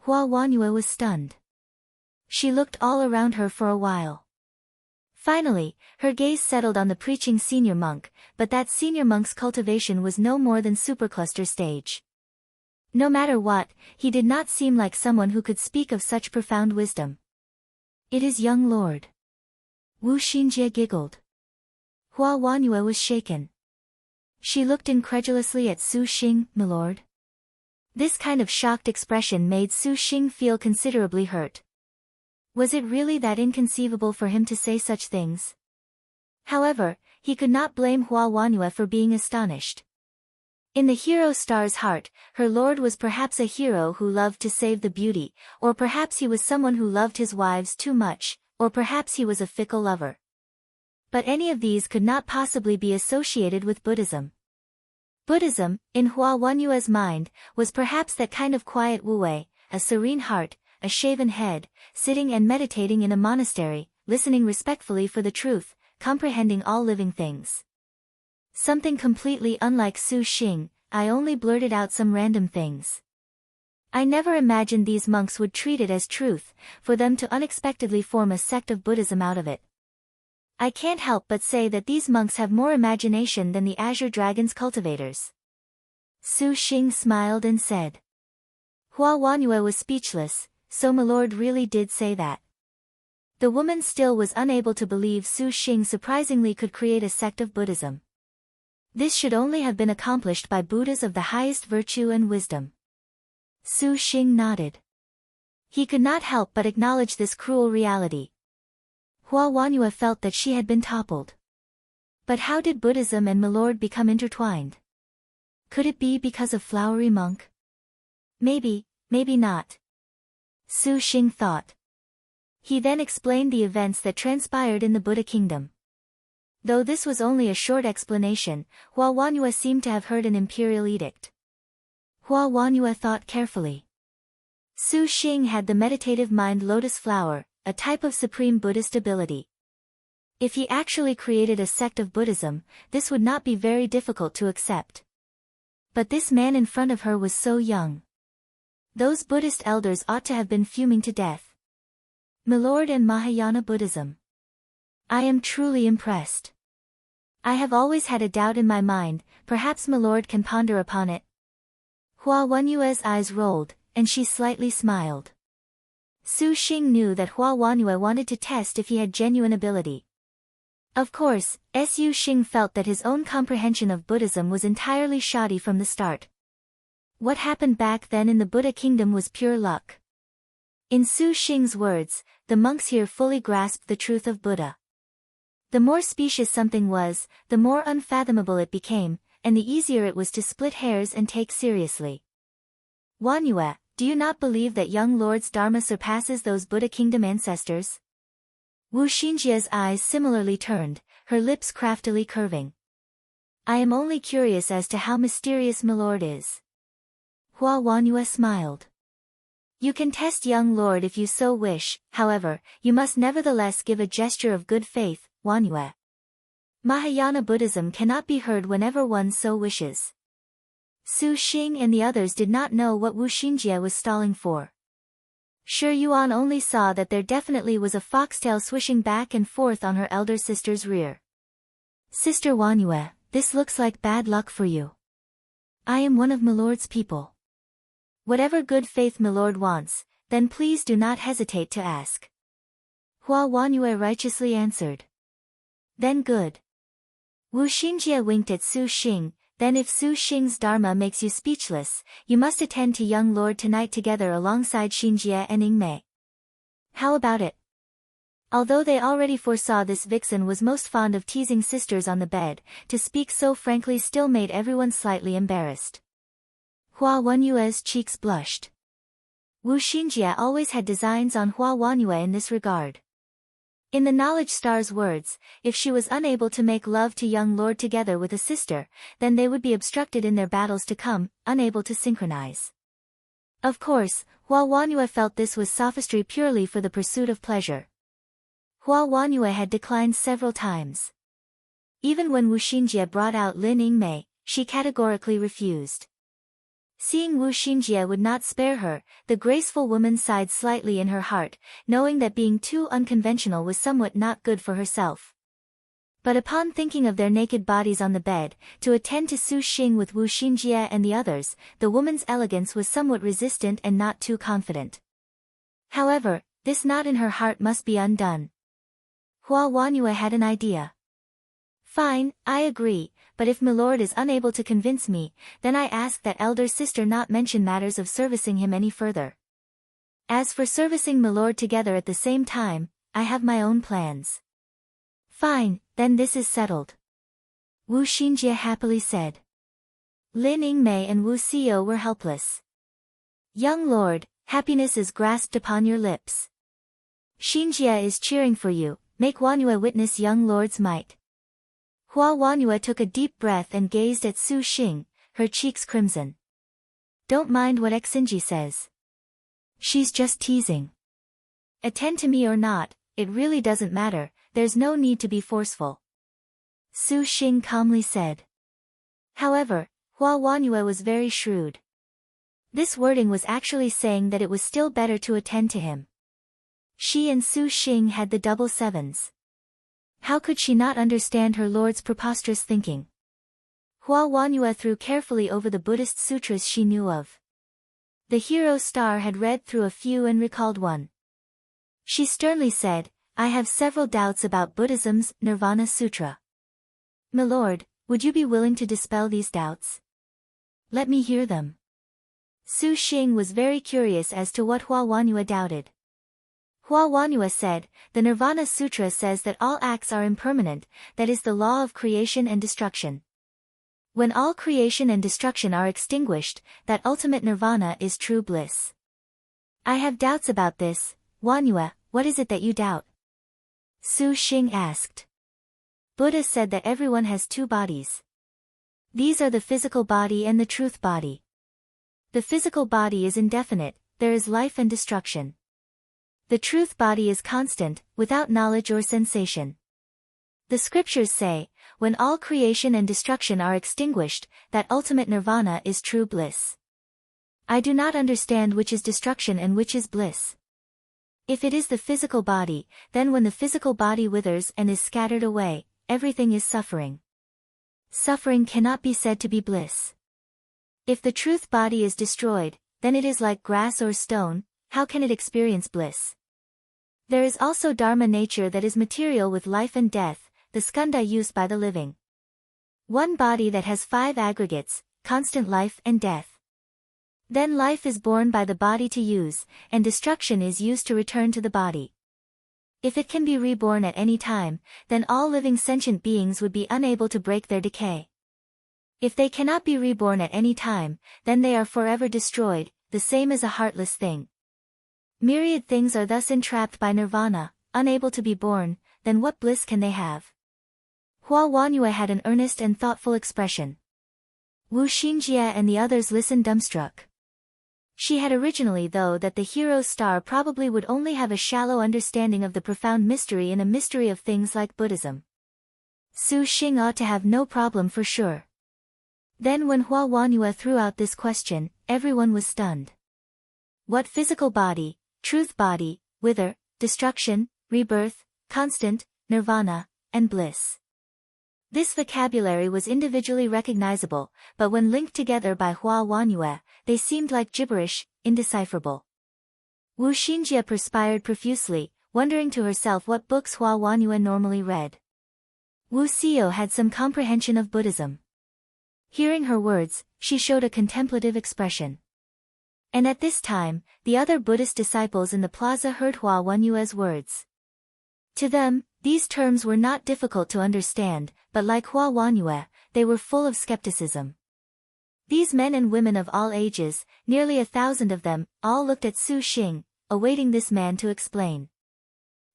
Hua Wanyue was stunned. She looked all around her for a while. Finally, her gaze settled on the preaching senior monk, but that senior monk's cultivation was no more than supercluster stage. No matter what, he did not seem like someone who could speak of such profound wisdom. It is young lord. Wu Xinjie giggled. Hua Wanyue was shaken. She looked incredulously at Su Xing, milord. This kind of shocked expression made Su Xing feel considerably hurt. Was it really that inconceivable for him to say such things? However, he could not blame Hua Wanyue for being astonished. In the hero star's heart, her lord was perhaps a hero who loved to save the beauty, or perhaps he was someone who loved his wives too much, or perhaps he was a fickle lover. But any of these could not possibly be associated with Buddhism. Buddhism, in Hua Wanyue's mind, was perhaps that kind of quiet wu-wei, a serene heart, a shaven head, sitting and meditating in a monastery, listening respectfully for the truth, comprehending all living things. Something completely unlike Su Xing. I only blurted out some random things. I never imagined these monks would treat it as truth, for them to unexpectedly form a sect of Buddhism out of it. I can't help but say that these monks have more imagination than the Azure Dragon's cultivators. Su Xing smiled and said. Hua Wanyue was speechless. So milord really did say that. The woman still was unable to believe Su Xing surprisingly could create a sect of Buddhism. This should only have been accomplished by Buddhas of the highest virtue and wisdom. Su Xing nodded. He could not help but acknowledge this cruel reality. Hua Wanyue felt that she had been toppled. But how did Buddhism and milord become intertwined? Could it be because of flowery monk? Maybe, maybe not. Su Xing thought. He then explained the events that transpired in the Buddha kingdom. Though this was only a short explanation, Hua Wanyue seemed to have heard an imperial edict. Hua Wanyue thought carefully. Su Xing had the meditative mind lotus flower, a type of supreme Buddhist ability. If he actually created a sect of Buddhism, this would not be very difficult to accept. But this man in front of her was so young. Those Buddhist elders ought to have been fuming to death. Milord and Mahayana Buddhism. I am truly impressed. I have always had a doubt in my mind, perhaps milord can ponder upon it. Hua Wanyue's eyes rolled, and she slightly smiled. Su Xing knew that Hua Wanyue wanted to test if he had genuine ability. Of course, Su Xing felt that his own comprehension of Buddhism was entirely shoddy from the start. What happened back then in the Buddha kingdom was pure luck. In Su Xing's words, the monks here fully grasped the truth of Buddha. The more specious something was, the more unfathomable it became, and the easier it was to split hairs and take seriously. Wanyue, do you not believe that young lord's dharma surpasses those Buddha kingdom ancestors? Wu Xinjie's eyes similarly turned, her lips craftily curving. I am only curious as to how mysterious milord is. Hua Wanyue smiled. You can test young lord if you so wish, however, you must nevertheless give a gesture of good faith, Wanyue. Mahayana Buddhism cannot be heard whenever one so wishes. Su Xing and the others did not know what Wu Xinjie was stalling for. Shi Yuan only saw that there definitely was a foxtail swishing back and forth on her elder sister's rear. Sister Wanyue, this looks like bad luck for you. I am one of milord's people. Whatever good faith milord wants, then please do not hesitate to ask. Hua Wanyue righteously answered. Then good. Wu Xinjie winked at Su Xing. Then if Su Xing's dharma makes you speechless, you must attend to young lord tonight together alongside Xinjie and Yingmei. How about it? Although they already foresaw this vixen was most fond of teasing sisters on the bed, to speak so frankly still made everyone slightly embarrassed. Hua Wanyue's cheeks blushed. Wu Xinjie always had designs on Hua Wanyue in this regard. In the Knowledge Star's words, if she was unable to make love to young lord together with a sister, then they would be obstructed in their battles to come, unable to synchronize. Of course, Hua Wanyue felt this was sophistry purely for the pursuit of pleasure. Hua Wanyue had declined several times. Even when Wu Xinjie brought out Lin Yingmei, she categorically refused. Seeing Wu Xinjie would not spare her, the graceful woman sighed slightly in her heart, knowing that being too unconventional was somewhat not good for herself. But upon thinking of their naked bodies on the bed, to attend to Su Xing with Wu Xinjie and the others, the woman's elegance was somewhat resistant and not too confident. However, this knot in her heart must be undone. Hua Wanyue had an idea. Fine, I agree, but if milord is unable to convince me, then I ask that elder sister not mention matters of servicing him any further. As for servicing milord together at the same time, I have my own plans. Fine, then this is settled. Wu Xinjie happily said. Lin Yingmei and Wu Xiao were helpless. Young lord, happiness is grasped upon your lips. Xinjie is cheering for you, make Wanyue witness young lord's might. Hua Wanyue took a deep breath and gazed at Su Xing, her cheeks crimson. Don't mind what Xinji says. She's just teasing. Attend to me or not, it really doesn't matter, there's no need to be forceful. Su Xing calmly said. However, Hua Wanyue was very shrewd. This wording was actually saying that it was still better to attend to him. She and Su Xing had the double sevens. How could she not understand her lord's preposterous thinking? Hua Wanyue threw carefully over the Buddhist sutras she knew of. The hero star had read through a few and recalled one. She sternly said, I have several doubts about Buddhism's Nirvana Sutra. Milord, would you be willing to dispel these doubts? Let me hear them. Su Xing was very curious as to what Hua Wanyue doubted. Hua Wanyue said, the Nirvana Sutra says that all acts are impermanent, that is the law of creation and destruction. When all creation and destruction are extinguished, that ultimate nirvana is true bliss. I have doubts about this, Wanyue, what is it that you doubt? Su Xing asked. Buddha said that everyone has two bodies. These are the physical body and the truth body. The physical body is indefinite, there is life and destruction. The truth body is constant, without knowledge or sensation. The scriptures say, when all creation and destruction are extinguished, that ultimate nirvana is true bliss. I do not understand which is destruction and which is bliss. If it is the physical body, then when the physical body withers and is scattered away, everything is suffering. Suffering cannot be said to be bliss. If the truth body is destroyed, then it is like grass or stone, how can it experience bliss? There is also dharma nature that is material with life and death, the skanda used by the living. One body that has 5 aggregates, constant life and death. Then life is born by the body to use, and destruction is used to return to the body. If it can be reborn at any time, then all living sentient beings would be unable to break their decay. If they cannot be reborn at any time, then they are forever destroyed, the same as a heartless thing. Myriad things are thus entrapped by nirvana, unable to be born, then what bliss can they have? Hua Wanyue had an earnest and thoughtful expression. Wu Xinjie and the others listened dumbstruck. She had originally thought that the hero's star probably would only have a shallow understanding of the profound mystery in a mystery of things like Buddhism. Su Xing ought to have no problem for sure. Then when Hua Wanyue threw out this question, everyone was stunned. What physical body, truth body, wither, destruction, rebirth, constant, nirvana, and bliss? This vocabulary was individually recognizable, but when linked together by Hua Wanyue, they seemed like gibberish, indecipherable. Wu Xinjie perspired profusely, wondering to herself what books Hua Wanyue normally read. Wu Xiao had some comprehension of Buddhism. Hearing her words, she showed a contemplative expression. And at this time, the other Buddhist disciples in the plaza heard Hua Wanyue's words. To them, these terms were not difficult to understand, but like Hua Wanyue, they were full of skepticism. These men and women of all ages, nearly 1,000 of them, all looked at Su Xing, awaiting this man to explain.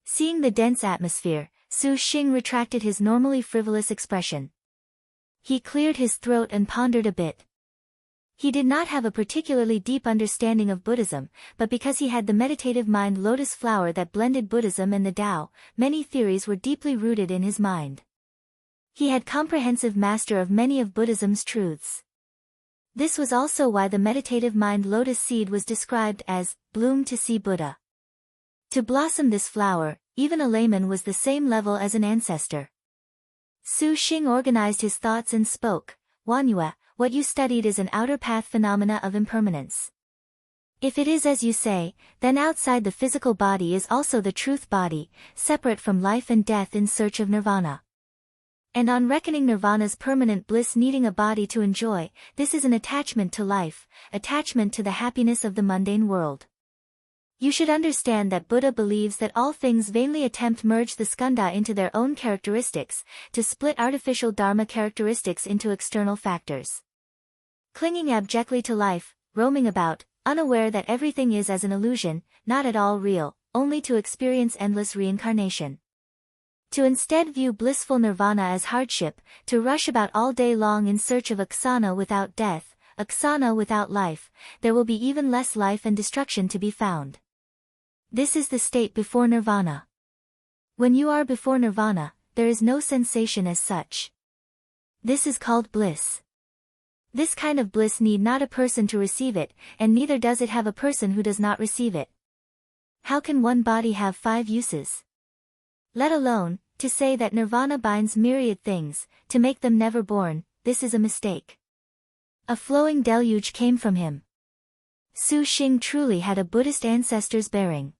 Seeing the dense atmosphere, Su Xing retracted his normally frivolous expression. He cleared his throat and pondered a bit. He did not have a particularly deep understanding of Buddhism, but because he had the meditative mind lotus flower that blended Buddhism and the Tao, many theories were deeply rooted in his mind. He had comprehensive master of many of Buddhism's truths. This was also why the meditative mind lotus seed was described as bloom to see Buddha. To blossom this flower, even a layman was the same level as an ancestor. Su Xing organized his thoughts and spoke, Wanyue, what you studied is an outer path phenomena of impermanence. If it is as you say, then outside the physical body is also the truth body, separate from life and death in search of nirvana. And on reckoning nirvana's permanent bliss needing a body to enjoy, this is an attachment to life, attachment to the happiness of the mundane world. You should understand that Buddha believes that all things vainly attempt merge the skandha into their own characteristics, to split artificial dharma characteristics into external factors. Clinging abjectly to life, roaming about, unaware that everything is as an illusion, not at all real, only to experience endless reincarnation. To instead view blissful nirvana as hardship, to rush about all day long in search of aksana without death, aksana without life, there will be even less life and destruction to be found. This is the state before nirvana. When you are before nirvana, there is no sensation as such. This is called bliss. This kind of bliss need not a person to receive it, and neither does it have a person who does not receive it. How can one body have 5 uses? Let alone, to say that nirvana binds myriad things, to make them never born, this is a mistake. A flowing deluge came from him. Su Xing truly had a Buddhist ancestor's bearing.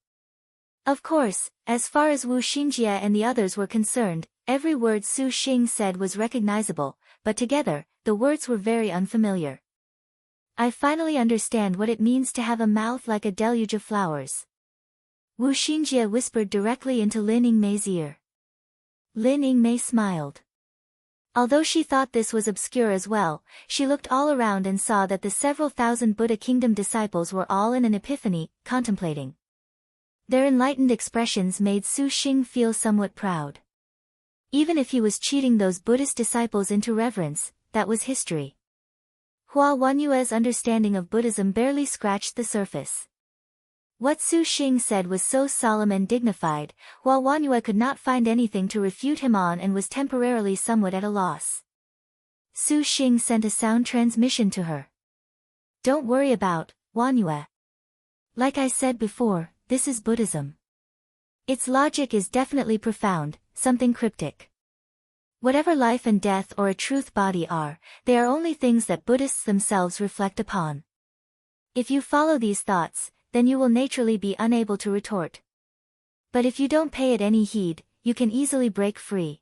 Of course, as far as Wu Xinjie and the others were concerned, every word Su Xing said was recognizable, but together, the words were very unfamiliar. I finally understand what it means to have a mouth like a deluge of flowers. Wu Xinjie whispered directly into Lin Yingmei's ear. Lin Yingmei smiled. Although she thought this was obscure as well, she looked all around and saw that the several thousand Buddha Kingdom disciples were all in an epiphany, contemplating. Their enlightened expressions made Su Xing feel somewhat proud. Even if he was cheating those Buddhist disciples into reverence, that was history. Hua Wanyue's understanding of Buddhism barely scratched the surface. What Su Xing said was so solemn and dignified, Hua Wanyue could not find anything to refute him on and was temporarily somewhat at a loss. Su Xing sent a sound transmission to her. Don't worry about Wanyue. Like I said before, this is Buddhism. Its logic is definitely profound, something cryptic. Whatever life and death or a truth body are, they are only things that Buddhists themselves reflect upon. If you follow these thoughts, then you will naturally be unable to retort. But if you don't pay it any heed, you can easily break free.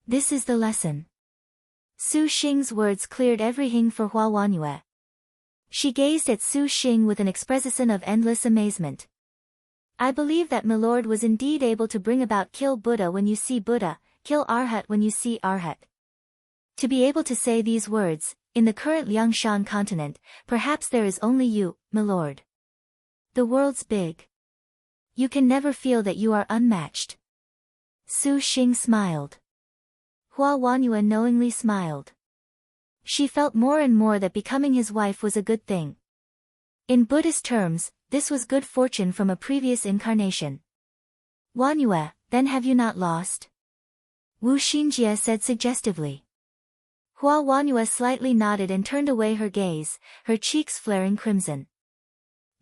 This is the lesson. Su Xing's words cleared everything for Hua Wanyue. She gazed at Su Xing with an expression of endless amazement. I believe that Milord was indeed able to bring about kill Buddha when you see Buddha, kill Arhat when you see Arhat. To be able to say these words, in the current Liangshan continent, perhaps there is only you, Milord. The world's big. You can never feel that you are unmatched. Su Xing smiled. Hua Wanyue knowingly smiled. She felt more and more that becoming his wife was a good thing. In Buddhist terms, this was good fortune from a previous incarnation. Wanyue, then have you not lost? Wu Xinjie said suggestively. Hua Wanyue slightly nodded and turned away her gaze, her cheeks flaring crimson.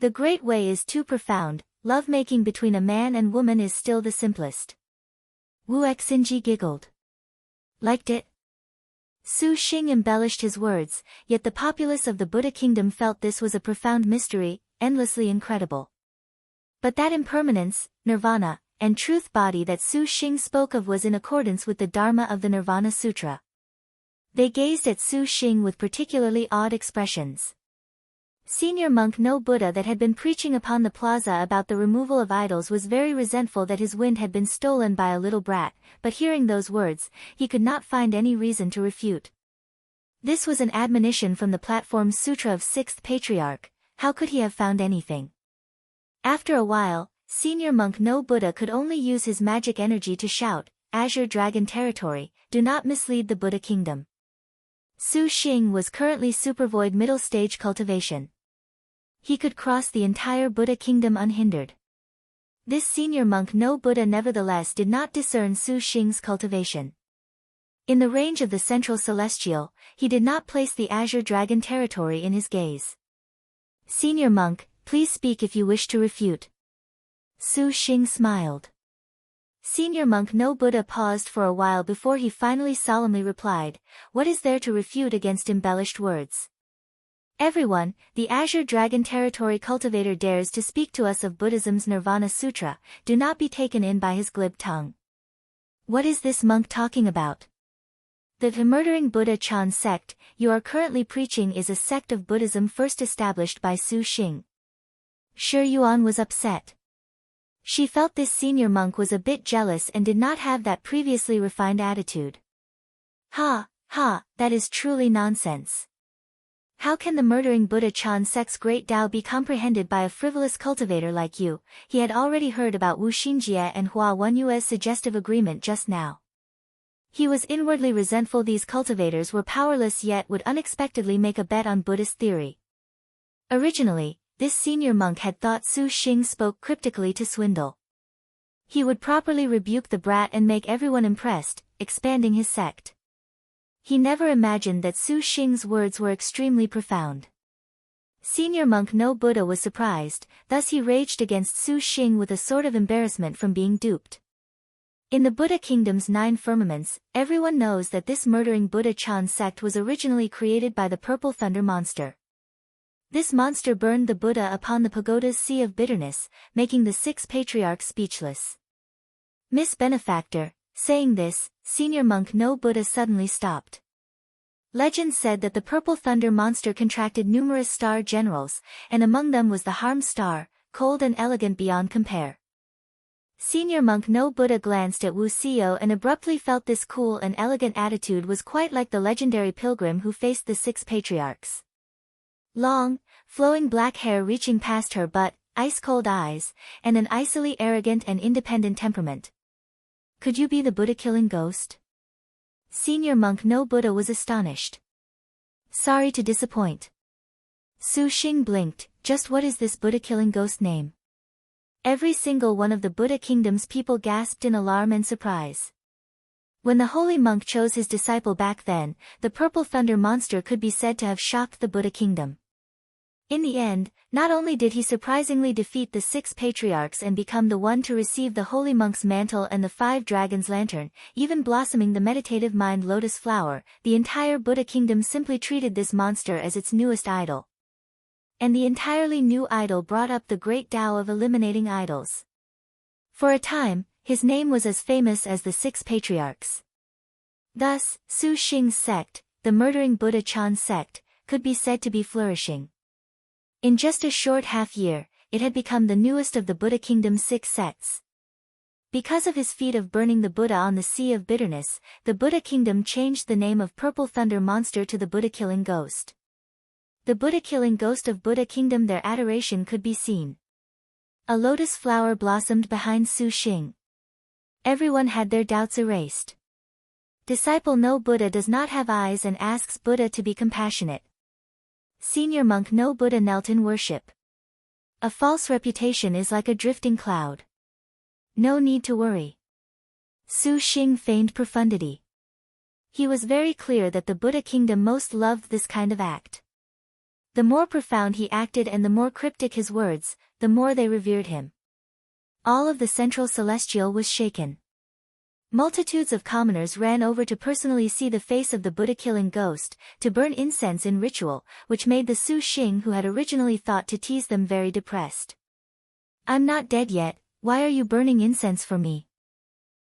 The great way is too profound, love-making between a man and woman is still the simplest. Wu Xinji giggled. Liked it? Su Xing embellished his words, yet the populace of the Buddha kingdom felt this was a profound mystery, endlessly incredible. But that impermanence, nirvana, and truth body that Su Xing spoke of was in accordance with the Dharma of the Nirvana Sutra. They gazed at Su Xing with particularly odd expressions. Senior monk No Buddha that had been preaching upon the plaza about the removal of idols was very resentful that his wind had been stolen by a little brat, but hearing those words, he could not find any reason to refute. This was an admonition from the Platform Sutra of 6th Patriarch, how could he have found anything? After a while, Senior monk No Buddha could only use his magic energy to shout, Azure Dragon Territory, do not mislead the Buddha Kingdom. Su Xing was currently supervoid middle stage cultivation. He could cross the entire Buddha kingdom unhindered. This senior monk No Buddha nevertheless did not discern Su Xing's cultivation. In the range of the central celestial, he did not place the azure dragon territory in his gaze. Senior monk, please speak if you wish to refute. Su Xing smiled. Senior monk No Buddha paused for a while before he finally solemnly replied, what is there to refute against embellished words? Everyone, the azure dragon territory cultivator dares to speak to us of Buddhism's Nirvana Sutra, do not be taken in by his glib tongue. What is this monk talking about? The murdering Buddha Chan sect you are currently preaching is a sect of Buddhism first established by Su Xing. Shi Yuan was upset. She felt this senior monk was a bit jealous and did not have that previously refined attitude. Ha, that is truly nonsense. How can the murdering Buddha Chan sect's great Tao be comprehended by a frivolous cultivator like you? He had already heard about Wu Xinjie and Hua Wenyue's suggestive agreement just now. He was inwardly resentful these cultivators were powerless yet would unexpectedly make a bet on Buddhist theory. Originally, this senior monk had thought Su Xing spoke cryptically to swindle. He would properly rebuke the brat and make everyone impressed, expanding his sect. He never imagined that Su Xing's words were extremely profound. Senior monk No Buddha was surprised, thus he raged against Su Xing with a sort of embarrassment from being duped. In the Buddha kingdom's 9 firmaments, everyone knows that this murdering Buddha Chan sect was originally created by the purple thunder monster. This monster burned the Buddha upon the pagoda's sea of bitterness, making the 6 patriarchs speechless. Miss Benefactor, saying this, senior monk No Buddha suddenly stopped. Legend said that the purple thunder monster contracted numerous star generals, and among them was the Harm star, cold and elegant beyond compare. Senior monk No Buddha glanced at Wu Xiao and abruptly felt this cool and elegant attitude was quite like the legendary pilgrim who faced the 6 patriarchs. Long, flowing black hair reaching past her butt, ice-cold eyes, and an icily arrogant and independent temperament. Could you be the Buddha-killing ghost? Senior monk No Buddha was astonished. Sorry to disappoint. Su Xing blinked, just what is this Buddha-killing ghost name? Every single one of the Buddha kingdom's people gasped in alarm and surprise. When the holy monk chose his disciple back then, the purple thunder monster could be said to have shocked the Buddha kingdom. In the end, not only did he surprisingly defeat the 6 patriarchs and become the one to receive the holy monk's mantle and the 5 dragons' lantern, even blossoming the meditative mind lotus flower, the entire Buddha kingdom simply treated this monster as its newest idol. And the entirely new idol brought up the great Tao of eliminating idols. For a time, his name was as famous as the 6 patriarchs. Thus, Su Xing's sect, the murdering Buddha Chan sect, could be said to be flourishing. In just a short half-year, it had become the newest of the Buddha kingdom's 6 sects. Because of his feat of burning the Buddha on the Sea of Bitterness, the Buddha kingdom changed the name of Purple Thunder Monster to the Buddha-killing ghost. The Buddha-killing ghost of Buddha kingdom their adoration could be seen. A lotus flower blossomed behind Su Xing. Everyone had their doubts erased. Disciple No Buddha does not have eyes and asks Buddha to be compassionate. Senior monk No Buddha knelt in worship. A false reputation is like a drifting cloud. No need to worry. Su Xing feigned profundity. He was very clear that the Buddha kingdom most loved this kind of act. The more profound he acted and the more cryptic his words, the more they revered him. All of the central celestial was shaken. Multitudes of commoners ran over to personally see the face of the Buddha-killing ghost, to burn incense in ritual, which made the Su Xing who had originally thought to tease them very depressed. I'm not dead yet, why are you burning incense for me?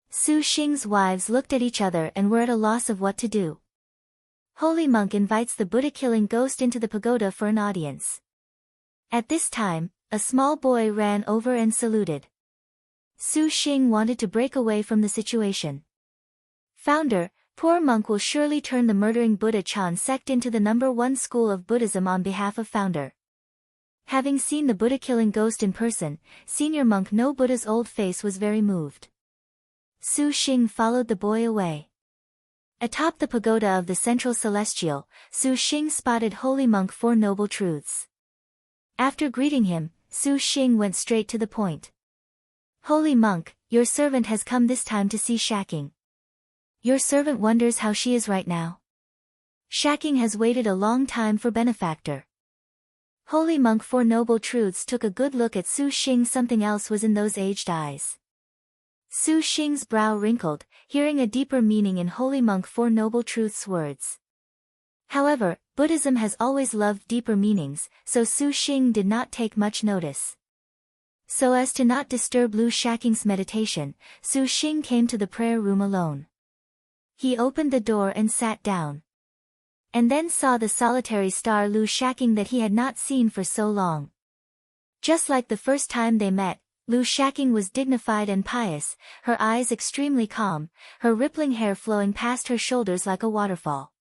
Su Xing's wives looked at each other and were at a loss of what to do. Holy monk invites the Buddha-killing ghost into the pagoda for an audience. At this time, a small boy ran over and saluted. Su Xing wanted to break away from the situation. Founder, poor monk will surely turn the murdering Buddha Chan sect into the #1 school of Buddhism on behalf of founder. Having seen the Buddha-killing ghost in person, senior monk No Buddha's old face was very moved. Su Xing followed the boy away. Atop the pagoda of the central celestial, Su Xing spotted holy monk Four Noble Truths. After greeting him, Su Xing went straight to the point. Holy monk, your servant has come this time to see shacking. Your servant wonders how she is right now. Shacking has waited a long time for benefactor. Holy monk Four Noble Truths took a good look at Su Xing. Something else was in those aged eyes. Su Xing's brow wrinkled, hearing a deeper meaning in Holy monk Four Noble Truths' words. However, Buddhism has always loved deeper meanings, so Su Xing did not take much notice. So as to not disturb Lu Shaking's meditation, Su Xing came to the prayer room alone. He opened the door and sat down. And then saw the solitary star Lu Shaking that he had not seen for so long. Just like the first time they met, Lu Shaking was dignified and pious, her eyes extremely calm, her rippling hair flowing past her shoulders like a waterfall.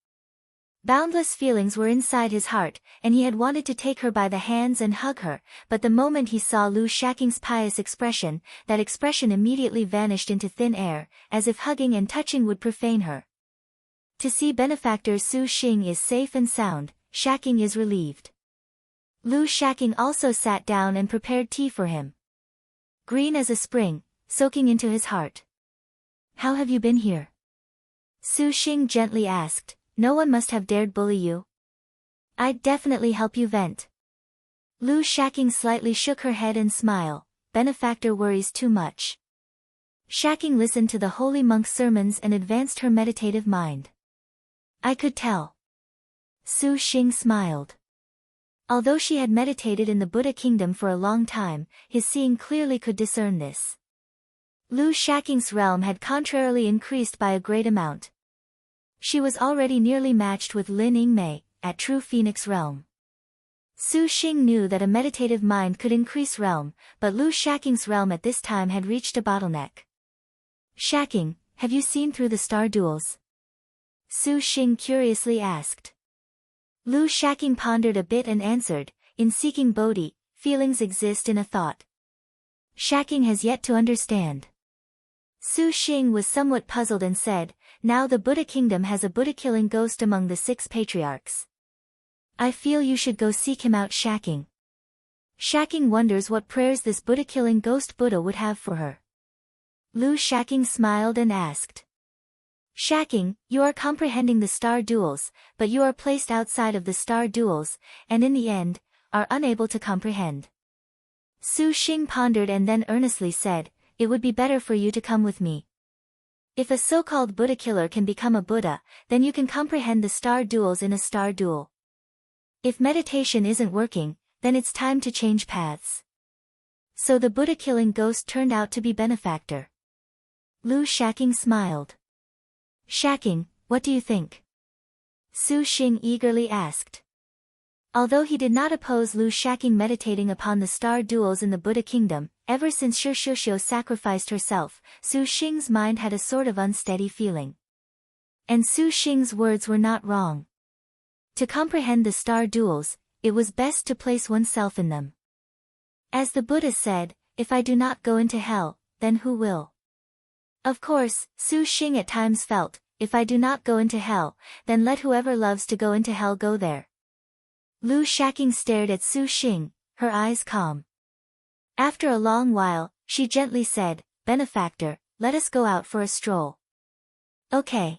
Boundless feelings were inside his heart, and he had wanted to take her by the hands and hug her, but the moment he saw Lu Shaking's pious expression, that expression immediately vanished into thin air, as if hugging and touching would profane her. To see benefactor Su Xing is safe and sound, Shaking is relieved. Lu Shaking also sat down and prepared tea for him. Green as a spring, soaking into his heart. How have you been here? Su Xing gently asked. No one must have dared bully you. I'd definitely help you vent. Lu Shaking slightly shook her head and smiled. Benefactor worries too much. Shaking listened to the holy monk's sermons and advanced her meditative mind. I could tell. Su Xing smiled. Although she had meditated in the Buddha kingdom for a long time, his seeing clearly could discern this. Lu Shaking's realm had contrarily increased by a great amount. She was already nearly matched with Lin Yingmei, at True Phoenix realm. Su Xing knew that a meditative mind could increase realm, but Lu Shaking's realm at this time had reached a bottleneck. Shaking, have you seen through the star duels? Su Xing curiously asked. Lu Shaking pondered a bit and answered, in seeking Bodhi, feelings exist in a thought. Shaking has yet to understand. Su Xing was somewhat puzzled and said, now the Buddha kingdom has a Buddha-killing ghost among the 6 patriarchs. I feel you should go seek him out. Shaking. Shaking wonders what prayers this Buddha-killing ghost Buddha would have for her. Lu Shaking smiled and asked. Shaking, you are comprehending the star duels, but you are placed outside of the star duels, and in the end, are unable to comprehend. Su Xing pondered and then earnestly said, it would be better for you to come with me. If a so-called Buddha killer can become a Buddha, then you can comprehend the star duels in a star duel. If meditation isn't working, then it's time to change paths. So the Buddha-killing ghost turned out to be benefactor. Lu Shaking smiled. Shaking, what do you think? Su Xing eagerly asked. Although he did not oppose Lu Shaking meditating upon the star duels in the Buddha kingdom, ever since Shi Shuxiu sacrificed herself, Su Xing's mind had a sort of unsteady feeling. And Su Xing's words were not wrong. To comprehend the star duels, it was best to place oneself in them. As the Buddha said, if I do not go into hell, then who will? Of course, Su Xing at times felt, if I do not go into hell, then let whoever loves to go into hell go there. Lu Shaking stared at Su Xing, her eyes calm. After a long while, she gently said, Benefactor, let us go out for a stroll. Okay.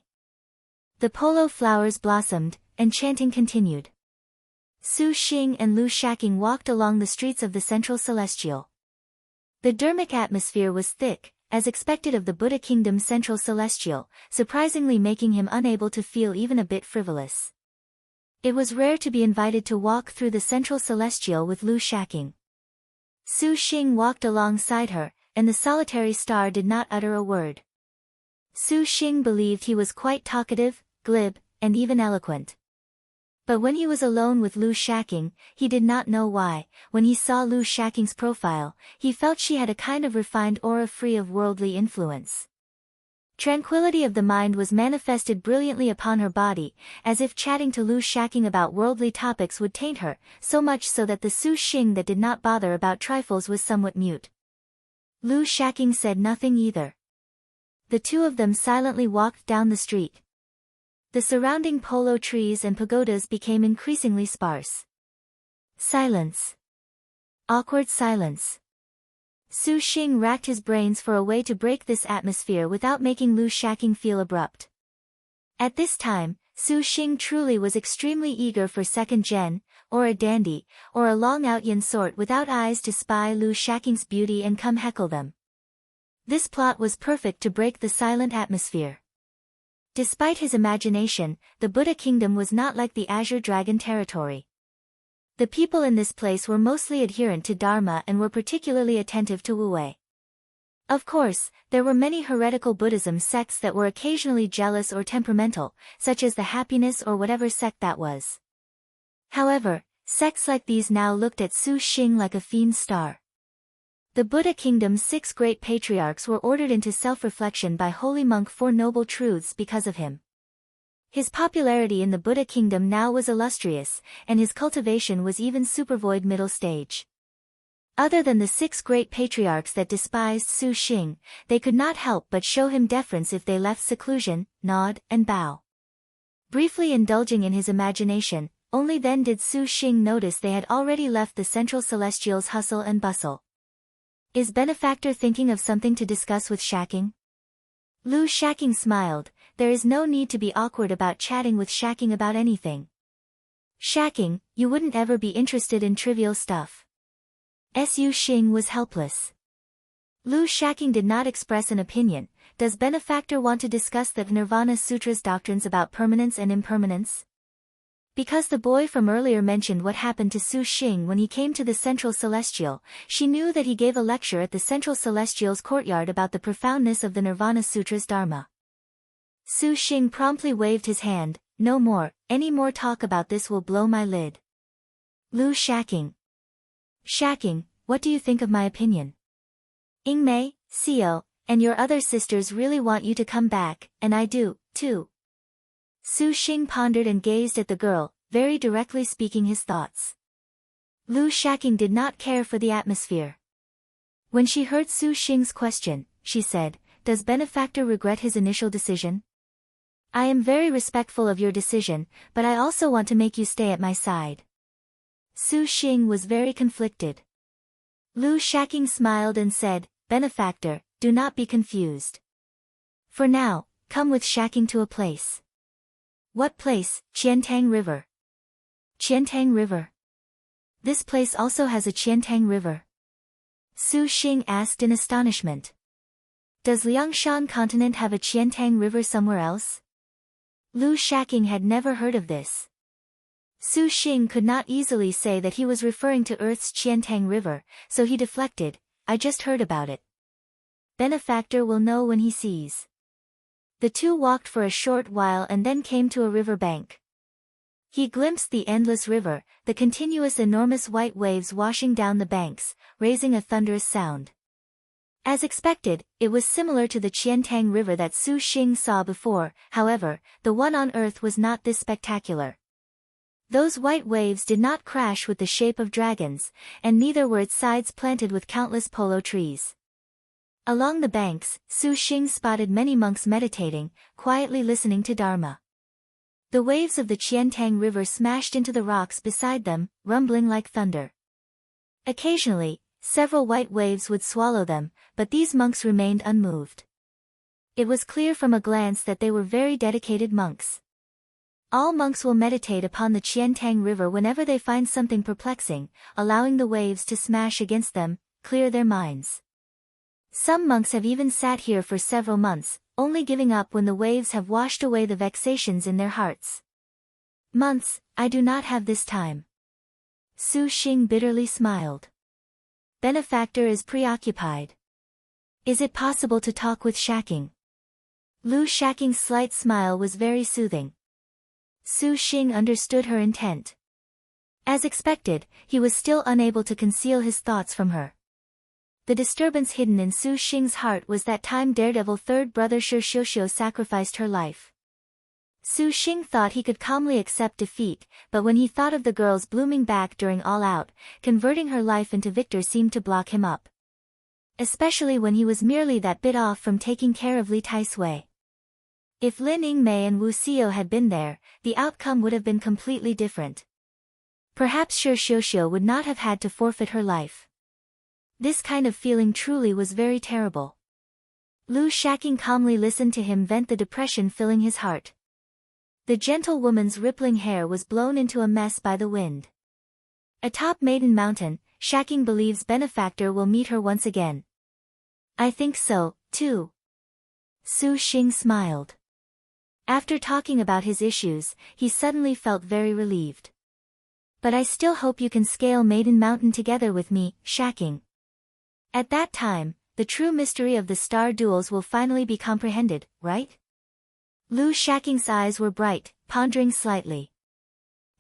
The polo flowers blossomed, and chanting continued. Su Xing and Lu Shaking walked along the streets of the central celestial. The dermic atmosphere was thick, as expected of the Buddha kingdom's central celestial, surprisingly making him unable to feel even a bit frivolous. It was rare to be invited to walk through the central celestial with Lu Shaking. Su Xing walked alongside her, and the solitary star did not utter a word. Su Xing believed he was quite talkative, glib, and even eloquent. But when he was alone with Lu Shaking, he did not know why, when he saw Lu Shaking's profile, he felt she had a kind of refined aura free of worldly influence. Tranquility of the mind was manifested brilliantly upon her body, as if chatting to Lu Shaking about worldly topics would taint her, so much so that the Su Xing that did not bother about trifles was somewhat mute. Lu Shaking said nothing either. The two of them silently walked down the street. The surrounding polo trees and pagodas became increasingly sparse. Silence. Awkward silence. Su Xing racked his brains for a way to break this atmosphere without making Lu Shaking feel abrupt. At this time, Su Xing truly was extremely eager for second gen, or a dandy, or a long out-yin sort without eyes to spy Lu Shaking's beauty and come heckle them. This plot was perfect to break the silent atmosphere. Despite his imagination, the Buddha kingdom was not like the Azure Dragon territory. The people in this place were mostly adherent to Dharma and were particularly attentive to Wu-wei. Of course, there were many heretical Buddhism sects that were occasionally jealous or temperamental, such as the Happiness or whatever sect that was. However, sects like these now looked at Su Xing like a fiend star. The Buddha kingdom's 6 great patriarchs were ordered into self-reflection by holy monk Four Noble Truths because of him. His popularity in the Buddha kingdom now was illustrious, and his cultivation was even supervoid middle stage. Other than the 6 great patriarchs that despised Su Xing, they could not help but show him deference if they left seclusion, nod, and bow. Briefly indulging in his imagination, only then did Su Xing notice they had already left the central celestial's hustle and bustle. Is benefactor thinking of something to discuss with Shaking? Lu Shaking smiled. There is no need to be awkward about chatting with Shaking about anything. Shaking, you wouldn't ever be interested in trivial stuff. Su Xing was helpless. Lu Shaking did not express an opinion. Does benefactor want to discuss the Nirvana Sutra's doctrines about permanence and impermanence? Because the boy from earlier mentioned what happened to Su Xing when he came to the Central Celestial, she knew that he gave a lecture at the Central Celestial's courtyard about the profoundness of the Nirvana Sutra's Dharma. Su Xing promptly waved his hand. No more, any more talk about this will blow my lid. Lu Shaking. Shaking, what do you think of my opinion? Ingmei, Seo, and your other sisters really want you to come back, and I do, too. Su Xing pondered and gazed at the girl, very directly speaking his thoughts. Lu Shaking did not care for the atmosphere. When she heard Su Xing's question, she said, does benefactor regret his initial decision? I am very respectful of your decision, but I also want to make you stay at my side. Su Xing was very conflicted. Lu Shaking smiled and said, benefactor, do not be confused. For now, come with Shaking to a place. What place? Qiantang River. Qiantang River. This place also has a Qiantang River? Su Xing asked in astonishment. Does Liangshan continent have a Qiantang River somewhere else? Lu Shaking had never heard of this. Su Xing could not easily say that he was referring to Earth's Qiantang River, so he deflected, I just heard about it. Benefactor will know when he sees. The two walked for a short while and then came to a river bank. He glimpsed the endless river, the continuous enormous white waves washing down the banks, raising a thunderous sound. As expected, it was similar to the Qiantang River that Su Xing saw before, however, the one on Earth was not this spectacular. Those white waves did not crash with the shape of dragons, and neither were its sides planted with countless polo trees. Along the banks, Su Xing spotted many monks meditating, quietly listening to Dharma. The waves of the Qiantang River smashed into the rocks beside them, rumbling like thunder. Occasionally, several white waves would swallow them, but these monks remained unmoved. It was clear from a glance that they were very dedicated monks. All monks will meditate upon the Qiantang River whenever they find something perplexing, allowing the waves to smash against them, clear their minds. Some monks have even sat here for several months, only giving up when the waves have washed away the vexations in their hearts. Months, I do not have this time. Su Xing bitterly smiled. Benefactor is preoccupied. Is it possible to talk with Shaking? Lu Shaking's slight smile was very soothing. Su Xing understood her intent. As expected, he was still unable to conceal his thoughts from her. The disturbance hidden in Su Xing's heart was that time Daredevil third brother Shi Xiuxiu sacrificed her life. Su Xing thought he could calmly accept defeat, but when he thought of the girl's blooming back during All Out, converting her life into victor seemed to block him up. Especially when he was merely that bit off from taking care of Li Taisui. If Lin Yingmei and Wu Xiu had been there, the outcome would have been completely different. Perhaps Shi Xiuxiu would not have had to forfeit her life. This kind of feeling truly was very terrible. Lu Shaking calmly listened to him vent the depression filling his heart. The gentle woman's rippling hair was blown into a mess by the wind. Atop Maiden Mountain, Shaking believes benefactor will meet her once again. I think so, too. Su Xing smiled. After talking about his issues, he suddenly felt very relieved. But I still hope you can scale Maiden Mountain together with me, Shaking. At that time, the true mystery of the star duels will finally be comprehended, right? Lu Shaking's eyes were bright, pondering slightly.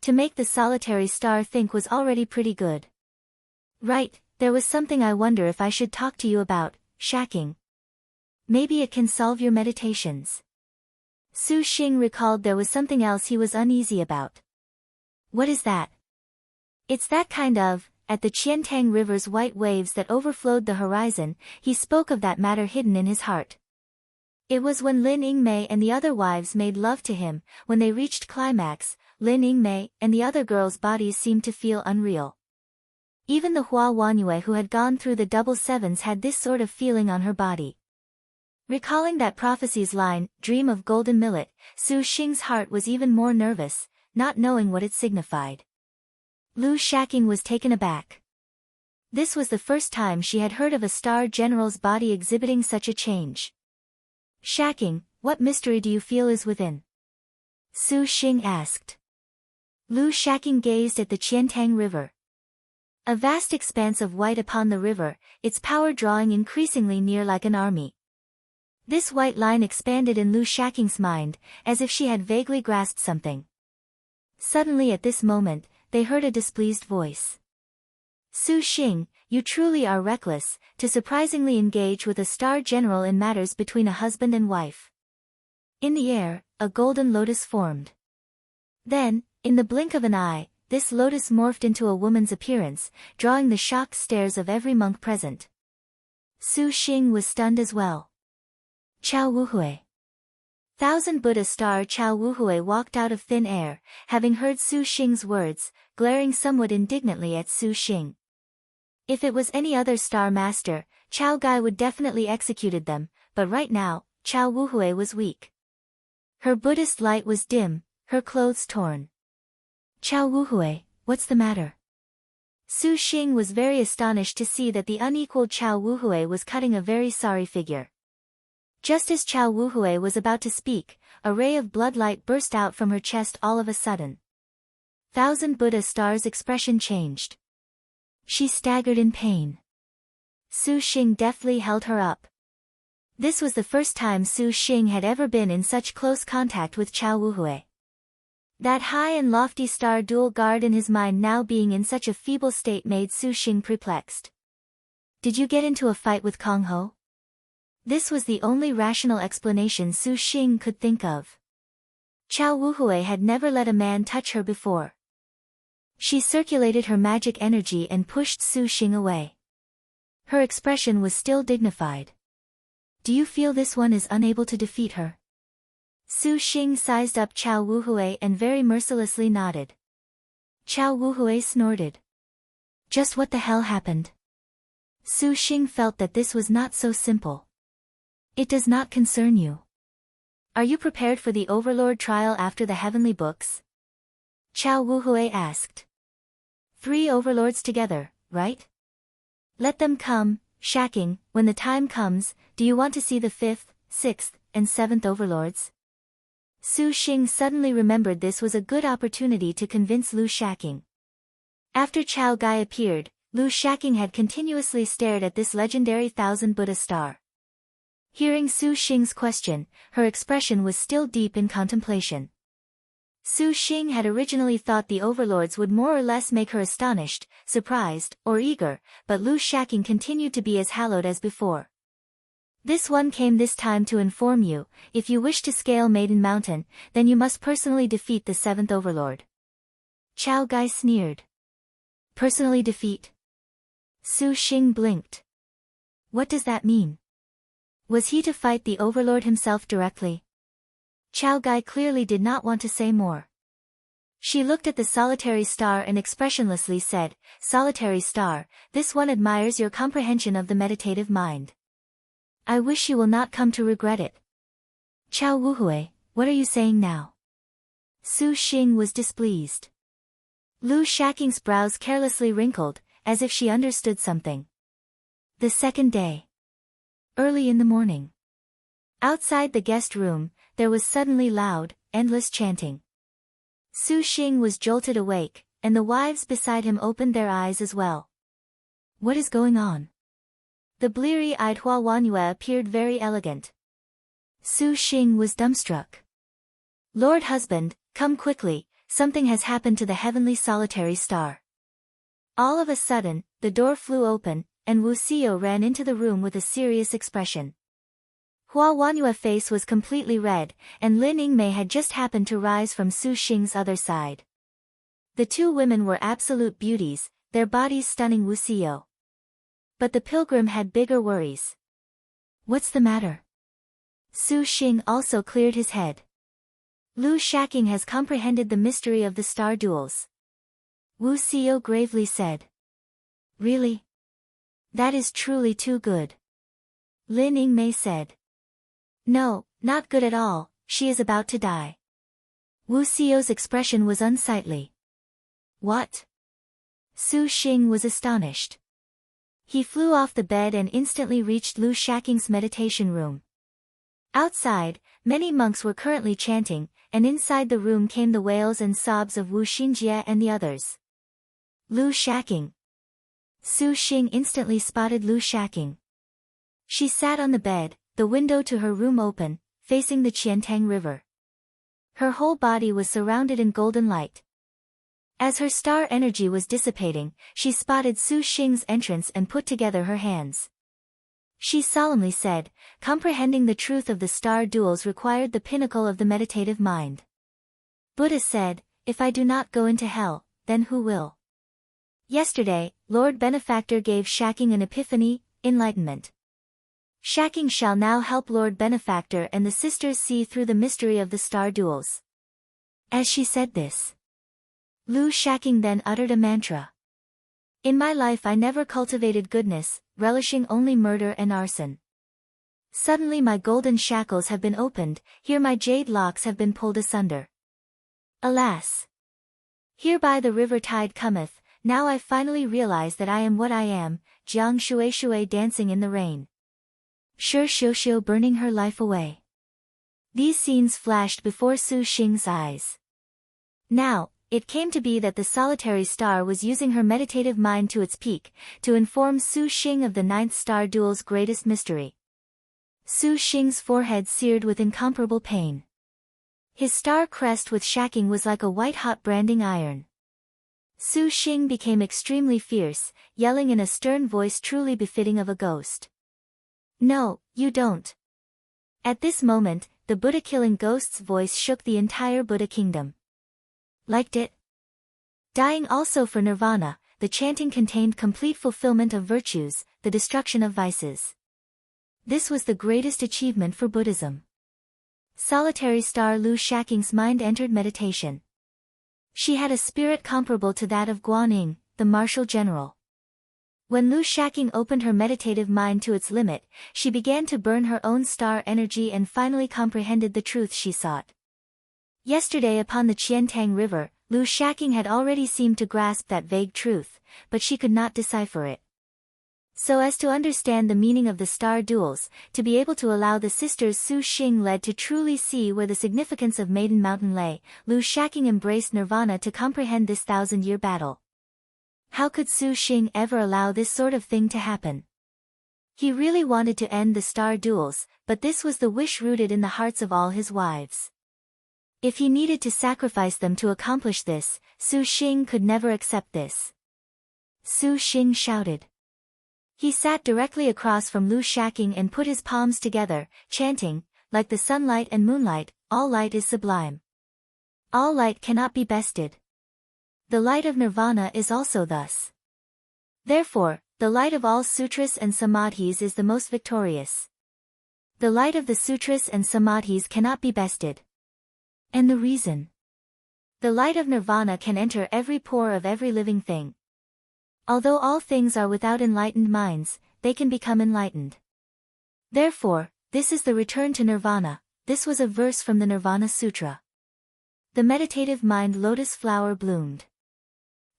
To make the solitary star think was already pretty good. Right, there was something I wonder if I should talk to you about, Shaking. Maybe it can solve your meditations. Su Xing recalled there was something else he was uneasy about. What is that? It's that kind of, at the Qiantang River's white waves that overflowed the horizon, he spoke of that matter hidden in his heart. It was when Lin Yingmei and the other wives made love to him, when they reached climax, Lin Yingmei and the other girls' bodies seemed to feel unreal. Even the Hua Wanyue who had gone through the double sevens had this sort of feeling on her body. Recalling that prophecy's line, dream of golden millet, Su Xing's heart was even more nervous, not knowing what it signified. Lu Shaking was taken aback. This was the first time she had heard of a star general's body exhibiting such a change. Shaking, what mystery do you feel is within? Su Xing asked. Lu Shaking gazed at the Qiantang River. A vast expanse of white upon the river, its power drawing increasingly near like an army. This white line expanded in Lu Shaking's mind, as if she had vaguely grasped something. Suddenly at this moment, they heard a displeased voice. Su Xing, you truly are reckless, to surprisingly engage with a star general in matters between a husband and wife. In the air, a golden lotus formed. Then, in the blink of an eye, this lotus morphed into a woman's appearance, drawing the shocked stares of every monk present. Su Xing was stunned as well. Chao Wuhui. Thousand Buddha star Chao Wuhui walked out of thin air, having heard Su Xing's words, glaring somewhat indignantly at Su Xing. If it was any other star master, Chao Gai would definitely executed them, but right now, Chao Wuhui was weak. Her Buddhist light was dim, her clothes torn. Chao Wuhui, what's the matter? Su Xing was very astonished to see that the unequaled Chao Wuhui was cutting a very sorry figure. Just as Chao Wuhui was about to speak, a ray of bloodlight burst out from her chest all of a sudden. Thousand Buddha Star's expression changed. She staggered in pain. Su Xing deftly held her up. This was the first time Su Xing had ever been in such close contact with Chao Wuhui. That high and lofty star dual guard in his mind now being in such a feeble state made Su Xing perplexed. Did you get into a fight with Kong Ho? This was the only rational explanation Su Xing could think of. Chao Wuhui had never let a man touch her before. She circulated her magic energy and pushed Su Xing away. Her expression was still dignified. Do you feel this one is unable to defeat her? Su Xing sized up Chao Wuhui and very mercilessly nodded. Chao Wuhui snorted. Just what the hell happened? Su Xing felt that this was not so simple. It does not concern you. Are you prepared for the Overlord trial after the heavenly books? Chao Wuhui asked. 3 overlords together, right? Let them come, Shaking, when the time comes. Do you want to see the 5th, 6th, and 7th overlords? Su Xing suddenly remembered this was a good opportunity to convince Lu Shaking. After Chao Gai appeared, Lu Shaking had continuously stared at this legendary Thousand Buddha star. Hearing Su Xing's question, her expression was still deep in contemplation. Su Xing had originally thought the overlords would more or less make her astonished, surprised, or eager, but Lu Shaking continued to be as hallowed as before. This one came this time to inform you, if you wish to scale Maiden Mountain, then you must personally defeat the 7th overlord. Chao Gai sneered. Personally defeat? Su Xing blinked. What does that mean? Was he to fight the overlord himself directly? Chao Gai clearly did not want to say more. She looked at the solitary star and expressionlessly said, Solitary star, this one admires your comprehension of the meditative mind. I wish you will not come to regret it. Chao Wuhui, what are you saying now? Su Xing was displeased. Lu Shaking's brows carelessly wrinkled, as if she understood something. The second day. Early in the morning. Outside the guest room, there was suddenly loud, endless chanting. Su Xing was jolted awake, and the wives beside him opened their eyes as well. What is going on? The bleary-eyed Hua Wanyue appeared very elegant. Su Xing was dumbstruck. Lord husband, come quickly, something has happened to the heavenly solitary star. All of a sudden, the door flew open, and Wu Xiao ran into the room with a serious expression. Hua Wanyue's face was completely red, and Lin Yingmei had just happened to rise from Su Xing's other side. The two women were absolute beauties, their bodies stunning Wu Xiao. But the pilgrim had bigger worries. What's the matter? Su Xing also cleared his head. Lu Shaking has comprehended the mystery of the star duels. Wu Xiao gravely said. Really? That is truly too good. Lin Yingmei said. No, not good at all, she is about to die. Wu Xiao's expression was unsightly. What? Su Xing was astonished. He flew off the bed and instantly reached Lu Shaking's meditation room. Outside, many monks were currently chanting, and inside the room came the wails and sobs of Wu Xinjie and the others. Lu Shaking. Su Xing instantly spotted Lu Shaking. She sat on the bed, the window to her room open, facing the Qiantang River. Her whole body was surrounded in golden light. As her star energy was dissipating, she spotted Su Xing's entrance and put together her hands. She solemnly said, comprehending the truth of the star duels required the pinnacle of the meditative mind. Buddha said, if I do not go into hell, then who will? Yesterday, Lord Benefactor gave Shaking an epiphany, enlightenment. Shaking shall now help Lord Benefactor and the sisters see through the mystery of the star duels. As she said this, Lu Shaking then uttered a mantra. In my life I never cultivated goodness, relishing only murder and arson. Suddenly my golden shackles have been opened, here my jade locks have been pulled asunder. Alas! Hereby the river tide cometh, now I finally realize that I am what I am, Jiang Shui Shui dancing in the rain. Shi Xiuxiu burning her life away. These scenes flashed before Su Xing's eyes. Now, it came to be that the solitary star was using her meditative mind to its peak, to inform Su Xing of the ninth star duel's greatest mystery. Su Xing's forehead seared with incomparable pain. His star crest with Shaking was like a white-hot branding iron. Su Xing became extremely fierce, yelling in a stern voice truly befitting of a ghost. No, you don't. At this moment, the Buddha-killing ghost's voice shook the entire Buddha kingdom. Liked it? Dying also for nirvana, the chanting contained complete fulfillment of virtues, the destruction of vices. This was the greatest achievement for Buddhism. Solitary star Lu Shaking's mind entered meditation. She had a spirit comparable to that of Guanyin, the martial general. When Lu Shaking opened her meditative mind to its limit, she began to burn her own star energy and finally comprehended the truth she sought. Yesterday upon the Qiantang River, Lu Shaking had already seemed to grasp that vague truth, but she could not decipher it. So as to understand the meaning of the star duels, to be able to allow the sisters Su Xing led to truly see where the significance of Maiden Mountain lay, Lu Shaking embraced nirvana to comprehend this 1,000-year battle. How could Su Xing ever allow this sort of thing to happen? He really wanted to end the star duels, but this was the wish rooted in the hearts of all his wives. If he needed to sacrifice them to accomplish this, Su Xing could never accept this. Su Xing shouted. He sat directly across from Lu Shaking and put his palms together, chanting, like the sunlight and moonlight, all light is sublime. All light cannot be bested. The light of nirvana is also thus. Therefore, the light of all sutras and samadhis is the most victorious. The light of the sutras and samadhis cannot be bested. And the reason? The light of nirvana can enter every pore of every living thing. Although all things are without enlightened minds, they can become enlightened. Therefore, this is the return to nirvana. This was a verse from the Nirvana Sutra. The meditative mind lotus flower bloomed.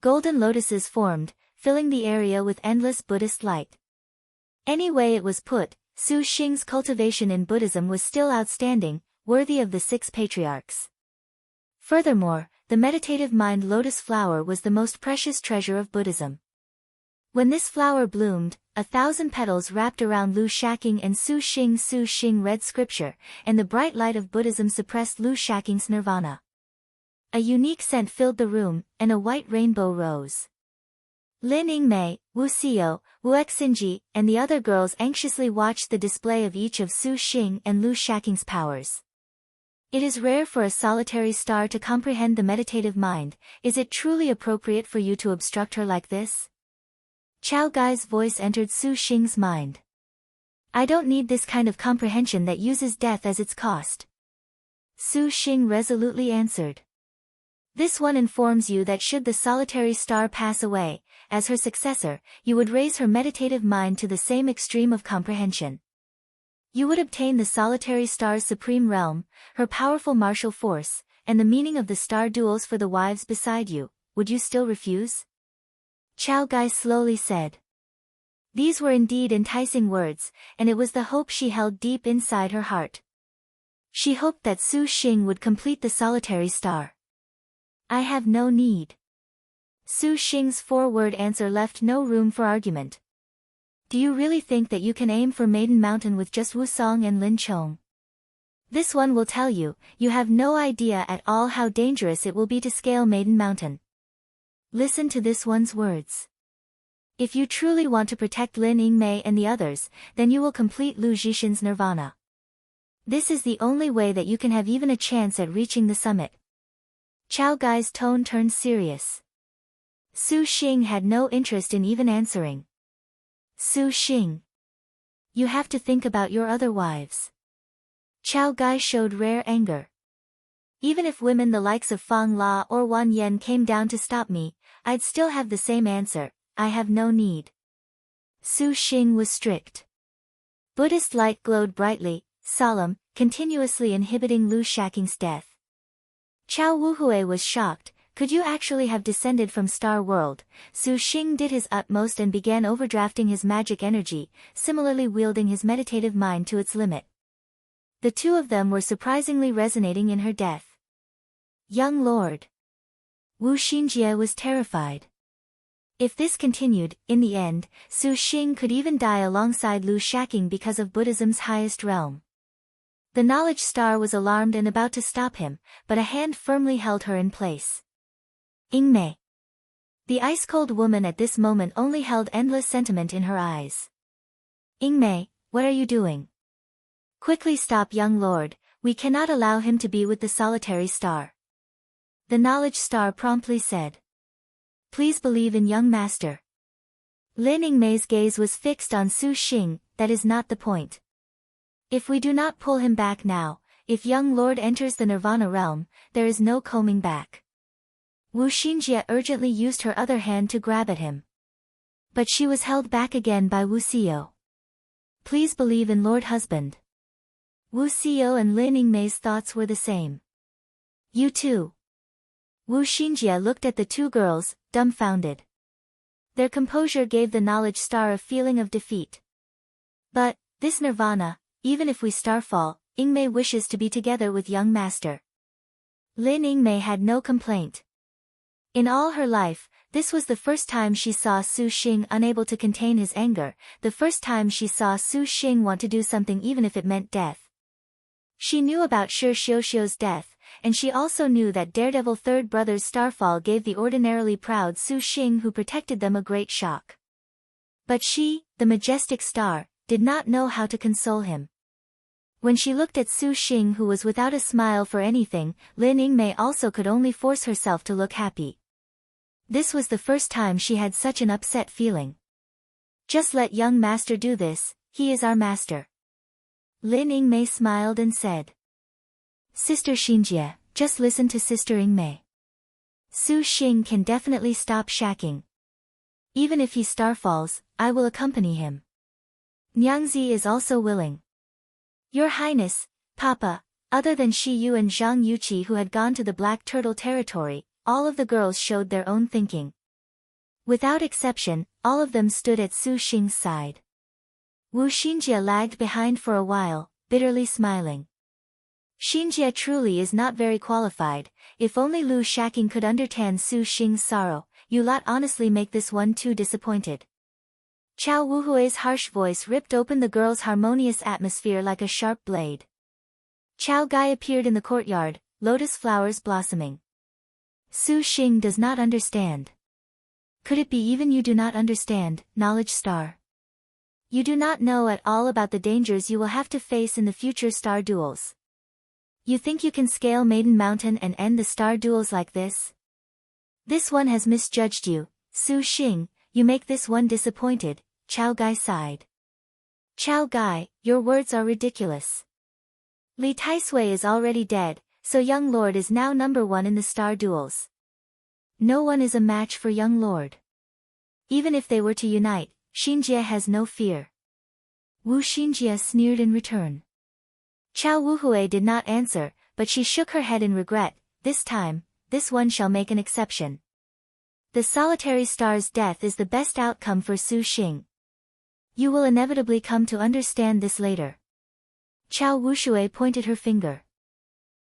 Golden lotuses formed, filling the area with endless Buddhist light. Any way it was put, Su Xing's cultivation in Buddhism was still outstanding, worthy of the 6 patriarchs. Furthermore, the meditative mind lotus flower was the most precious treasure of Buddhism. When this flower bloomed, 1,000 petals wrapped around Lu Shaking and Su Xing read scripture, and the bright light of Buddhism suppressed Lu Shaking's nirvana. A unique scent filled the room, and a white rainbow rose. Lin Yingmei, Wu Xiao, Wu Xinji, and the other girls anxiously watched the display of each of Su Xing and Lu Shaking's powers. It is rare for a solitary star to comprehend the meditative mind. Is it truly appropriate for you to obstruct her like this? Chao Gai's voice entered Su Xing's mind. I don't need this kind of comprehension that uses death as its cost. Su Xing resolutely answered. This one informs you that should the solitary star pass away, as her successor, you would raise her meditative mind to the same extreme of comprehension. You would obtain the solitary star's supreme realm, her powerful martial force, and the meaning of the star duels for the wives beside you. Would you still refuse? Chao Gai slowly said. These were indeed enticing words, and it was the hope she held deep inside her heart. She hoped that Su Xing would complete the solitary star. I have no need. Su Xing's 4-word answer left no room for argument. Do you really think that you can aim for Maiden Mountain with just Wu Song and Lin Chong? This one will tell you, you have no idea at all how dangerous it will be to scale Maiden Mountain. Listen to this one's words. If you truly want to protect Lin Yingmei and the others, then you will complete Lu Zhixin's nirvana. This is the only way that you can have even a chance at reaching the summit. Chao Gai's tone turned serious. Su Xing had no interest in even answering. Su Xing. You have to think about your other wives. Chao Gai showed rare anger. Even if women the likes of Fang La or Wan Yen came down to stop me, I'd still have the same answer, I have no need. Su Xing was strict. Buddhist light glowed brightly, solemn, continuously inhibiting Lu Shaking's death. Chao Wuhui was shocked. Could you actually have descended from Star World? Su Xing did his utmost and began overdrafting his magic energy, similarly wielding his meditative mind to its limit. The two of them were surprisingly resonating in her death. Young Lord. Wu Xinjie was terrified. If this continued, in the end, Su Xing could even die alongside Lu Shaking because of Buddhism's highest realm. The knowledge star was alarmed and about to stop him, but a hand firmly held her in place. Yingmei. The ice-cold woman at this moment only held endless sentiment in her eyes. Yingmei, what are you doing? Quickly stop, young lord, we cannot allow him to be with the solitary star. The knowledge star promptly said. Please believe in young master. Lin Yingmei's gaze was fixed on Su Xing. That is not the point. If we do not pull him back now, if young lord enters the nirvana realm, there is no combing back. Wu Xinjie urgently used her other hand to grab at him. But she was held back again by Wu Xiao. Please believe in Lord Husband. Wu Xiao and Lin Yingmei's thoughts were the same. You too. Wu Xinjie looked at the two girls, dumbfounded. Their composure gave the knowledge star a feeling of defeat. But, this nirvana, even if we starfall, Yingmei wishes to be together with young master. Lin Yingmei had no complaint. In all her life, this was the first time she saw Su Xing unable to contain his anger, the first time she saw Su Xing want to do something even if it meant death. She knew about Shi Xiuxiu's death, and she also knew that Daredevil third brother's starfall gave the ordinarily proud Su Xing who protected them a great shock. But she, the majestic star, did not know how to console him. When she looked at Su Xing who was without a smile for anything, Lin Yingmei also could only force herself to look happy. This was the first time she had such an upset feeling. Just let young master do this, he is our master. Lin Yingmei smiled and said. Sister Xinjie, just listen to Sister Yingmei. Su Xing can definitely stop shacking. Even if he starfalls, I will accompany him. Nyangzi is also willing. Your Highness, Papa, Other than Shi Yu and Zhang Yuqi who had gone to the Black Turtle territory, all of the girls showed their own thinking. Without exception, all of them stood at Su Xing's side. Wu Xinjie lagged behind for a while, bitterly smiling. Xinjie truly is not very qualified. If only Lu Shaking could understand Su Xing's sorrow, you lot honestly make this one too disappointed. Chao Wuhui's harsh voice ripped open the girls' harmonious atmosphere like a sharp blade. Chao Gai appeared in the courtyard, lotus flowers blossoming. Su Xing does not understand. Could it be even you do not understand, Knowledge Star? You do not know at all about the dangers you will have to face in the future star duels. You think you can scale Maiden Mountain and end the star duels like this? This one has misjudged you, Su Xing, you make this one disappointed, Chao Gai sighed. Chao Gai, your words are ridiculous. Li Taisui is already dead, so Young Lord is now number 1 in the star duels. No one is a match for Young Lord. Even if they were to unite, Xinjie has no fear. Wu Xinjie sneered in return. Chao Wuhui did not answer, but she shook her head in regret. This time, this one shall make an exception. The solitary star's death is the best outcome for Su Xing. You will inevitably come to understand this later. Chao Wushui pointed her finger.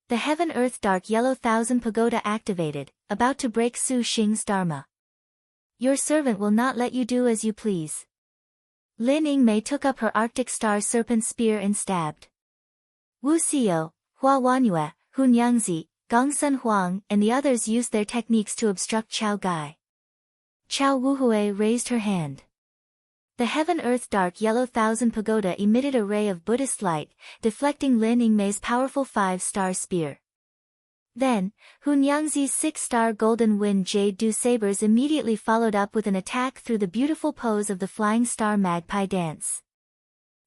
The Heaven-Earth Dark Yellow Thousand Pagoda activated, about to break Su Xing's dharma. Your servant will not let you do as you please. Lin Yingmei took up her Arctic Star Serpent Spear and stabbed. Wu Xiao, Hua Wanyue, Hun Yangzi, Gongsun Huang and the others used their techniques to obstruct Chao Gai. Chao Wuhui raised her hand. The Heaven-Earth Dark Yellow Thousand Pagoda emitted a ray of Buddhist light, deflecting Lin Yingmei's powerful 5-star spear. Then, Hun Yangzi's 6-star Golden Wind Jade Dew Sabers immediately followed up with an attack through the beautiful pose of the Flying Star Magpie Dance.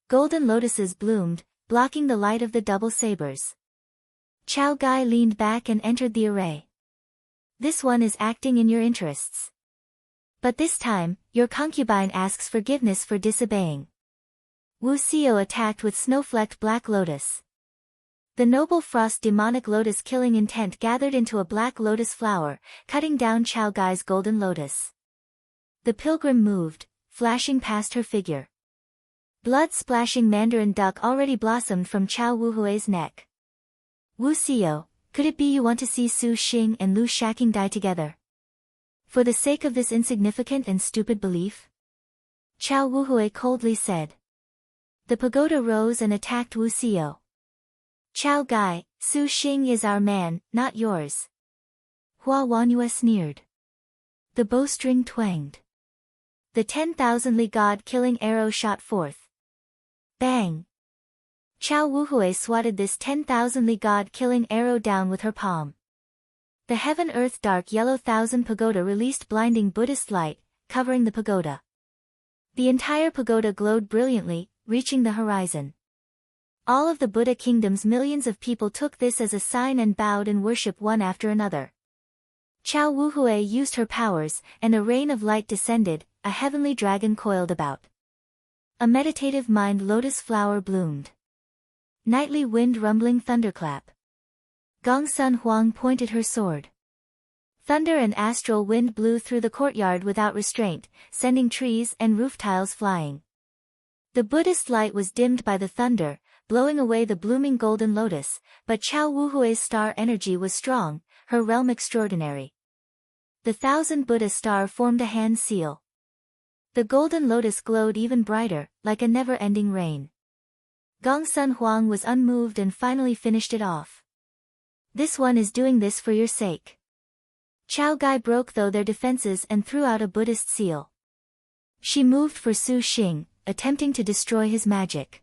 Golden lotuses bloomed, blocking the light of the double sabers. Chao Gai leaned back and entered the array. This one is acting in your interests. But this time, your concubine asks forgiveness for disobeying. Wu Xiao attacked with snow-flecked black lotus. The noble frost demonic lotus killing intent gathered into a black lotus flower, cutting down Chao Gai's golden lotus. The pilgrim moved, flashing past her figure. Blood-splashing mandarin duck already blossomed from Chao Wuhui's neck. Wu Xiao, could it be you want to see Su Xing and Lu Shaking die together? For the sake of this insignificant and stupid belief? Chao Wuhui coldly said. The pagoda rose and attacked Wu Xiao. Chao Gai, Su Xing is our man, not yours. Hua Wanyue sneered. The bowstring twanged. The 10,000 Li god-killing arrow shot forth. Bang! Chao Wuhui swatted this 10,000 Li god-killing arrow down with her palm. The Heaven-Earth Dark Yellow Thousand Pagoda released blinding Buddhist light, covering the pagoda. The entire pagoda glowed brilliantly, reaching the horizon. All of the Buddha kingdom's millions of people took this as a sign and bowed in worship one after another. Chao Wuhui used her powers, and a rain of light descended, a heavenly dragon coiled about. A meditative mind lotus flower bloomed. Nightly wind rumbling thunderclap. Gongsun Huang pointed her sword. Thunder and astral wind blew through the courtyard without restraint, sending trees and roof tiles flying. The Buddhist light was dimmed by the thunder, blowing away the blooming golden lotus, but Chao Wuhui's star energy was strong, her realm extraordinary. The 1,000 Buddha star formed a hand seal. The golden lotus glowed even brighter, like a never-ending rain. Gongsun Huang was unmoved and finally finished it off. This one is doing this for your sake. Chao Gai broke through their defenses and threw out a Buddhist seal. She moved for Su Xing, attempting to destroy his magic.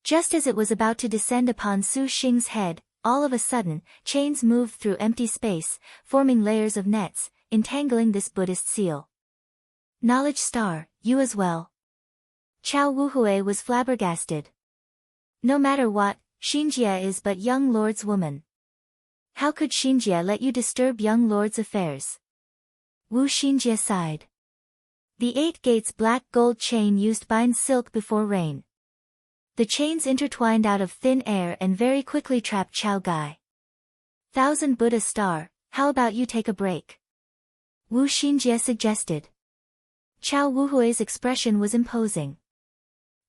Just as it was about to descend upon Su Xing's head, all of a sudden, chains moved through empty space, forming layers of nets, entangling this Buddhist seal. Knowledge Star, you as well. Chao Wuhui was flabbergasted. No matter what, Xinjie is but young lord's woman. How could Xinjie let you disturb young lord's affairs? Wu Xinjie sighed. The 8 gates black gold chain used binds silk before rain. The chains intertwined out of thin air and very quickly trapped Chao Gai. "Thousand Buddha Star, how about you take a break?" Wu Xinjie suggested. Chao Wuhui's expression was imposing.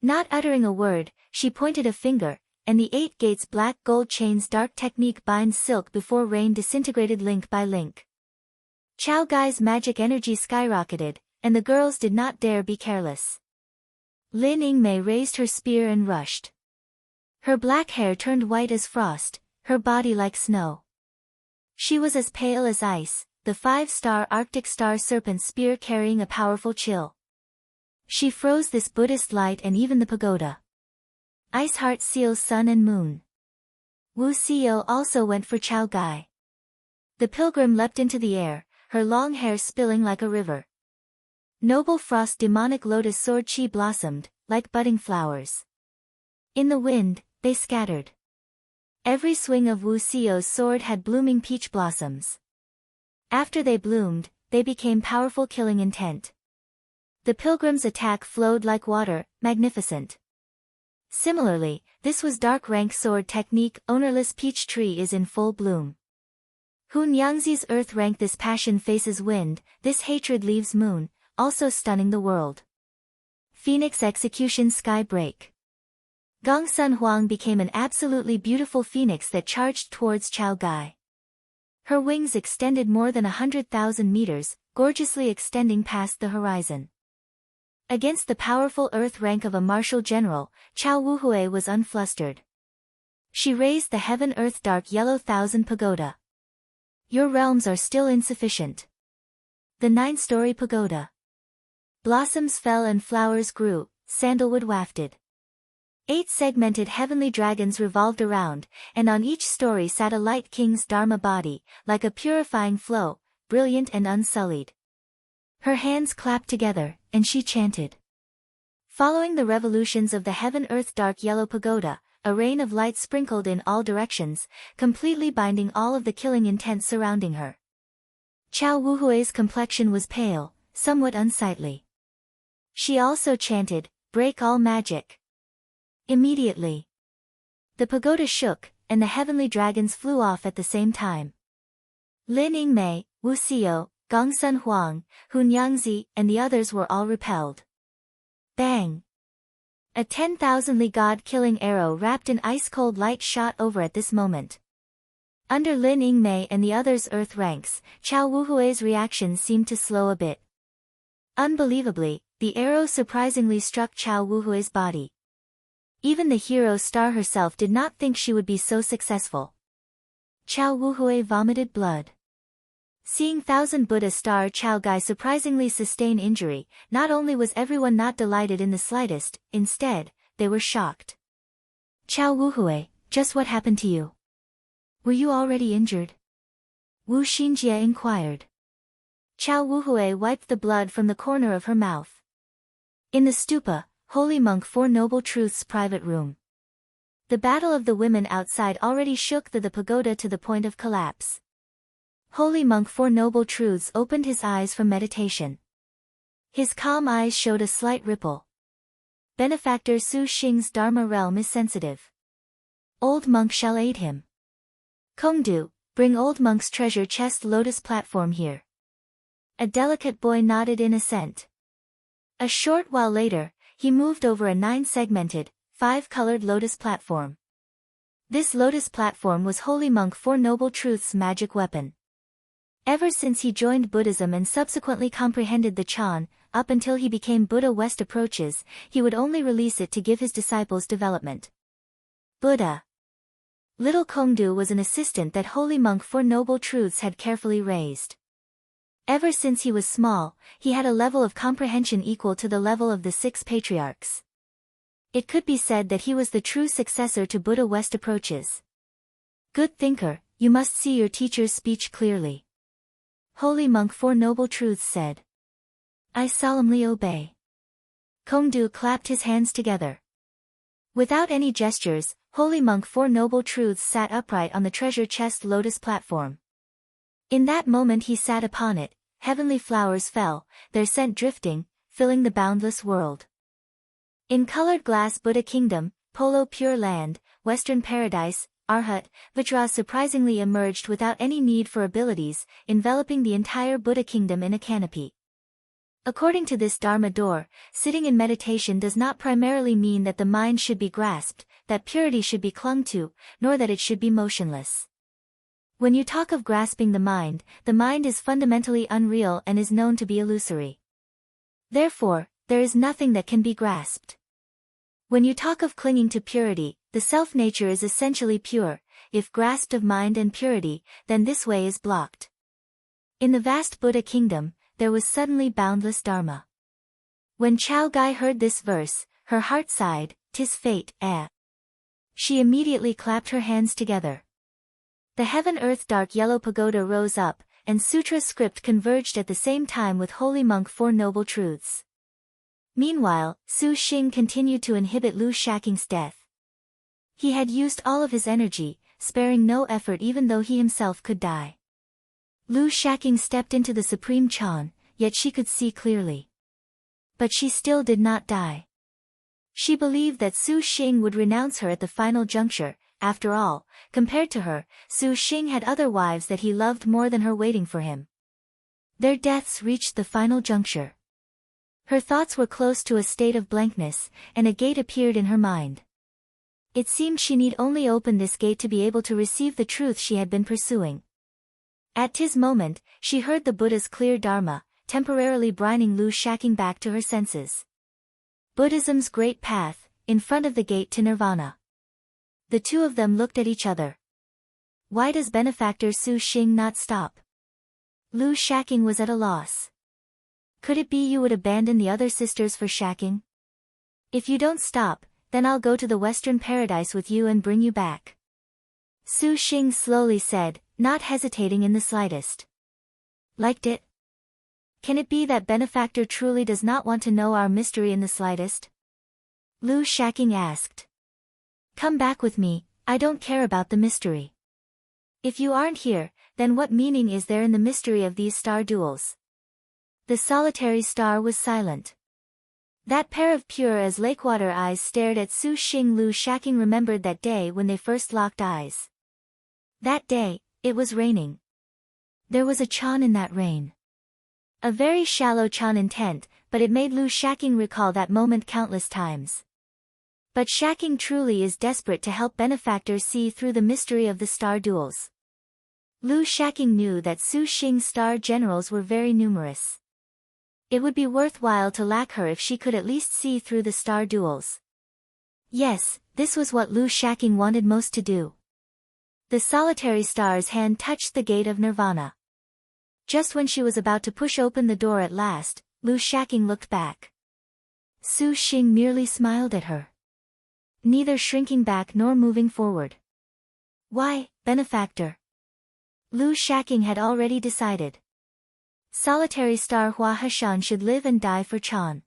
Not uttering a word, she pointed a finger, and the 8 gates black gold chains dark technique binds silk before rain disintegrated link by link. Chao Gai's magic energy skyrocketed, and the girls did not dare be careless. Lin Yingmei raised her spear and rushed. Her black hair turned white as frost, her body like snow. She was as pale as ice, the 5-star Arctic star serpent spear carrying a powerful chill. She froze this Buddhist light and even the pagoda. Ice heart seals sun and moon. Wu Xiao also went for Chao Gai. The pilgrim leapt into the air, her long hair spilling like a river. Noble frost demonic lotus sword chi blossomed, like budding flowers. In the wind, they scattered. Every swing of Wu Xiao's sword had blooming peach blossoms. After they bloomed, they became powerful killing intent. The pilgrim's attack flowed like water, magnificent. Similarly, this was dark rank sword technique. Ownerless peach tree is in full bloom. Hun Yangzi's earth rank. This passion faces wind, this hatred leaves moon, also stunning the world. Phoenix execution sky break. Gong Sun Huang became an absolutely beautiful phoenix that charged towards Chao Gai. Her wings extended more than 100,000 meters, gorgeously extending past the horizon. Against the powerful earth rank of a martial general, Chao Wuhui was unflustered. She raised the heaven-earth dark yellow 1,000 pagoda. Your realms are still insufficient. The 9-story pagoda. Blossoms fell and flowers grew, sandalwood wafted. 8 segmented heavenly dragons revolved around, and on each story sat a light king's dharma body, like a purifying flow, brilliant and unsullied. Her hands clapped together, and she chanted. Following the revolutions of the heaven-earth dark yellow pagoda, a rain of light sprinkled in all directions, completely binding all of the killing intent surrounding her. Chao Wuhui's complexion was pale, somewhat unsightly. She also chanted, "Break all magic." Immediately, the pagoda shook, and the heavenly dragons flew off at the same time. Lin Yingmei, Wu Xiao, Gong Sun Huang, Hun Yangzi, and the others were all repelled. Bang! A 10,000-li god-killing arrow wrapped in ice-cold light shot over at this moment. Under Lin Yingmei and the others' earth ranks, Chao Wuhui's reaction seemed to slow a bit. Unbelievably, the arrow surprisingly struck Chao Wuhui's body. Even the hero star herself did not think she would be so successful. Chao Wuhui vomited blood. Seeing 1,000 Buddha star Chao Gai surprisingly sustain injury, not only was everyone not delighted in the slightest, instead, they were shocked. Chao Wuhui, just what happened to you? Were you already injured? Wu Xinjie inquired. Chao Wuhui wiped the blood from the corner of her mouth. In the stupa, Holy Monk Four Noble Truths' private room. The battle of the women outside already shook the pagoda to the point of collapse. Holy Monk Four Noble Truths opened his eyes from meditation. His calm eyes showed a slight ripple. Benefactor Su Xing's Dharma realm is sensitive. Old monk shall aid him. Kongdu, bring old monk's treasure chest lotus platform here. A delicate boy nodded in assent. A short while later, he moved over a 9-segmented, 5-colored lotus platform. This lotus platform was Holy Monk Four Noble Truths' magic weapon. Ever since he joined Buddhism and subsequently comprehended the Chan, up until he became Buddha West approaches, he would only release it to give his disciples development. Buddha. Little Kongdu was an assistant that Holy Monk Four Noble Truths had carefully raised. Ever since he was small, he had a level of comprehension equal to the level of the 6 patriarchs. It could be said that he was the true successor to Buddha West approaches. Good thinker, you must see your teacher's speech clearly. Holy Monk Four Noble Truths said. I solemnly obey. Kongdu clapped his hands together. Without any gestures, Holy Monk Four Noble Truths sat upright on the treasure chest lotus platform. In that moment he sat upon it, heavenly flowers fell, their scent drifting, filling the boundless world. In colored glass Buddha kingdom, Polo Pure Land, Western Paradise, Arhat, Vajra surprisingly emerged without any need for abilities, enveloping the entire Buddha kingdom in a canopy. According to this Dharma door, sitting in meditation does not primarily mean that the mind should be grasped, that purity should be clung to, nor that it should be motionless. When you talk of grasping the mind is fundamentally unreal and is known to be illusory. Therefore, there is nothing that can be grasped. When you talk of clinging to purity, the self-nature is essentially pure. If grasped of mind and purity, then this way is blocked. In the vast Buddha kingdom, there was suddenly boundless Dharma. When Chao Gai heard this verse, her heart sighed, "'Tis fate, eh?" She immediately clapped her hands together. The heaven-earth dark yellow pagoda rose up, and sutra script converged at the same time with holy monk Four Noble Truths. Meanwhile, Su Xing continued to inhibit Lu Shaking's death. He had used all of his energy, sparing no effort even though he himself could die. Lu Shaking stepped into the supreme Chan, yet she could see clearly. But she still did not die. She believed that Su Xing would renounce her at the final juncture. After all, compared to her, Su Xing had other wives that he loved more than her waiting for him. Their deaths reached the final juncture. Her thoughts were close to a state of blankness, and a gate appeared in her mind. It seemed she need only open this gate to be able to receive the truth she had been pursuing. At this moment, she heard the Buddha's clear Dharma, temporarily brining Lu Shaking back to her senses. Buddhism's great path, in front of the gate to nirvana. The two of them looked at each other. Why does benefactor Su Xing not stop? Lu Shaking was at a loss. Could it be you would abandon the other sisters for Shaking? If you don't stop, then I'll go to the Western Paradise with you and bring you back. Su Xing slowly said, not hesitating in the slightest. Liked it? Can it be that benefactor truly does not want to know our mystery in the slightest? Lu Shaking asked. Come back with me, I don't care about the mystery. If you aren't here, then what meaning is there in the mystery of these star duels? The solitary star was silent. That pair of pure as lakewater eyes stared at Su Xing. Lu Shaking remembered that day when they first locked eyes. That day, it was raining. There was a Chan in that rain. A very shallow Chan intent, but it made Lu Shaking recall that moment countless times. But Shaking truly is desperate to help benefactors see through the mystery of the star duels. Lu Shaking knew that Su Xing's star generals were very numerous. It would be worthwhile to lack her if she could at least see through the star duels. Yes, this was what Lu Shaking wanted most to do. The solitary star's hand touched the gate of nirvana. Just when she was about to push open the door at last, Lu Shaking looked back. Su Xing merely smiled at her. Neither shrinking back nor moving forward. Why, benefactor? Lu Shaking had already decided. Solitary star Hua Hashan should live and die for Chan.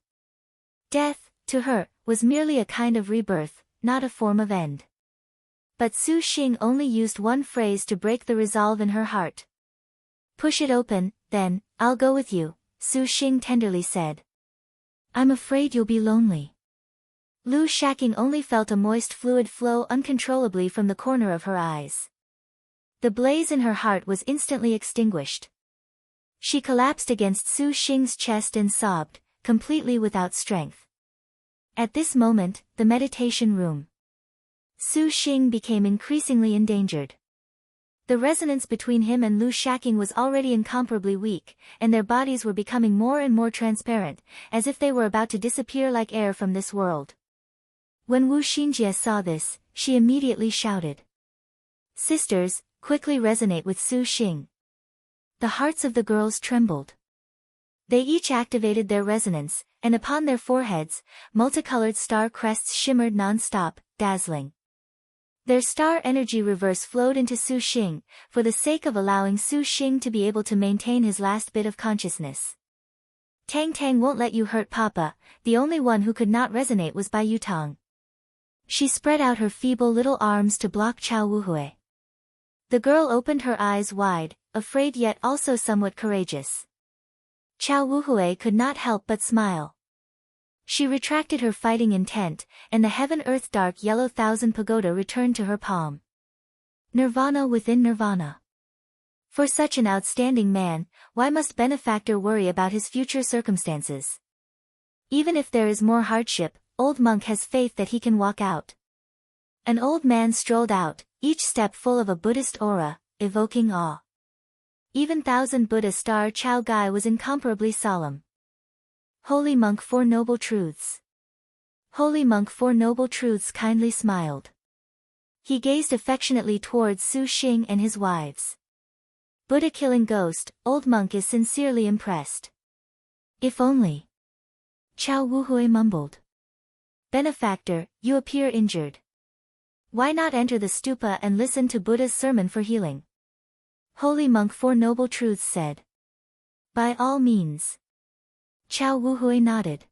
Death, to her, was merely a kind of rebirth, not a form of end. But Su Xing only used one phrase to break the resolve in her heart. Push it open, then, I'll go with you, Su Xing tenderly said. I'm afraid you'll be lonely. Lu Shaking only felt a moist fluid flow uncontrollably from the corner of her eyes. The blaze in her heart was instantly extinguished. She collapsed against Su Xing's chest and sobbed, completely without strength. At this moment, the meditation room. Su Xing became increasingly endangered. The resonance between him and Lu Shaking was already incomparably weak, and their bodies were becoming more and more transparent, as if they were about to disappear like air from this world. When Wu Xinjie saw this, she immediately shouted. Sisters, quickly resonate with Su Xing. The hearts of the girls trembled. They each activated their resonance, and upon their foreheads, multicolored star crests shimmered non-stop, dazzling. Their star energy reverse flowed into Su Xing, for the sake of allowing Su Xing to be able to maintain his last bit of consciousness. Tang Tang won't let you hurt Papa, the only one who could not resonate was Bai Yutang. She spread out her feeble little arms to block Chao Wuhui. The girl opened her eyes wide, afraid yet also somewhat courageous. Chao Wuhui could not help but smile. She retracted her fighting intent, and the heaven-earth dark yellow thousand pagoda returned to her palm. Nirvana within nirvana. For such an outstanding man, why must benefactor worry about his future circumstances? Even if there is more hardship, old monk has faith that he can walk out. An old man strolled out, each step full of a Buddhist aura, evoking awe. Even thousand Buddha star Chao Gai was incomparably solemn. Holy monk, four noble truths. Holy monk, four noble truths kindly smiled. He gazed affectionately towards Su Xing and his wives. Buddha killing ghost, old monk is sincerely impressed. If only. Chao Wuhui mumbled. Benefactor, you appear injured. Why not enter the stupa and listen to Buddha's sermon for healing? Holy monk, four noble truths said. By all means. Chao Wuhui nodded.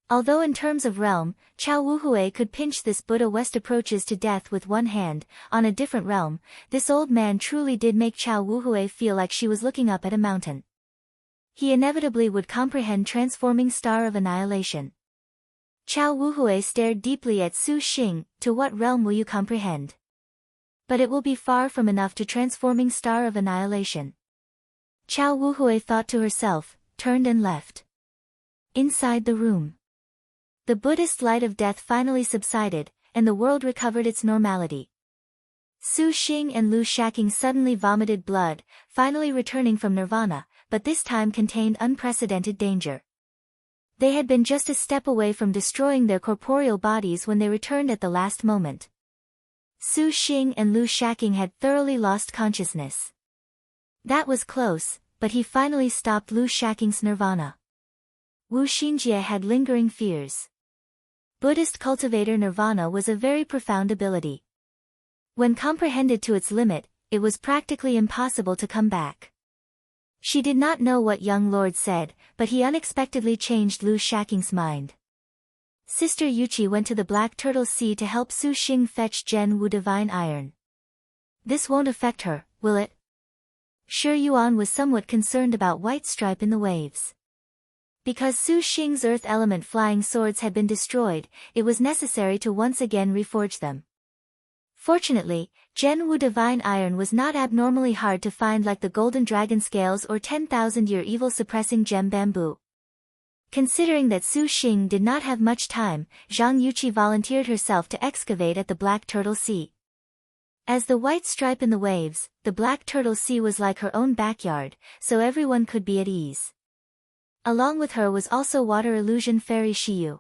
Although in terms of realm, Chao Wuhui could pinch this Buddha West approaches to death with one hand, on a different realm, this old man truly did make Chao Wuhui feel like she was looking up at a mountain. He inevitably would comprehend transforming star of annihilation. Chao Wuhui stared deeply at Su Xing, to what realm will you comprehend? But it will be far from enough to transforming star of annihilation. Chao Wuhui thought to herself, turned and left. Inside the room. The Buddhist light of death finally subsided, and the world recovered its normality. Su Xing and Lu Shaking suddenly vomited blood, finally returning from nirvana, but this time contained unprecedented danger. They had been just a step away from destroying their corporeal bodies when they returned at the last moment. Su Xing and Lu Shaking had thoroughly lost consciousness. That was close, but he finally stopped Lu Shaking's nirvana. Wu Xinjie had lingering fears. Buddhist cultivator nirvana was a very profound ability. When comprehended to its limit, it was practically impossible to come back. She did not know what young lord said, but he unexpectedly changed Lu Shaking's mind. Sister Yuchi went to the Black Turtle Sea to help Su Xing fetch Zhen Wu divine iron. This won't affect her, will it? Shi Yuan was somewhat concerned about White Stripe in the waves. Because Su Xing's earth element flying swords had been destroyed, it was necessary to once again reforge them. Fortunately, Zhen Wu divine iron was not abnormally hard to find like the golden dragon scales or 10,000-year evil suppressing gem bamboo. Considering that Su Xing did not have much time, Zhang Yuqi volunteered herself to excavate at the Black Turtle Sea. As the White Stripe in the waves, the Black Turtle Sea was like her own backyard, so everyone could be at ease. Along with her was also water illusion fairy Shiyu.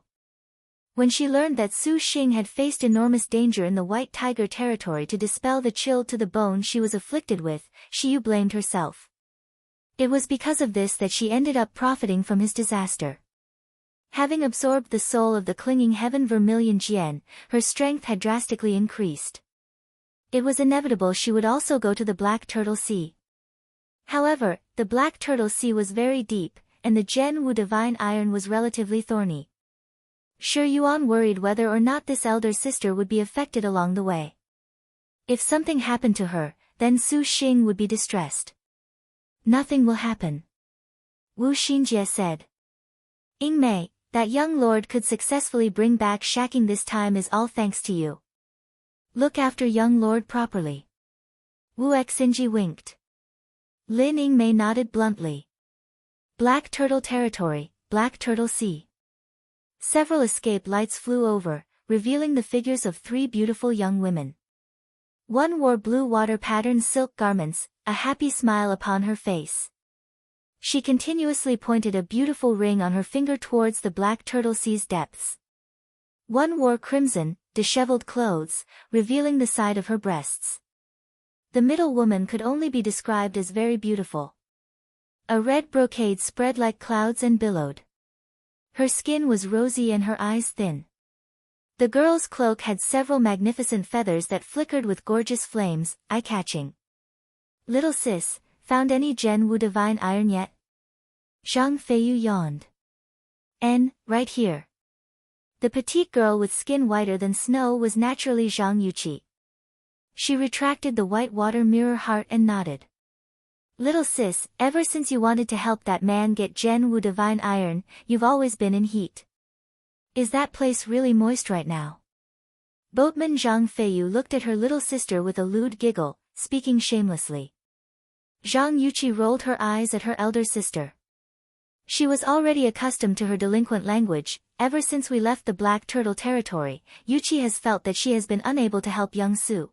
When she learned that Su Xing had faced enormous danger in the White Tiger territory to dispel the chill to the bone she was afflicted with, Shiyu blamed herself. It was because of this that she ended up profiting from his disaster. Having absorbed the soul of the clinging heaven vermilion Jian, her strength had drastically increased. It was inevitable she would also go to the Black Turtle Sea. However, the Black Turtle Sea was very deep, and the Zhen Wu divine iron was relatively thorny. Shi Yuan worried whether or not this elder sister would be affected along the way. If something happened to her, then Su Xing would be distressed. Nothing will happen. Wu Xinjie said. Ying Mei, that young lord could successfully bring back Shaking this time is all thanks to you. Look after young lord properly. Wu Xinji winked. Lin Ying Mei nodded bluntly. Black Turtle Territory, Black Turtle Sea. Several escape lights flew over, revealing the figures of 3 beautiful young women. One wore blue water-patterned silk garments, a happy smile upon her face. She continuously pointed a beautiful ring on her finger towards the Black Turtle Sea's depths. One wore crimson, disheveled clothes, revealing the side of her breasts. The middle woman could only be described as very beautiful. A red brocade spread like clouds and billowed. Her skin was rosy and her eyes thin. The girl's cloak had several magnificent feathers that flickered with gorgeous flames, eye-catching. Little sis, found any Zhen Wu divine iron yet? Zhang Feiyu yawned. Right here. The petite girl with skin whiter than snow was naturally Zhang Yuqi. She retracted the white water mirror heart and nodded. Little sis, ever since you wanted to help that man get Zhen Wu divine iron, you've always been in heat. Is that place really moist right now? Boatman Zhang Feiyu looked at her little sister with a lewd giggle, speaking shamelessly. Zhang Yuqi rolled her eyes at her elder sister. She was already accustomed to her delinquent language. Ever since we left the Black Turtle territory, Yuqi has felt that she has been unable to help young Su.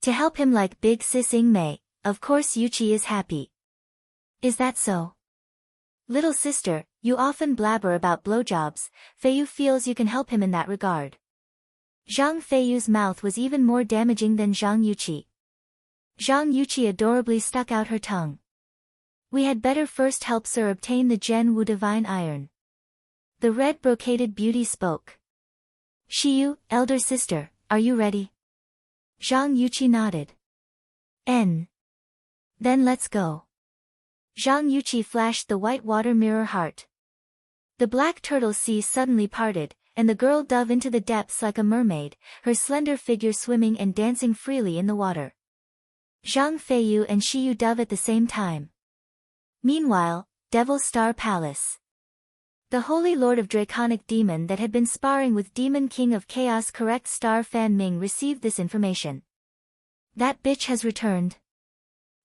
To help him like big sis Ingmei, of course Yuqi is happy. Is that so? Little sister, you often blabber about blowjobs. Feiyu feels you can help him in that regard. Zhang Feiyu's mouth was even more damaging than Zhang Yuqi. Zhang Yuqi adorably stuck out her tongue. We had better first help Sir obtain the Gen Wu Divine Iron. The red brocaded beauty spoke. Shiyu, elder sister, are you ready? Zhang Yuqi nodded. Then let's go. Zhang Yuqi flashed the white water mirror heart. The black turtle sea suddenly parted, and the girl dove into the depths like a mermaid, her slender figure swimming and dancing freely in the water. Zhang Feiyu and Shiyu dove at the same time. Meanwhile, Devil Star Palace. The Holy Lord of Draconic Demon that had been sparring with Demon King of Chaos correct Star Fan Ming received this information. That bitch has returned.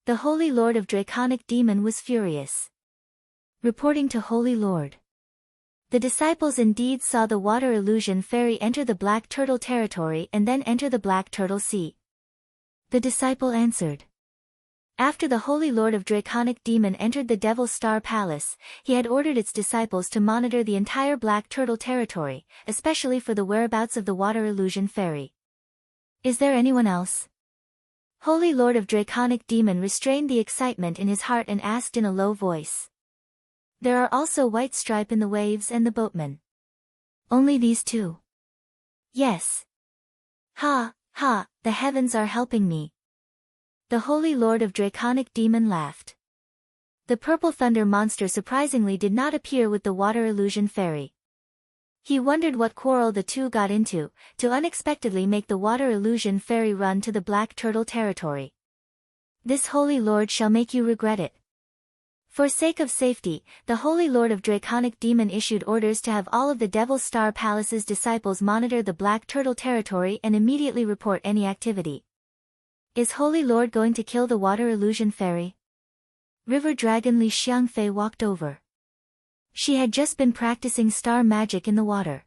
The Holy Lord of Draconic Demon was furious. Reporting to Holy Lord. The disciples indeed saw the water illusion fairy enter the Black Turtle territory and then enter the Black Turtle Sea. The disciple answered. After the Holy Lord of Draconic Demon entered the Devil Star Palace, he had ordered its disciples to monitor the entire Black Turtle territory, especially for the whereabouts of the water illusion fairy. Is there anyone else? Holy Lord of Draconic Demon restrained the excitement in his heart and asked in a low voice. There are also White Stripe in the waves and the boatman. Only these two? Yes. Ha, the heavens are helping me. The Holy Lord of Draconic Demon laughed. The purple thunder monster surprisingly did not appear with the water illusion fairy. He wondered what quarrel the two got into, to unexpectedly make the water illusion fairy run to the Black Turtle territory. This Holy Lord shall make you regret it. For sake of safety, the Holy Lord of Draconic Demon issued orders to have all of the Devil Star Palace's disciples monitor the Black Turtle territory and immediately report any activity. Is Holy Lord going to kill the water illusion fairy? River Dragon Li Xiangfei walked over. She had just been practicing star magic in the water.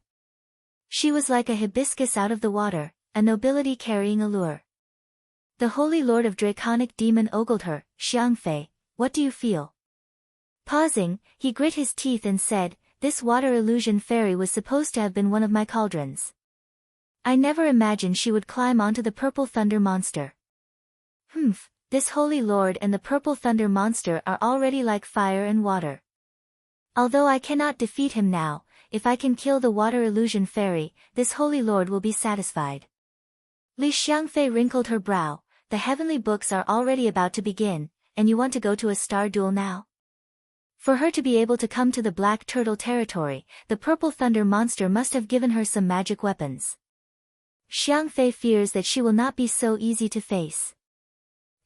She was like a hibiscus out of the water, a nobility carrying a lure. The Holy Lord of Draconic Demon ogled her. Xiangfei, what do you feel? Pausing, he grit his teeth and said, this water illusion fairy was supposed to have been one of my cauldrons. I never imagined she would climb onto the purple thunder monster. This Holy Lord and the purple thunder monster are already like fire and water. Although I cannot defeat him now, if I can kill the water illusion fairy, this Holy Lord will be satisfied. Li Xiangfei wrinkled her brow. The heavenly books are already about to begin, and you want to go to a star duel now? For her to be able to come to the Black Turtle territory, the purple thunder monster must have given her some magic weapons. Xiangfei fears that she will not be so easy to face.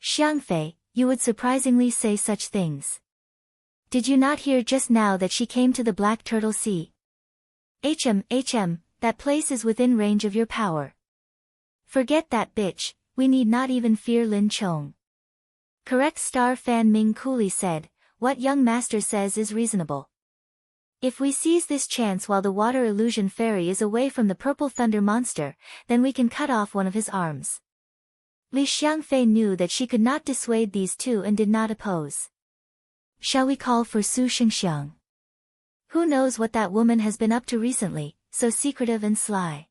Xiangfei, you would surprisingly say such things. Did you not hear just now that she came to the Black Turtle Sea? That place is within range of your power. Forget that bitch, we need not even fear Lin Chong. Correct Star Fan Ming coolly said, what young master says is reasonable. If we seize this chance while the water illusion fairy is away from the purple thunder monster, then we can cut off one of his arms. Li Xiangfei knew that she could not dissuade these two and did not oppose. Shall we call for Su Xingxiang? Who knows what that woman has been up to recently, so secretive and sly.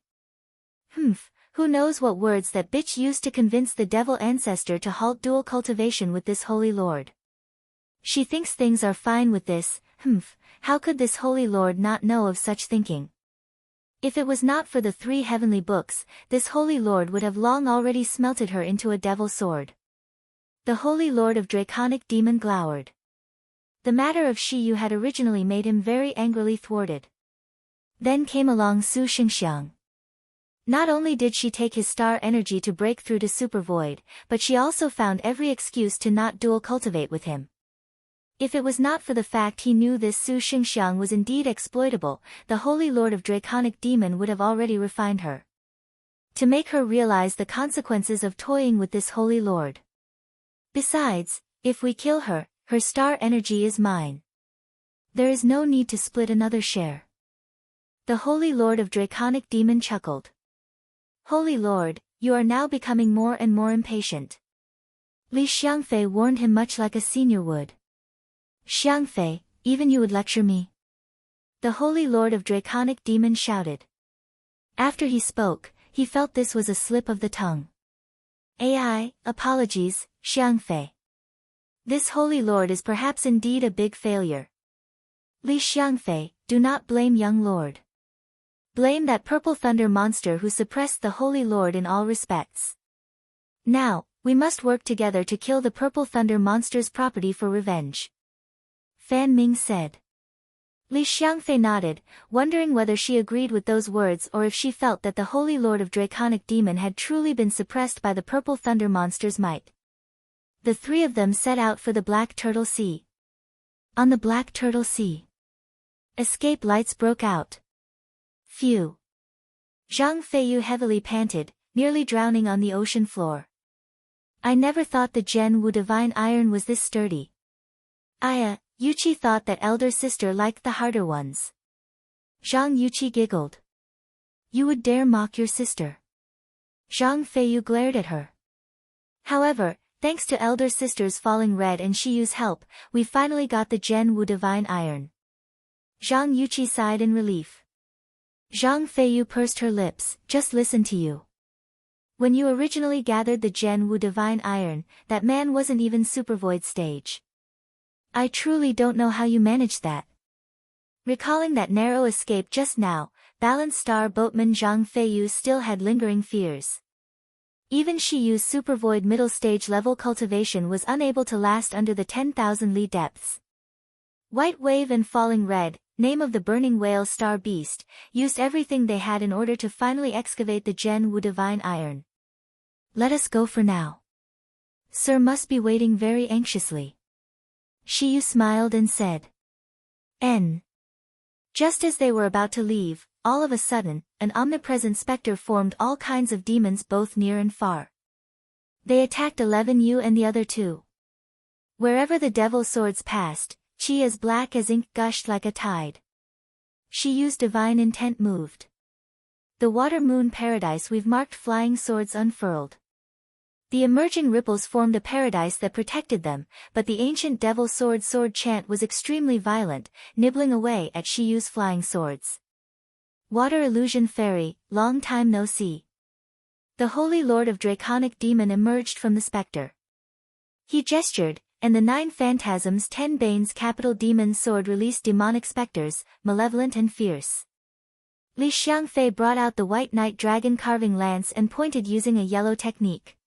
Who knows what words that bitch used to convince the devil ancestor to halt dual cultivation with this Holy Lord. She thinks things are fine with this, how could this Holy Lord not know of such thinking? If it was not for the 3 heavenly books, this Holy Lord would have long already smelted her into a devil sword. The Holy Lord of Draconic Demon glowered. The matter of Shiyu had originally made him very angrily thwarted. Then came along Su Xingxiang. Not only did she take his star energy to break through to Super Void, but she also found every excuse to not dual cultivate with him. If it was not for the fact he knew this Su Xingxiang was indeed exploitable, the Holy Lord of Draconic Demon would have already refined her, to make her realize the consequences of toying with this Holy Lord. Besides, if we kill her, her star energy is mine. There is no need to split another share. The Holy Lord of Draconic Demon chuckled. Holy Lord, you are now becoming more and more impatient. Li Xiangfei warned him much like a senior would. Xiangfei, even you would lecture me? The Holy Lord of Draconic Demon shouted. After he spoke, he felt this was a slip of the tongue. Apologies, Xiangfei. This Holy Lord is perhaps indeed a big failure. Li Xiangfei, do not blame young lord. Blame that purple thunder monster who suppressed the Holy Lord in all respects. Now, we must work together to kill the purple thunder monster's property for revenge. Fan Ming said. Li Xiangfei nodded, wondering whether she agreed with those words or if she felt that the Holy Lord of Draconic Demon had truly been suppressed by the purple thunder monster's might. The three of them set out for the Black Turtle Sea. On the Black Turtle Sea, escape lights broke out. Phew. Zhang Feiyu heavily panted, nearly drowning on the ocean floor. I never thought the Gen Wu Divine Iron was this sturdy. Yuqi thought that elder sister liked the harder ones. Zhang Yuqi giggled. You would dare mock your sister? Zhang Feiyu glared at her. However, thanks to elder sister's falling red and Shiyu's help, we finally got the Gen Wu Divine Iron. Zhang Yuqi sighed in relief. Zhang Feiyu pursed her lips, just listen to you. When you originally gathered the Gen Wu Divine Iron, that man wasn't even Supervoid stage. I truly don't know how you managed that. Recalling that narrow escape just now, Balanced Star boatman Zhang Feiyu still had lingering fears. Even Shiyu's Supervoid middle stage level cultivation was unable to last under the 10,000 li depths. White Wave and Falling Red, name of the burning whale star beast, used everything they had in order to finally excavate the Gen Wu Divine Iron. Let us go for now. Sir must be waiting very anxiously. Shiyu smiled and said. Just as they were about to leave, all of a sudden, an omnipresent specter formed all kinds of demons both near and far. They attacked 11U and the other two. Wherever the devil swords passed, chi as black as ink gushed like a tide. Shiyu's divine intent moved. The water moon paradise we've marked flying swords unfurled. The emerging ripples formed a paradise that protected them, but the ancient devil sword chant was extremely violent, nibbling away at Shiyu's flying swords. Water illusion fairy, long time no see. The Holy Lord of Draconic Demon emerged from the specter. He gestured, and the 9 phantasms 10 Bane's capital demon sword released demonic specters, malevolent and fierce. Li Xiangfei brought out the white knight dragon carving lance and pointed using a yellow technique.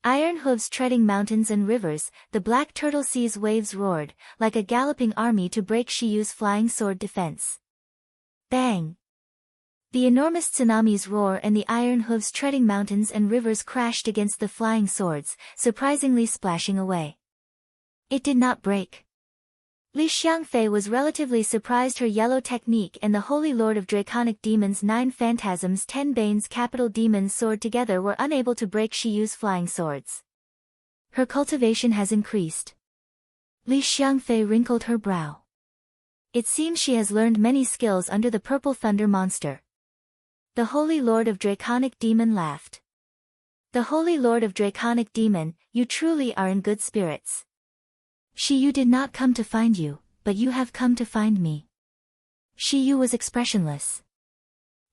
Iron hooves treading mountains and rivers, the Black Turtle Sea's waves roared, like a galloping army to break Shiyu's flying sword defense. Bang! The enormous tsunamis roar and the iron hooves treading mountains and rivers crashed against the flying swords, surprisingly splashing away. It did not break. Li Xiangfei was relatively surprised her yellow technique and the Holy Lord of Draconic Demons 9 Phantasms 10 Bane's capital demons sword together were unable to break Shiyu's flying swords. Her cultivation has increased. Li Xiangfei wrinkled her brow. It seems she has learned many skills under the Purple Thunder monster. The Holy Lord of Draconic Demon laughed. The Holy Lord of Draconic Demon, you truly are in good spirits. Shiyu did not come to find you, but you have come to find me. Shiyu was expressionless.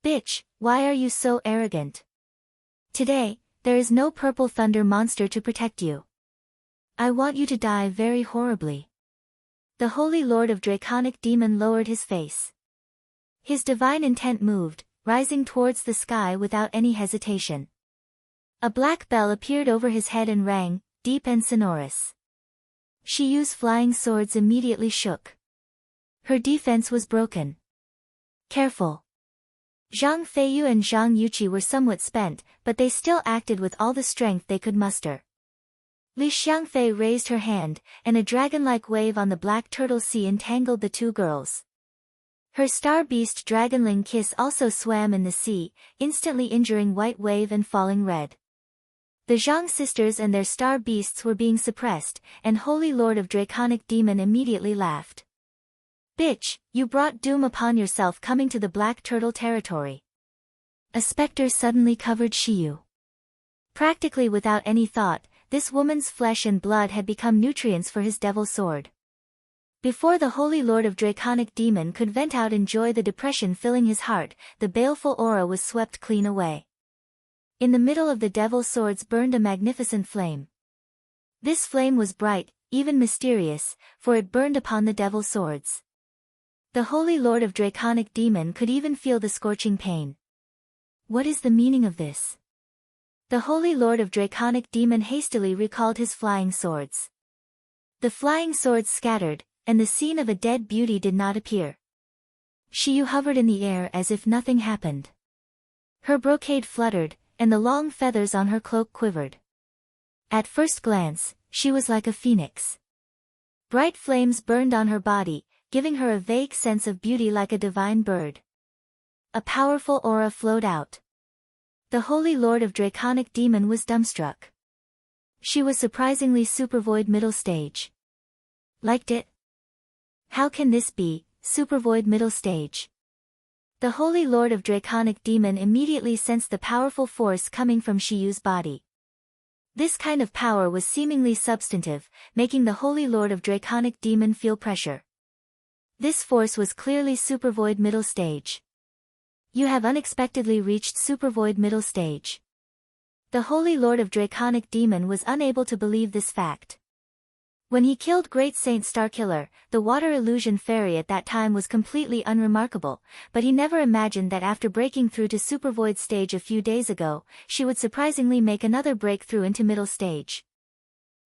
Bitch, why are you so arrogant? Today, there is no purple thunder monster to protect you. I want you to die very horribly. The Holy Lord of Draconic Demon lowered his face. His divine intent moved, rising towards the sky without any hesitation. A black bell appeared over his head and rang, deep and sonorous. Shiyu's flying swords immediately shook. Her defense was broken. Careful. Zhang Feiyu and Zhang Yuqi were somewhat spent, but they still acted with all the strength they could muster. Li Xiangfei raised her hand, and a dragon-like wave on the black turtle sea entangled the two girls. Her star beast Dragonling Kiss also swam in the sea, instantly injuring White Wave and falling red. The Zhang sisters and their star beasts were being suppressed, and Holy Lord of Draconic Demon immediately laughed. "Bitch, you brought doom upon yourself coming to the black turtle territory." A specter suddenly covered Shiyu. Practically without any thought, this woman's flesh and blood had become nutrients for his devil sword. Before the Holy Lord of Draconic Demon could vent out in joy the depression filling his heart, the baleful aura was swept clean away. In the middle of the devil swords burned a magnificent flame. This flame was bright, even mysterious, for it burned upon the devil swords. The Holy Lord of Draconic Demon could even feel the scorching pain. What is the meaning of this? The Holy Lord of Draconic Demon hastily recalled his flying swords. The flying swords scattered, and the scene of a dead beauty did not appear. Shiyu hovered in the air as if nothing happened. Her brocade fluttered, and the long feathers on her cloak quivered. At first glance, she was like a phoenix. Bright flames burned on her body, giving her a vague sense of beauty like a divine bird. A powerful aura flowed out. The Holy Lord of Draconic Demon was dumbstruck. She was surprisingly supervoid middle stage. Liked it? How can this be, supervoid middle stage? The Holy Lord of Draconic Demon immediately sensed the powerful force coming from Shiyu's body. This kind of power was seemingly substantive, making the Holy Lord of Draconic Demon feel pressure. This force was clearly supervoid middle stage. You have unexpectedly reached supervoid middle stage. The Holy Lord of Draconic Demon was unable to believe this fact. When he killed Great Saint Starkiller, the water illusion fairy at that time was completely unremarkable, but he never imagined that after breaking through to supervoid stage a few days ago, she would surprisingly make another breakthrough into middle stage.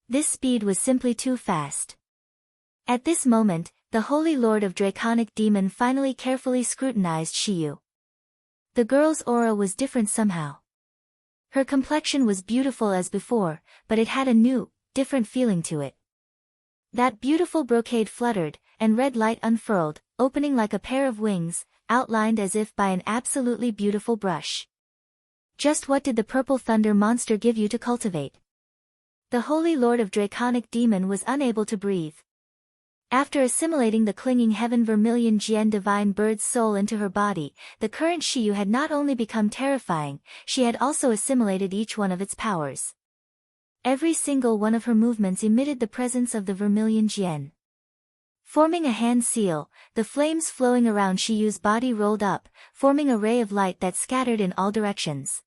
This speed was simply too fast. At this moment, the Holy Lord of Draconic Demon finally carefully scrutinized Shiyu. The girl's aura was different somehow. Her complexion was beautiful as before, but it had a new, different feeling to it. That beautiful brocade fluttered, and red light unfurled, opening like a pair of wings, outlined as if by an absolutely beautiful brush. Just what did the purple thunder monster give you to cultivate? The Holy Lord of Draconic Demon was unable to breathe. After assimilating the clinging heaven vermilion Jian divine bird's soul into her body, the current Shiyu had not only become terrifying, she had also assimilated each one of its powers. Every single one of her movements emitted the presence of the vermilion Jian. Forming a hand seal, the flames flowing around Shiyu's body rolled up, forming a ray of light that scattered in all directions.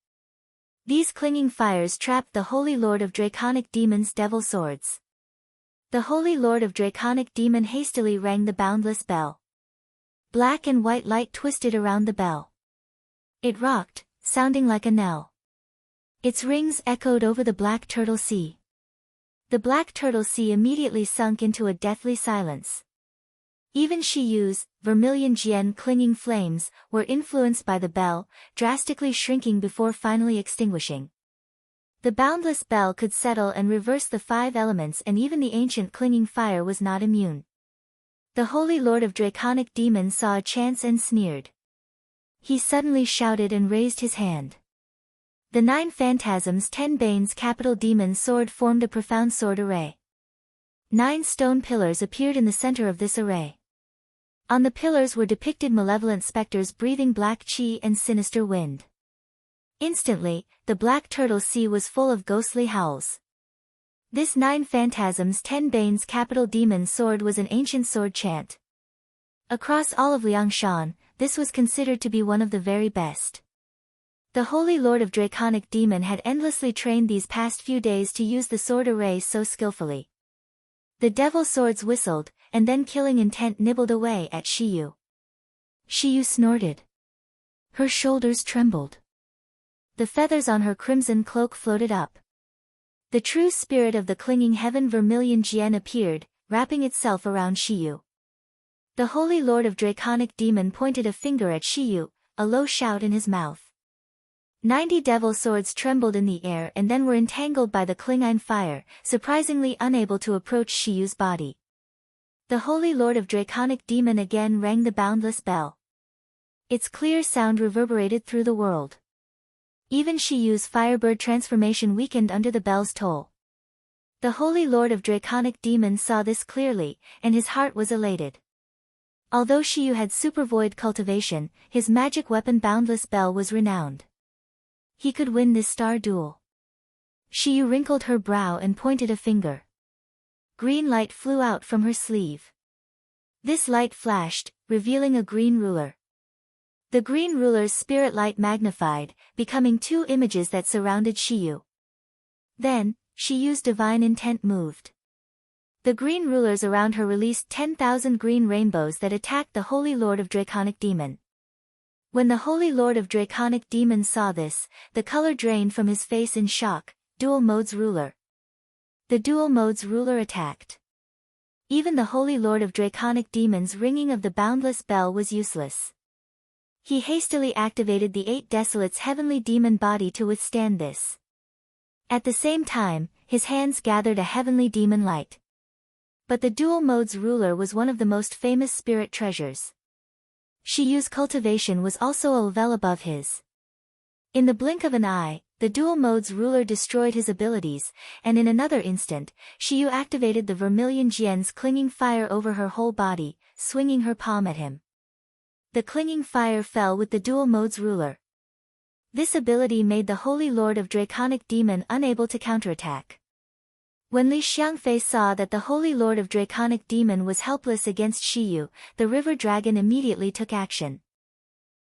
These clinging fires trapped the Holy Lord of Draconic Demon's devil swords. The Holy Lord of Draconic Demon hastily rang the boundless bell. Black and white light twisted around the bell. It rocked, sounding like a knell. Its rings echoed over the Black Turtle Sea. The Black Turtle Sea immediately sunk into a deathly silence. Even Shiyu's vermilion Jian clinging flames were influenced by the bell, drastically shrinking before finally extinguishing. The boundless bell could settle and reverse the 5 elements, and even the ancient clinging fire was not immune. The Holy Lord of Draconic Demon saw a chance and sneered. He suddenly shouted and raised his hand. The 9 phantasms 10 Bane's capital demon sword formed a profound sword array. 9 stone pillars appeared in the center of this array. On the pillars were depicted malevolent specters breathing black chi and sinister wind. Instantly, the Black Turtle Sea was full of ghostly howls. This 9 phantasms 10 Bane's capital demon sword was an ancient sword chant. Across all of Liangshan, this was considered to be one of the very best. The Holy Lord of Draconic Demon had endlessly trained these past few days to use the sword array so skillfully. The devil swords whistled, and then killing intent nibbled away at Shiyu. Shiyu snorted. Her shoulders trembled. The feathers on her crimson cloak floated up. The true spirit of the clinging heaven vermilion Jian appeared, wrapping itself around Shiyu. The Holy Lord of Draconic Demon pointed a finger at Shiyu, a low shout in his mouth. 90 devil swords trembled in the air and then were entangled by the Klingine fire, surprisingly unable to approach Shiyu's body. The Holy Lord of Draconic Demon again rang the boundless bell. Its clear sound reverberated through the world. Even Shiyu's Firebird transformation weakened under the bell's toll. The Holy Lord of Draconic Demon saw this clearly, and his heart was elated. Although Shiyu had super void cultivation, his magic weapon Boundless Bell was renowned. He could win this star duel. Shiyu wrinkled her brow and pointed a finger. Green light flew out from her sleeve. This light flashed, revealing a green ruler. The green ruler's spirit light magnified, becoming two images that surrounded Shiyu. Then, Shiyu's divine intent moved. The green rulers around her released 10,000 green rainbows that attacked the Holy Lord of Draconic Demon. When the Holy Lord of Draconic Demon saw this, the color drained from his face in shock. Dual Mode's ruler. The Dual Mode's ruler attacked. Even the Holy Lord of Draconic Demon's ringing of the boundless bell was useless. He hastily activated the 8 Desolate's heavenly demon body to withstand this. At the same time, his hands gathered a heavenly demon light. But the Dual Mode's ruler was one of the most famous spirit treasures. Shiyu's cultivation was also a level above his. In the blink of an eye, the Dual Mode's ruler destroyed his abilities, and in another instant, Shiyu activated the Vermilion Jian's clinging fire over her whole body, swinging her palm at him. The clinging fire fell with the Dual Mode's ruler. This ability made the Holy Lord of Draconic Demon unable to counterattack. When Li Xiangfei saw that the Holy Lord of Draconic Demon was helpless against Shiyu, the River Dragon immediately took action.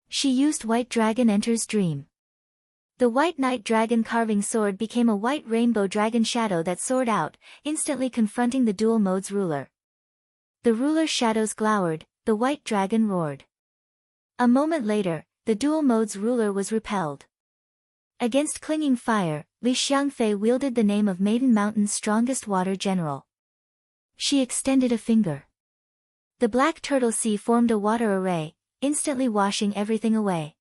She used White Dragon Enters Dream. The White Knight Dragon carving sword became a white rainbow dragon shadow that soared out, instantly confronting the Dual Mode's ruler. The ruler's shadows glowered, the White Dragon roared. A moment later, the Dual Mode's ruler was repelled. Against clinging fire, Li Xiangfei wielded the name of Maiden Mountain's strongest water general. She extended a finger. The Black Turtle Sea formed a water array, instantly washing everything away.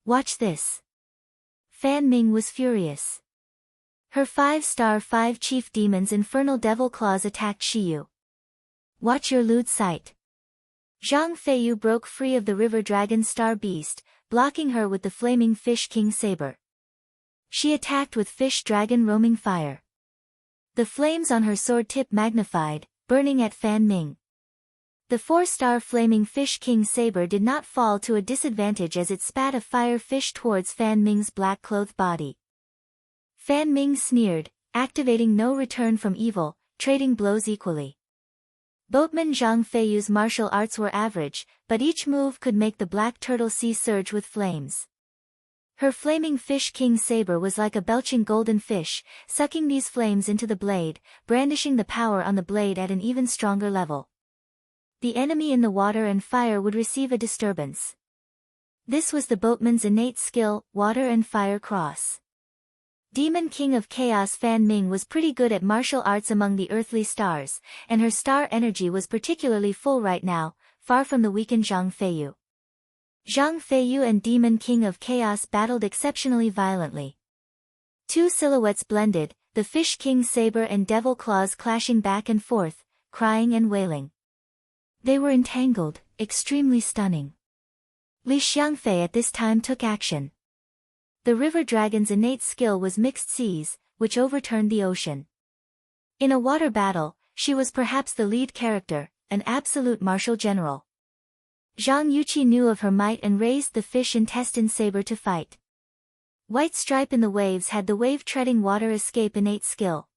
Watch this. Fan Ming was furious. Her 5-star 5 chief demons Infernal Devil Claws attacked Shiyu. Watch your lewd sight. Zhang Feiyu broke free of the River Dragon Star Beast, blocking her with the Flaming Fish King Saber. She attacked with Fish Dragon Roaming Fire. The flames on her sword tip magnified, burning at Fan Ming. The 4-star Flaming Fish King Saber did not fall to a disadvantage as it spat a fire fish towards Fan Ming's black-clothed body. Fan Ming sneered, activating No Return from Evil, trading blows equally. Boatman Zhang Feiyu's martial arts were average, but each move could make the Black Turtle Sea surge with flames. Her Flaming Fish King Saber was like a belching golden fish, sucking these flames into the blade, brandishing the power on the blade at an even stronger level. The enemy in the water and fire would receive a disturbance. This was the boatman's innate skill, water and fire cross. Demon King of Chaos Fan Ming was pretty good at martial arts among the earthly stars, and her star energy was particularly full right now, far from the weakened Zhang Feiyu. Zhang Feiyu and Demon King of Chaos battled exceptionally violently. Two silhouettes blended, the Fish King Saber and Devil Claws clashing back and forth, crying and wailing. They were entangled, extremely stunning. Li Xiangfei at this time took action. The River Dragon's innate skill was Mixed Seas, which overturned the ocean. In a water battle, she was perhaps the lead character, an absolute martial general. Zhang Yuqi knew of her might and raised the Fish Intestine Saber to fight. White Stripe in the Waves had the wave-treading water escape innate skill.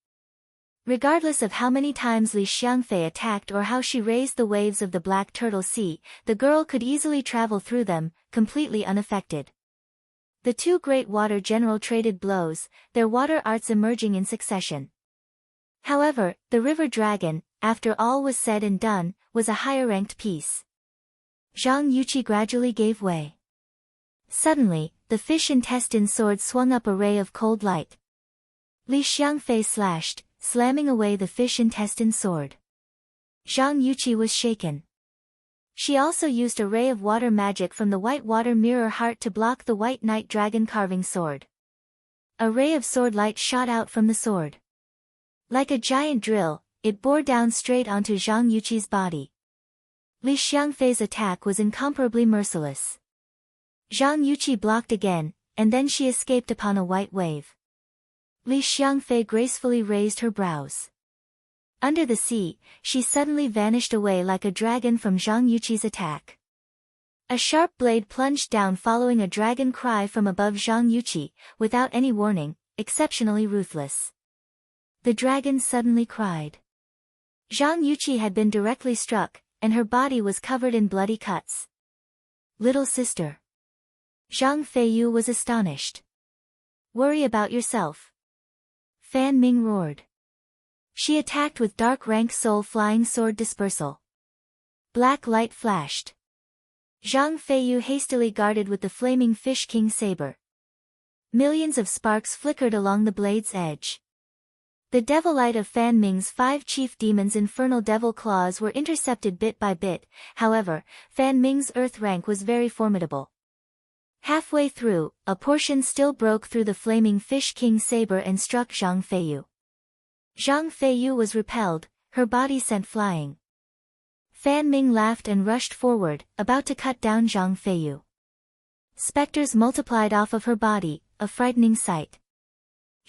Regardless of how many times Li Xiangfei attacked or how she raised the waves of the Black Turtle Sea, the girl could easily travel through them, completely unaffected. The two great water general traded blows, their water arts emerging in succession. However, the River Dragon, after all was said and done, was a higher-ranked piece. Zhang Yuqi gradually gave way. Suddenly, the Fish Intestine sword swung up a ray of cold light. Li Xiangfei slashed, slamming away the Fish Intestine sword. Zhang Yuqi was shaken. She also used a ray of water magic from the white water mirror heart to block the white knight dragon carving sword. A ray of sword light shot out from the sword. Like a giant drill, it bore down straight onto Zhang Yuqi's body. Li Xiangfei's attack was incomparably merciless. Zhang Yuqi blocked again, and then she escaped upon a white wave. Li Xiangfei gracefully raised her brows. Under the sea, she suddenly vanished away like a dragon from Zhang Yuqi's attack. A sharp blade plunged down following a dragon cry from above Zhang Yuqi, without any warning, exceptionally ruthless. The dragon suddenly cried. Zhang Yuqi had been directly struck, and her body was covered in bloody cuts. Little sister. Zhang Feiyu was astonished. Worry about yourself. Fan Ming roared. She attacked with dark rank soul flying sword dispersal. Black light flashed. Zhang Feiyu hastily guarded with the flaming fish king saber. Millions of sparks flickered along the blade's edge. The devil light of Fan Ming's 5 chief demons' infernal devil claws were intercepted bit by bit, however, Fan Ming's earth rank was very formidable. Halfway through, a portion still broke through the flaming fish king saber and struck Zhang Feiyu. Zhang Feiyu was repelled, her body sent flying. Fan Ming laughed and rushed forward, about to cut down Zhang Feiyu. Specters multiplied off of her body, a frightening sight.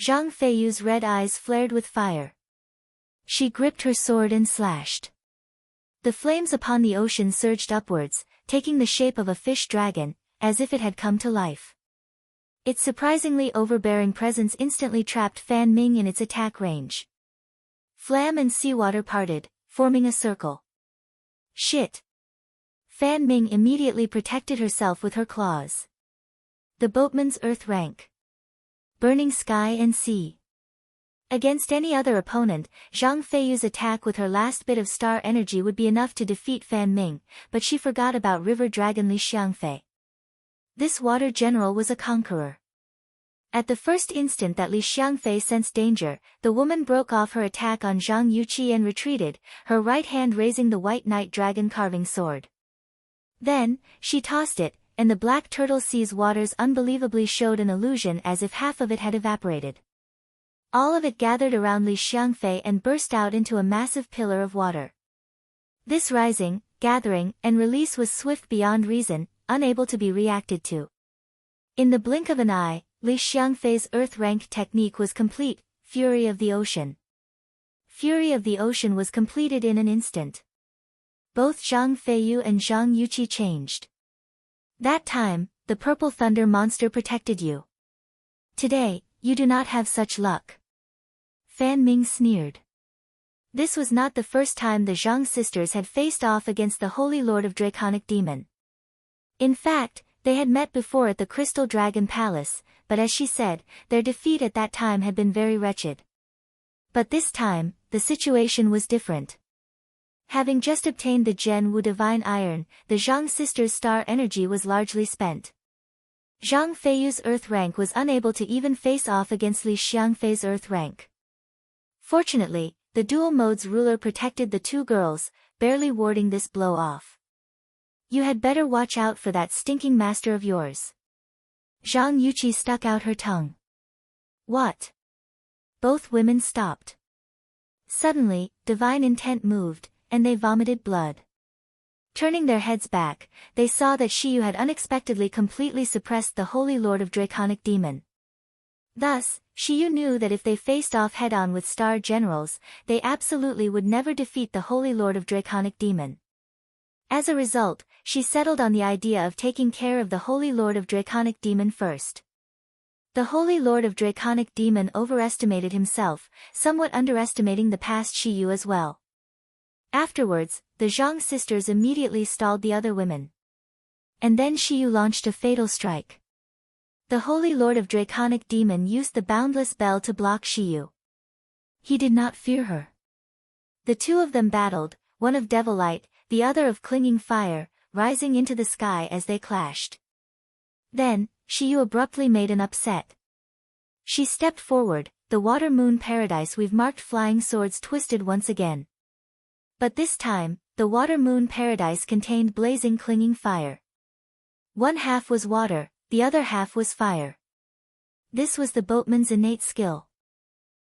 Zhang Feiyu's red eyes flared with fire. She gripped her sword and slashed. The flames upon the ocean surged upwards, taking the shape of a fish dragon, as if it had come to life. Its surprisingly overbearing presence instantly trapped Fan Ming in its attack range. Flam and seawater parted, forming a circle. Shit! Fan Ming immediately protected herself with her claws. The boatman's earth rank. Burning sky and sea. Against any other opponent, Zhang Feiyu's attack with her last bit of star energy would be enough to defeat Fan Ming, but she forgot about river dragon Li Xiangfei. This water general was a conqueror. At the first instant that Li Xiangfei sensed danger, the woman broke off her attack on Zhang Yuqi and retreated, her right hand raising the white knight dragon carving sword. Then, she tossed it, and the black turtle sea's waters unbelievably showed an illusion as if half of it had evaporated. All of it gathered around Li Xiangfei and burst out into a massive pillar of water. This rising, gathering, and release was swift beyond reason, unable to be reacted to. In the blink of an eye, Li Xiangfei's earth rank technique was complete, Fury of the Ocean. Fury of the Ocean was completed in an instant. Both Zhang Feiyu and Zhang Yuqi changed. That time, the purple thunder monster protected you. Today, you do not have such luck. Fan Ming sneered. This was not the first time the Zhang sisters had faced off against the Holy Lord of Draconic Demon. In fact, they had met before at the Crystal Dragon Palace, but as she said, their defeat at that time had been very wretched. But this time, the situation was different. Having just obtained the Gen Wu Divine Iron, the Zhang sisters' star energy was largely spent. Zhang Feiyu's earth rank was unable to even face off against Li Xiangfei's earth rank. Fortunately, the dual mode's ruler protected the two girls, barely warding this blow off. You had better watch out for that stinking master of yours. Zhang Yuqi stuck out her tongue. What? Both women stopped. Suddenly, divine intent moved, and they vomited blood. Turning their heads back, they saw that Shiyu had unexpectedly completely suppressed the Holy Lord of Draconic Demon. Thus, Shiyu knew that if they faced off head-on with star generals, they absolutely would never defeat the Holy Lord of Draconic Demon. As a result, she settled on the idea of taking care of the Holy Lord of Draconic Demon first. The Holy Lord of Draconic Demon overestimated himself, somewhat underestimating the past Shiyu as well. Afterwards, the Zhang sisters immediately stalled the other women. And then Shiyu launched a fatal strike. The Holy Lord of Draconic Demon used the boundless bell to block Shiyu. He did not fear her. The two of them battled, one of devil light, the other of clinging fire, rising into the sky as they clashed. Then, Shiyu abruptly made an upset. She stepped forward, the water moon paradise we've marked flying swords twisted once again. But this time, the water-moon paradise contained blazing clinging fire. One half was water, the other half was fire. This was the boatman's innate skill.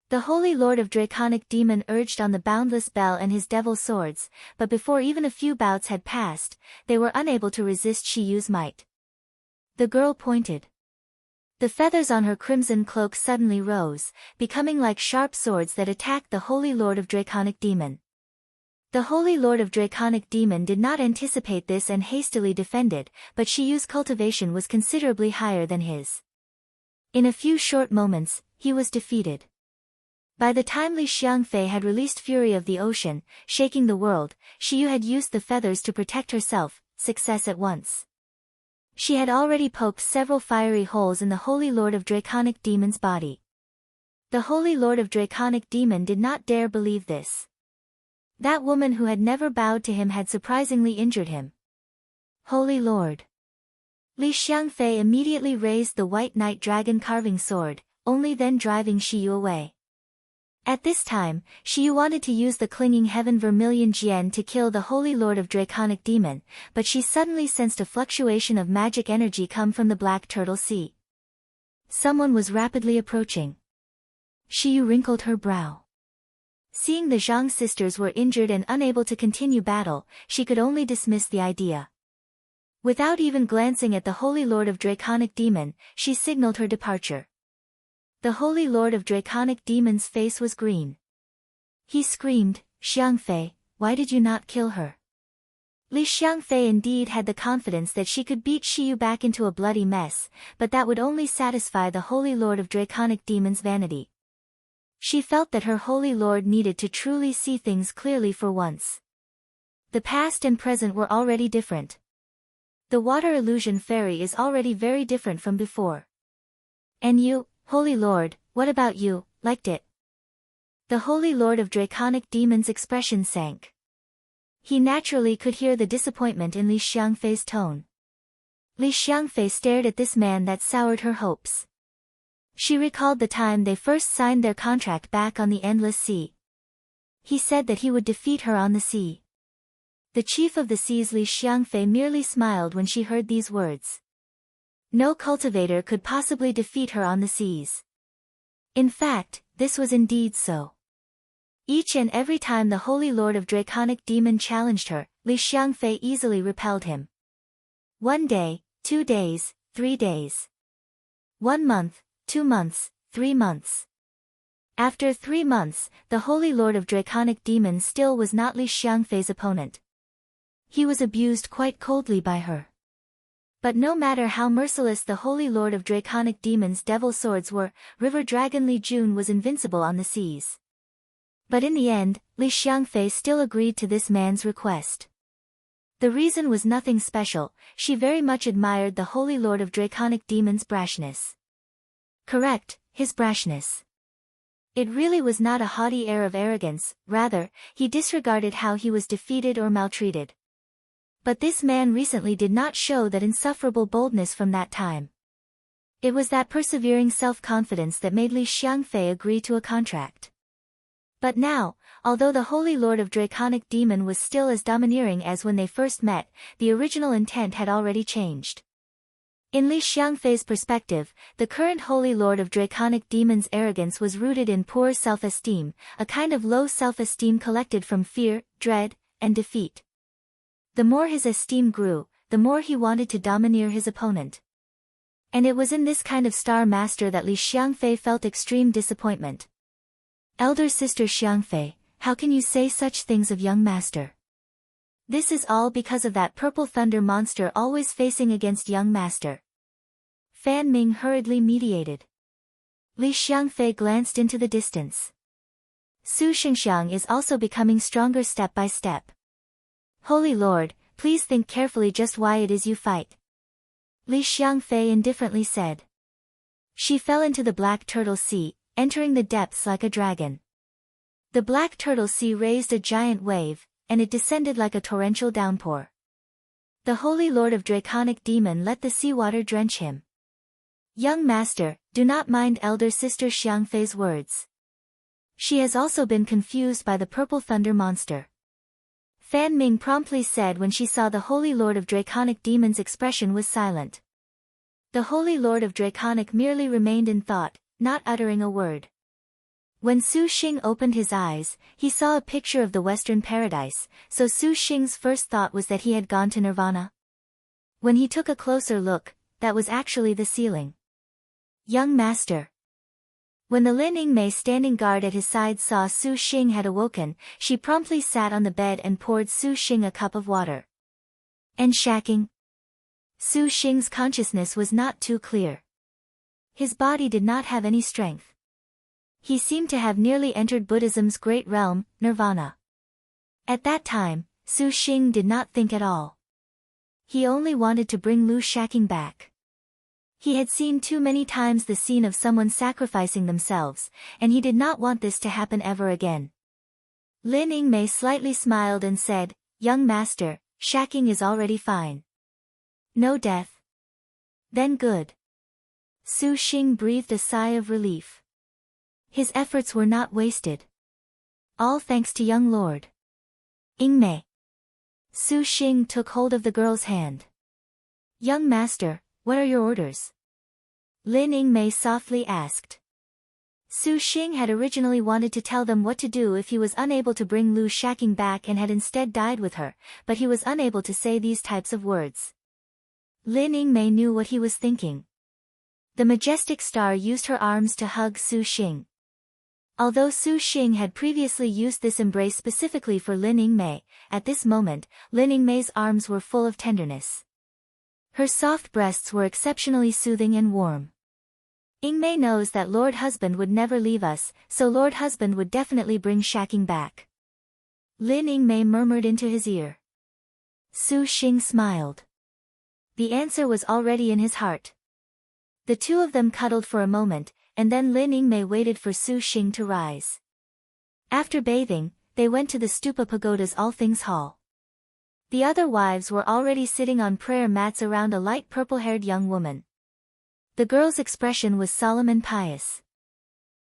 The Holy Lord of Draconic Demon urged on the boundless bell and his devil swords, but before even a few bouts had passed, they were unable to resist Shiyu's might. The girl pointed. The feathers on her crimson cloak suddenly rose, becoming like sharp swords that attacked the Holy Lord of Draconic Demon. The Holy Lord of Draconic Demon did not anticipate this and hastily defended, but Shiyu's cultivation was considerably higher than his. In a few short moments, he was defeated. By the time Li Xiangfei had released Fury of the Ocean, shaking the world, Shiyu had used the feathers to protect herself, success at once. She had already poked several fiery holes in the Holy Lord of Draconic Demon's body. The Holy Lord of Draconic Demon did not dare believe this. That woman who had never bowed to him had surprisingly injured him. Holy Lord. Li Xiangfei immediately raised the White Knight Dragon carving sword, only then driving Shiyu away. At this time, Shiyu wanted to use the clinging heaven vermilion Jian to kill the Holy Lord of Draconic Demon, but she suddenly sensed a fluctuation of magic energy come from the Black Turtle Sea. Someone was rapidly approaching. Shiyu wrinkled her brow. Seeing the Zhang sisters were injured and unable to continue battle, she could only dismiss the idea. Without even glancing at the Holy Lord of Draconic Demon, she signaled her departure. The Holy Lord of Draconic Demon's face was green. He screamed, "Xiangfei, why did you not kill her?" Li Xiangfei indeed had the confidence that she could beat Shiyu back into a bloody mess, but that would only satisfy the Holy Lord of Draconic Demon's vanity. She felt that her Holy Lord needed to truly see things clearly for once. The past and present were already different. The water illusion fairy is already very different from before. And you, Holy Lord, what about you, liked it? The Holy Lord of Draconic Demon's expression sank. He naturally could hear the disappointment in Li Xiangfei's tone. Li Xiangfei stared at this man that soured her hopes. She recalled the time they first signed their contract back on the Endless Sea. He said that he would defeat her on the sea. The chief of the seas Li Xiangfei merely smiled when she heard these words. No cultivator could possibly defeat her on the seas. In fact, this was indeed so. Each and every time the Holy Lord of Draconic Demon challenged her, Li Xiangfei easily repelled him. 1 day, 2 days, 3 days. 1 month, 2 months, 3 months. After 3 months, the Holy Lord of Draconic Demon still was not Li Xiangfei's opponent. He was abused quite coldly by her. But no matter how merciless the Holy Lord of Draconic Demon's devil swords were, River Dragon Li Jun was invincible on the seas. But in the end, Li Xiangfei still agreed to this man's request. The reason was nothing special, she very much admired the Holy Lord of Draconic Demon's brashness. Correct, his brashness. It really was not a haughty air of arrogance, rather, he disregarded how he was defeated or maltreated. But this man recently did not show that insufferable boldness from that time. It was that persevering self-confidence that made Li Xiangfei agree to a contract. But now, although the Holy Lord of Draconic Demon was still as domineering as when they first met, the original intent had already changed. In Li Xiangfei's perspective, the current Holy Lord of Draconic Demon's arrogance was rooted in poor self-esteem, a kind of low self-esteem collected from fear, dread, and defeat. The more his esteem grew, the more he wanted to domineer his opponent. And it was in this kind of star master that Li Xiangfei felt extreme disappointment. Elder sister Xiangfei, how can you say such things of young master? This is all because of that purple thunder monster always facing against young master. Fan Ming hurriedly mediated. Li Xiangfei glanced into the distance. Su Shengxiang is also becoming stronger step by step. Holy Lord, please think carefully just why it is you fight. Li Xiangfei indifferently said. She fell into the Black Turtle Sea, entering the depths like a dragon. The Black Turtle Sea raised a giant wave, and it descended like a torrential downpour. The Holy Lord of Draconic Demon let the seawater drench him. Young master, do not mind elder sister Xiangfei's words. She has also been confused by the purple thunder monster. Fan Ming promptly said when she saw the Holy Lord of Draconic Demons' expression was silent. The Holy Lord of Draconic merely remained in thought, not uttering a word. When Su Xing opened his eyes, he saw a picture of the Western Paradise, so Su Xing's first thought was that he had gone to Nirvana. When he took a closer look, that was actually the ceiling. Young master. When the Lin Yingmei standing guard at his side saw Su Xing had awoken, she promptly sat on the bed and poured Su Xing a cup of water. And shacking? Su Xing's consciousness was not too clear. His body did not have any strength. He seemed to have nearly entered Buddhism's great realm, Nirvana. At that time, Su Xing did not think at all. He only wanted to bring Lu Shacking back. He had seen too many times the scene of someone sacrificing themselves, and he did not want this to happen ever again. Lin Yingmei slightly smiled and said, "Young master, Shacking is already fine. No death. Then good." Su Xing breathed a sigh of relief. His efforts were not wasted. All thanks to young Lord Yingmei. Su Xing took hold of the girl's hand. "Young master, what are your orders?" Lin Yingmei softly asked. Su Xing had originally wanted to tell them what to do if he was unable to bring Lu Shacking back and had instead died with her, but he was unable to say these types of words. Lin Yingmei knew what he was thinking. The majestic star used her arms to hug Su Xing. Although Su Xing had previously used this embrace specifically for Lin Yingmei, at this moment, Lin Yingmei's arms were full of tenderness. Her soft breasts were exceptionally soothing and warm. "Yingmei knows that Lord Husband would never leave us, so Lord Husband would definitely bring Shacking back." Lin Yingmei murmured into his ear. Su Xing smiled. The answer was already in his heart. The two of them cuddled for a moment, and then Lin Yingmei waited for Su Xing to rise. After bathing, they went to the Stupa Pagoda's All Things Hall. The other wives were already sitting on prayer mats around a light purple-haired young woman. The girl's expression was solemn and pious.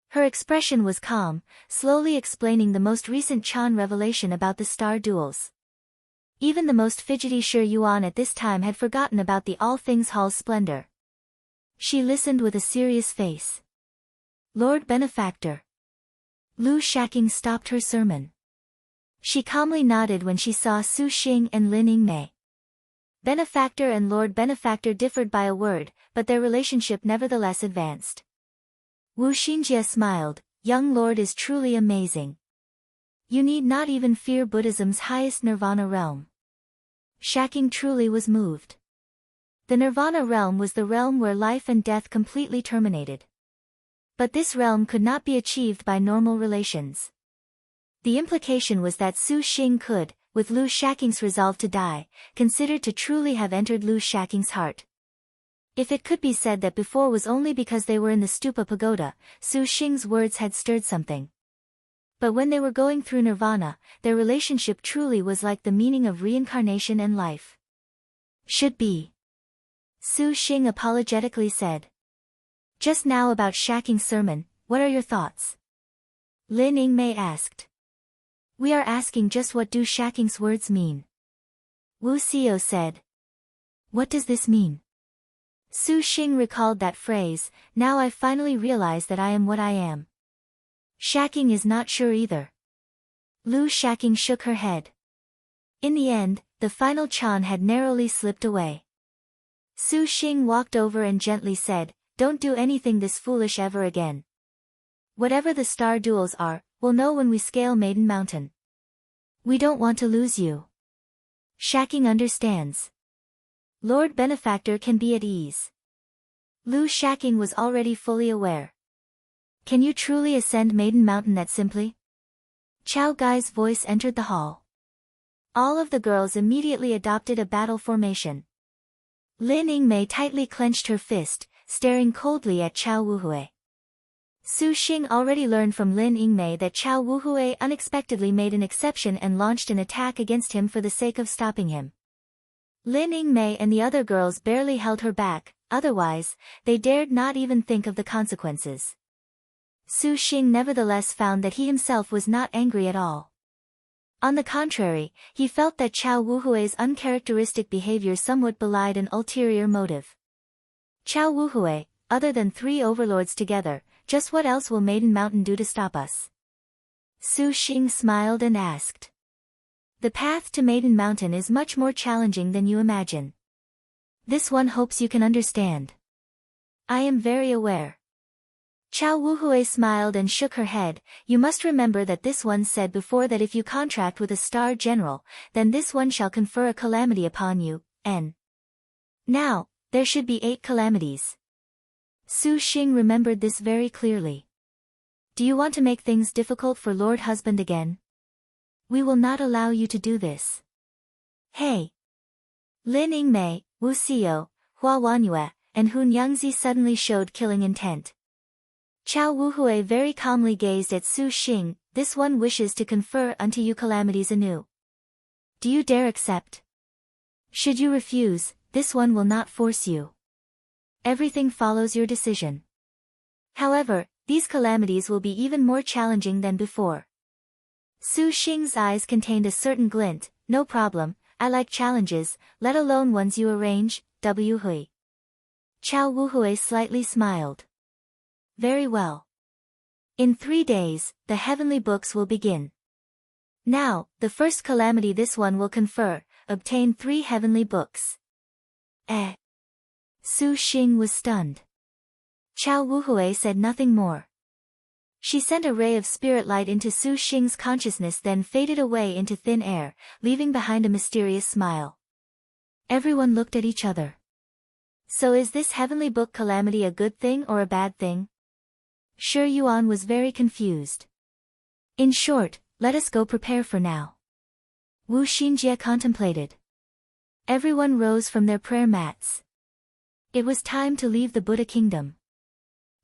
Her expression was calm, slowly explaining the most recent Chan revelation about the star duels. Even the most fidgety Shi Yuan at this time had forgotten about the All Things Hall's splendor. She listened with a serious face. "Lord Benefactor." Lu Shacking stopped her sermon. She calmly nodded when she saw Su Xing and Lin Yingmei. Benefactor and Lord Benefactor differed by a word, but their relationship nevertheless advanced. Wu Xinjie smiled, "Young Lord is truly amazing. You need not even fear Buddhism's highest nirvana realm." Shacking truly was moved. The nirvana realm was the realm where life and death completely terminated. But this realm could not be achieved by normal relations. The implication was that Su Xing could, with Lu Shacking's resolve to die, consider to truly have entered Lu Shacking's heart. If it could be said that before was only because they were in the Stupa Pagoda, Su Xing's words had stirred something. But when they were going through nirvana, their relationship truly was like the meaning of reincarnation and life. "Should be." Su Xing apologetically said. "Just now about Shacking's sermon, what are your thoughts?" Lin Yingmei asked. "We are asking just what do Shacking's words mean?" Wu Xiao said. "What does this mean?" Su Xing recalled that phrase, "Now I finally realize that I am what I am." Shacking is not sure either. Lu Shacking shook her head. In the end, the final Chan had narrowly slipped away. Su Xing walked over and gently said, "Don't do anything this foolish ever again. Whatever the star duels are, we'll know when we scale Maiden Mountain. We don't want to lose you. Shacking understands. Lord Benefactor can be at ease." Lu Shacking was already fully aware. "Can you truly ascend Maiden Mountain that simply?" Chao Gai's voice entered the hall. All of the girls immediately adopted a battle formation. Lin Yingmei tightly clenched her fist, staring coldly at Chao Wuhui. Su Xing already learned from Lin Yingmei that Chao Wuhui unexpectedly made an exception and launched an attack against him for the sake of stopping him. Lin Yingmei and the other girls barely held her back, otherwise, they dared not even think of the consequences. Su Xing nevertheless found that he himself was not angry at all. On the contrary, he felt that Chao Wuhui's uncharacteristic behavior somewhat belied an ulterior motive. Chao Wuhui, other than 3 overlords together, just what else will Maiden Mountain do to stop us? Su Xing smiled and asked. The path to Maiden Mountain is much more challenging than you imagine. This one hopes you can understand. I am very aware. Chao Wuhui smiled and shook her head. You must remember that this one said before that if you contract with a star general, then this one shall confer a calamity upon you, and now, there should be 8 calamities. Su Xing remembered this very clearly. Do you want to make things difficult for Lord Husband again? We will not allow you to do this. Hey! Lin Yingmei, Wu Xiao, Hua Wanyue, and Hun Yangzi suddenly showed killing intent. Chao Wuhui very calmly gazed at Su Xing. This one wishes to confer unto you calamities anew. Do you dare accept? Should you refuse, this one will not force you. Everything follows your decision. However, these calamities will be even more challenging than before. Su Xing's eyes contained a certain glint. No problem, I like challenges, let alone ones you arrange, Wu Hui. Chao Wuhui slightly smiled. Very well. In 3 days, the heavenly books will begin. Now, the first calamity this one will confer, obtain 3 heavenly books. Su Xing was stunned. Chao Wuhui said nothing more. She sent a ray of spirit light into Su Xing's consciousness, then faded away into thin air, leaving behind a mysterious smile. Everyone looked at each other. So is this heavenly book calamity a good thing or a bad thing? Shi Yuan was very confused. In short, let us go prepare for now. Wu Xinjie contemplated. Everyone rose from their prayer mats. It was time to leave the Buddha kingdom.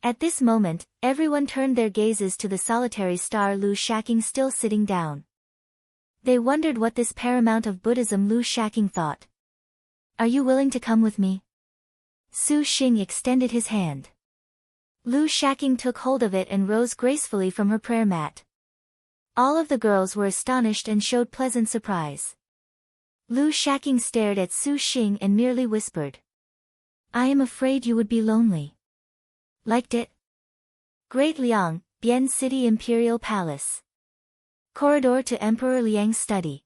At this moment, everyone turned their gazes to the solitary star Lu Shaking still sitting down. They wondered what this paramount of Buddhism Lu Shaking thought. Are you willing to come with me? Su Xing extended his hand. Lu Shaking took hold of it and rose gracefully from her prayer mat. All of the girls were astonished and showed pleasant surprise. Lu Shaking stared at Su Xing and merely whispered. I am afraid you would be lonely. Liked it? Great Liang, Bian City Imperial Palace. Corridor to Emperor Liang's study.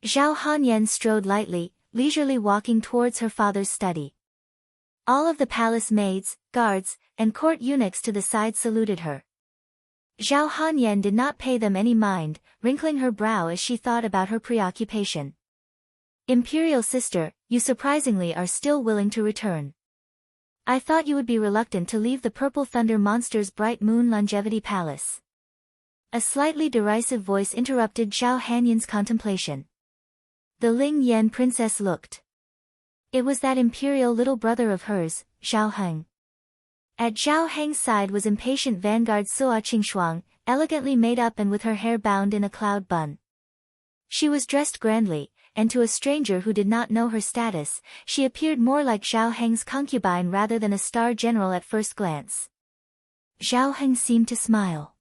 Zhao Hanyan strode lightly, leisurely walking towards her father's study. All of the palace maids, guards, and court eunuchs to the side saluted her. Zhao Hanyan did not pay them any mind, wrinkling her brow as she thought about her preoccupation. Imperial sister, you surprisingly are still willing to return. I thought you would be reluctant to leave the Purple Thunder Monster's Bright Moon Longevity Palace. A slightly derisive voice interrupted Zhao Hanyan's contemplation. The Ling Yan princess looked. It was that imperial little brother of hers, Zhao Heng. At Zhao Heng's side was impatient vanguard Suo Qingshuang, elegantly made up and with her hair bound in a cloud bun. She was dressed grandly, and to a stranger who did not know her status, she appeared more like Zhao Heng's concubine rather than a star general at first glance. Zhao Heng seemed to smile.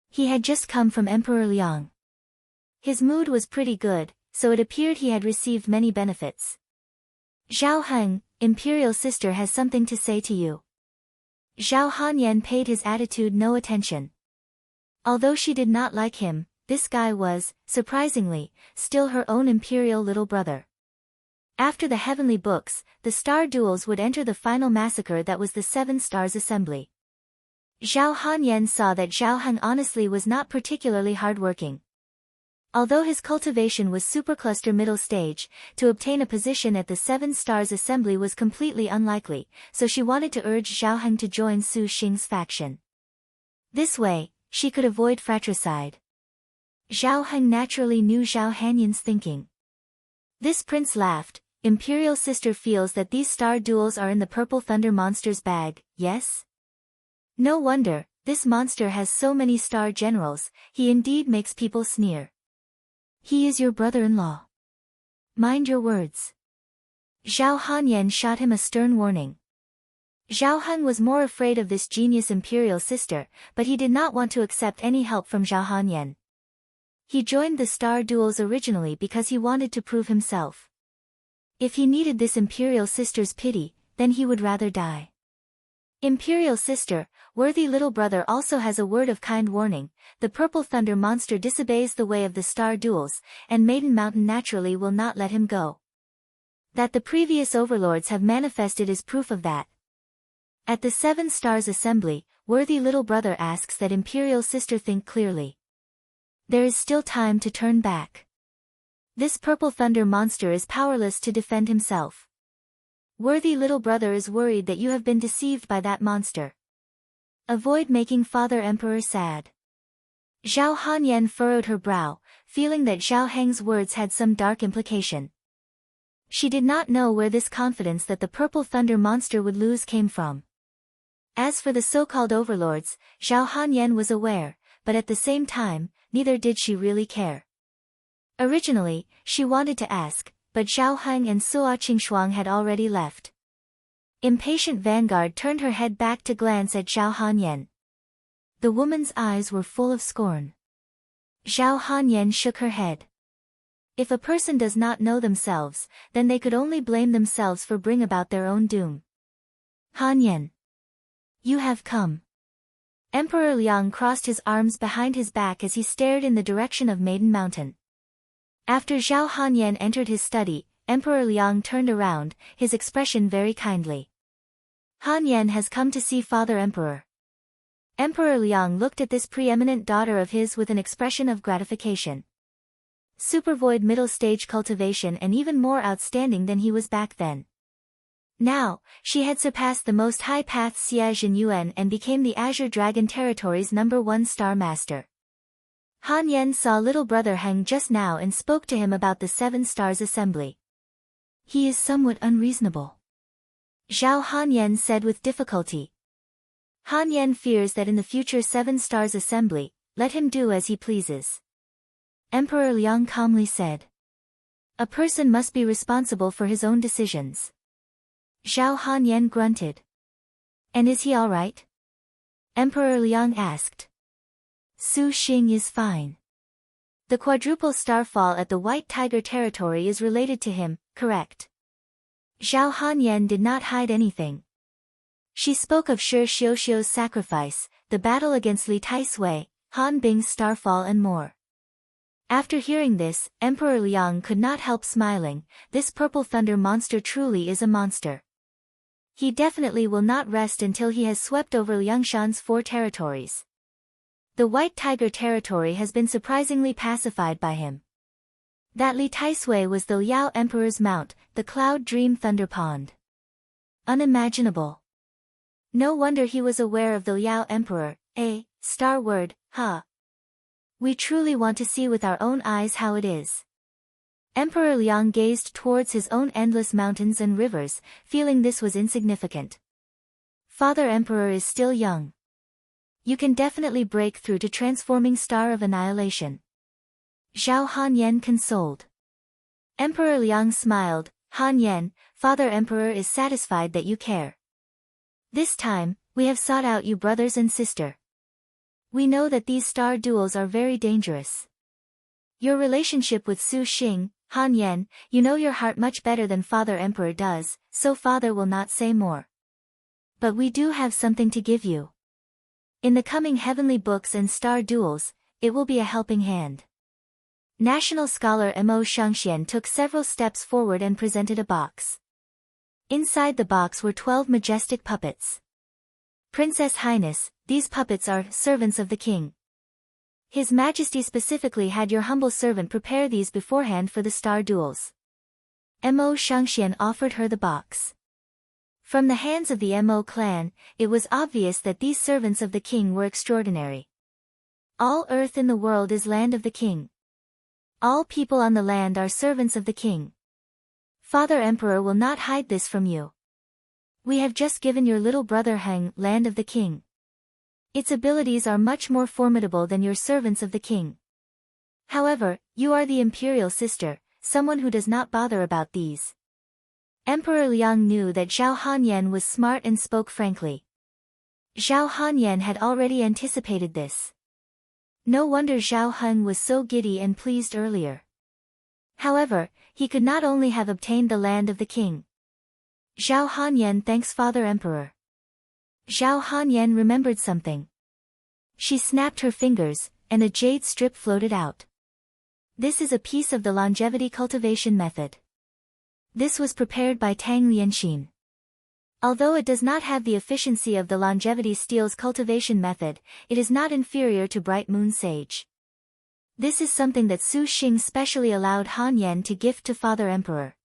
He had just come from Emperor Liang. His mood was pretty good, so it appeared he had received many benefits. Zhao Heng, imperial sister has something to say to you. Zhao Hanyan paid his attitude no attention. Although she did not like him, this guy was, surprisingly, still her own imperial little brother. After the heavenly books, the star duels would enter the final massacre that was the 7 Stars Assembly. Zhao Hanyan saw that Zhao Heng honestly was not particularly hardworking. Although his cultivation was supercluster middle stage, to obtain a position at the 7 Stars Assembly was completely unlikely, so she wanted to urge Zhao Heng to join Su Xing's faction. This way, she could avoid fratricide. Zhao Heng naturally knew Zhao Hanyan's thinking. This prince laughed. Imperial sister feels that these star duels are in the Purple Thunder Monster's bag, yes? No wonder, this monster has so many star generals, he indeed makes people sneer. He is your brother-in-law. Mind your words. Zhao Hanyan shot him a stern warning. Zhao Heng was more afraid of this genius imperial sister, but he did not want to accept any help from Zhao Hanyan. He joined the star duels originally because he wanted to prove himself. If he needed this imperial sister's pity, then he would rather die. Imperial sister, worthy little brother also has a word of kind warning. The purple thunder monster disobeys the way of the star duels, and Maiden Mountain naturally will not let him go. That the previous overlords have manifested is proof of that. At the Seven Stars Assembly, worthy little brother asks that imperial sister think clearly. There is still time to turn back. This purple thunder monster is powerless to defend himself. Worthy little brother is worried that you have been deceived by that monster. Avoid making Father Emperor sad. Zhao Hanyan furrowed her brow, feeling that Zhao Heng's words had some dark implication. She did not know where this confidence that the purple thunder monster would lose came from. As for the so-called overlords, Zhao Hanyan was aware, but at the same time, neither did she really care. Originally, she wanted to ask, but Zhao Heng and Suo Qingshuang had already left. Impatient Vanguard turned her head back to glance at Zhao Hanyan. The woman's eyes were full of scorn. Zhao Hanyan shook her head. If a person does not know themselves, then they could only blame themselves for bring about their own doom. Hanyan. You have come. Emperor Liang crossed his arms behind his back as he stared in the direction of Maiden Mountain. After Zhao Hanyan entered his study, Emperor Liang turned around, his expression very kindly. Hanyan has come to see Father Emperor. Emperor Liang looked at this preeminent daughter of his with an expression of gratification. Supervoid middle stage cultivation and even more outstanding than he was back then. Now, she had surpassed the most high path Xia Yuan and became the Azure Dragon Territory's #1 star master. Han Yen saw little brother Heng just now and spoke to him about the Seven Stars Assembly. He is somewhat unreasonable. Zhao Han Yen said with difficulty. Han Yen fears that in the future Seven Stars Assembly, let him do as he pleases. Emperor Liang calmly said. A person must be responsible for his own decisions. Zhao Han Yen grunted. And is he all right? Emperor Liang asked. Su Xing is fine. The quadruple starfall at the White Tiger territory is related to him, correct? Zhao Han Yen did not hide anything. She spoke of Shi Xiuxiu's sacrifice, the battle against Li Taisui, Han Bing's starfall and more. After hearing this, Emperor Liang could not help smiling. This purple thunder monster truly is a monster. He definitely will not rest until he has swept over Liangshan's 4 territories. The White Tiger territory has been surprisingly pacified by him. That Li Taisui was the Liao Emperor's mount, the Cloud Dream Thunder Pond. Unimaginable. No wonder he was aware of the Liao Emperor, star word, huh? We truly want to see with our own eyes how it is. Emperor Liang gazed towards his own endless mountains and rivers, feeling this was insignificant. Father Emperor is still young. You can definitely break through to transforming star of annihilation. Zhao Han Yen consoled. Emperor Liang smiled. Han Yen, Father Emperor is satisfied that you care. This time, we have sought out you brothers and sister. We know that these star duels are very dangerous. Your relationship with Su Xing, Han Yen, you know your heart much better than Father Emperor does, so Father will not say more. But we do have something to give you. In the coming heavenly books and star duels, it will be a helping hand. National scholar Mo Shangxian took several steps forward and presented a box. Inside the box were 12 majestic puppets. Princess Highness, these puppets are servants of the king. His Majesty specifically had your humble servant prepare these beforehand for the star duels. Mo Shangxian offered her the box. From the hands of the Mo clan, it was obvious that these servants of the king were extraordinary. All earth in the world is land of the king. All people on the land are servants of the king. Father Emperor will not hide this from you. We have just given your little brother Heng land of the king. Its abilities are much more formidable than your servants of the king. However, you are the imperial sister, someone who does not bother about these. Emperor Liang knew that Zhao Hanyan was smart and spoke frankly. Zhao Hanyan had already anticipated this. No wonder Zhao Hun was so giddy and pleased earlier. However, he could not only have obtained the land of the king. Zhao Hanyan thanks Father Emperor. Zhao Hanyan remembered something. She snapped her fingers, and a jade strip floated out. This is a piece of the longevity cultivation method. This was prepared by Tang Lianxin. Although it does not have the efficiency of the longevity steel's cultivation method, it is not inferior to Bright Moon Sage. This is something that Su Xing specially allowed Han Yan to gift to Father Emperor.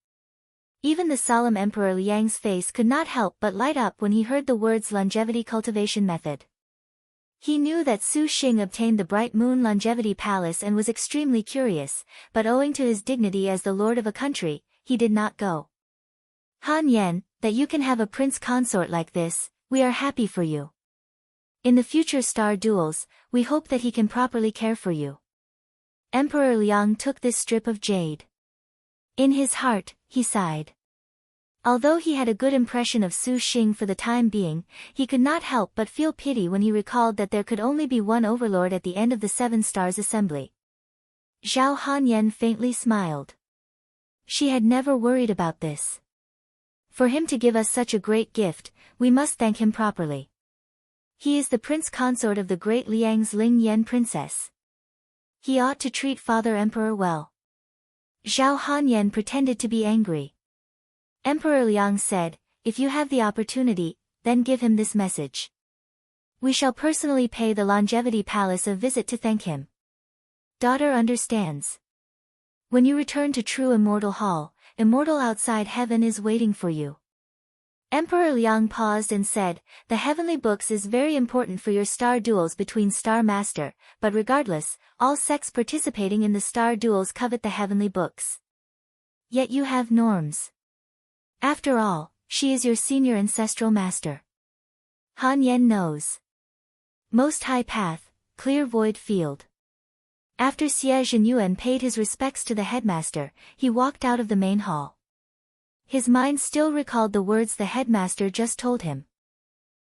Even the solemn Emperor Liang's face could not help but light up when he heard the words longevity cultivation method. He knew that Su Xing obtained the Bright Moon Longevity Palace and was extremely curious, but owing to his dignity as the lord of a country, he did not go. Han Yan, that you can have a prince consort like this, we are happy for you. In the future star duels, we hope that he can properly care for you. Emperor Liang took this strip of jade. In his heart, he sighed. Although he had a good impression of Su Xing for the time being, he could not help but feel pity when he recalled that there could only be one overlord at the end of the Seven Stars Assembly. Zhao Hanyan faintly smiled. She had never worried about this. For him to give us such a great gift, we must thank him properly. He is the prince consort of the great Liang's Ling Yan princess. He ought to treat Father Emperor well. Zhao Hanyan pretended to be angry. Emperor Liang said, if you have the opportunity, then give him this message. We shall personally pay the Longevity Palace a visit to thank him. Daughter understands. When you return to True Immortal Hall, Immortal outside heaven is waiting for you. Emperor Liang paused and said, the heavenly books is very important for your star duels between Star Master, but regardless, all sects participating in the star duels covet the heavenly books. Yet you have norms. After all, she is your senior ancestral master. Han Yan knows. Most High Path, Clear Void Field. After Xie Zhenyuan paid his respects to the headmaster, he walked out of the main hall. His mind still recalled the words the headmaster just told him.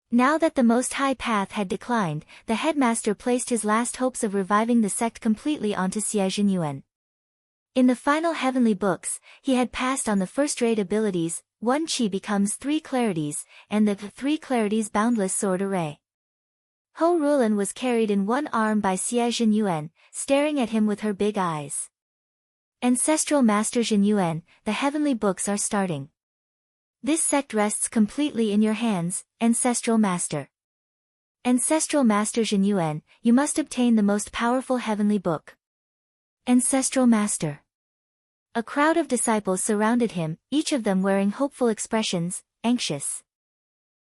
Now that the Most High Path had declined, the headmaster placed his last hopes of reviving the sect completely onto Xie Zhenyuan. In the final heavenly books, he had passed on the first-rate abilities, 1 Qi becomes 3 clarities, and the 3 clarities boundless sword array. Ho Rulan was carried in one arm by Xie Zhenyuan, staring at him with her big eyes. Ancestral Master Zhenyuan, the heavenly books are starting. This sect rests completely in your hands, Ancestral Master. Ancestral Master Zhenyuan, you must obtain the most powerful heavenly book. Ancestral Master. A crowd of disciples surrounded him, each of them wearing hopeful expressions, anxious.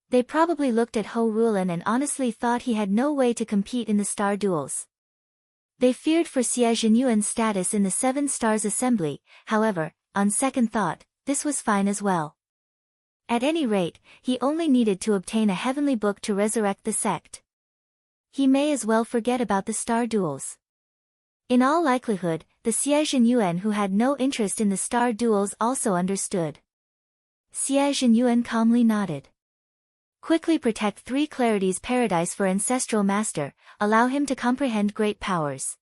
They probably looked at Ho Rulan and honestly thought he had no way to compete in the star duels. They feared for Xie Zhenyuan's status in the Seven Stars Assembly, however, on second thought, this was fine as well. At any rate, he only needed to obtain a heavenly book to resurrect the sect. He may as well forget about the star duels. In all likelihood, the Xie Zhenyuan who had no interest in the star duels also understood. Xie Zhenyuan calmly nodded. Quickly protect 3 clarities paradise for Ancestral Master, allow him to comprehend great powers.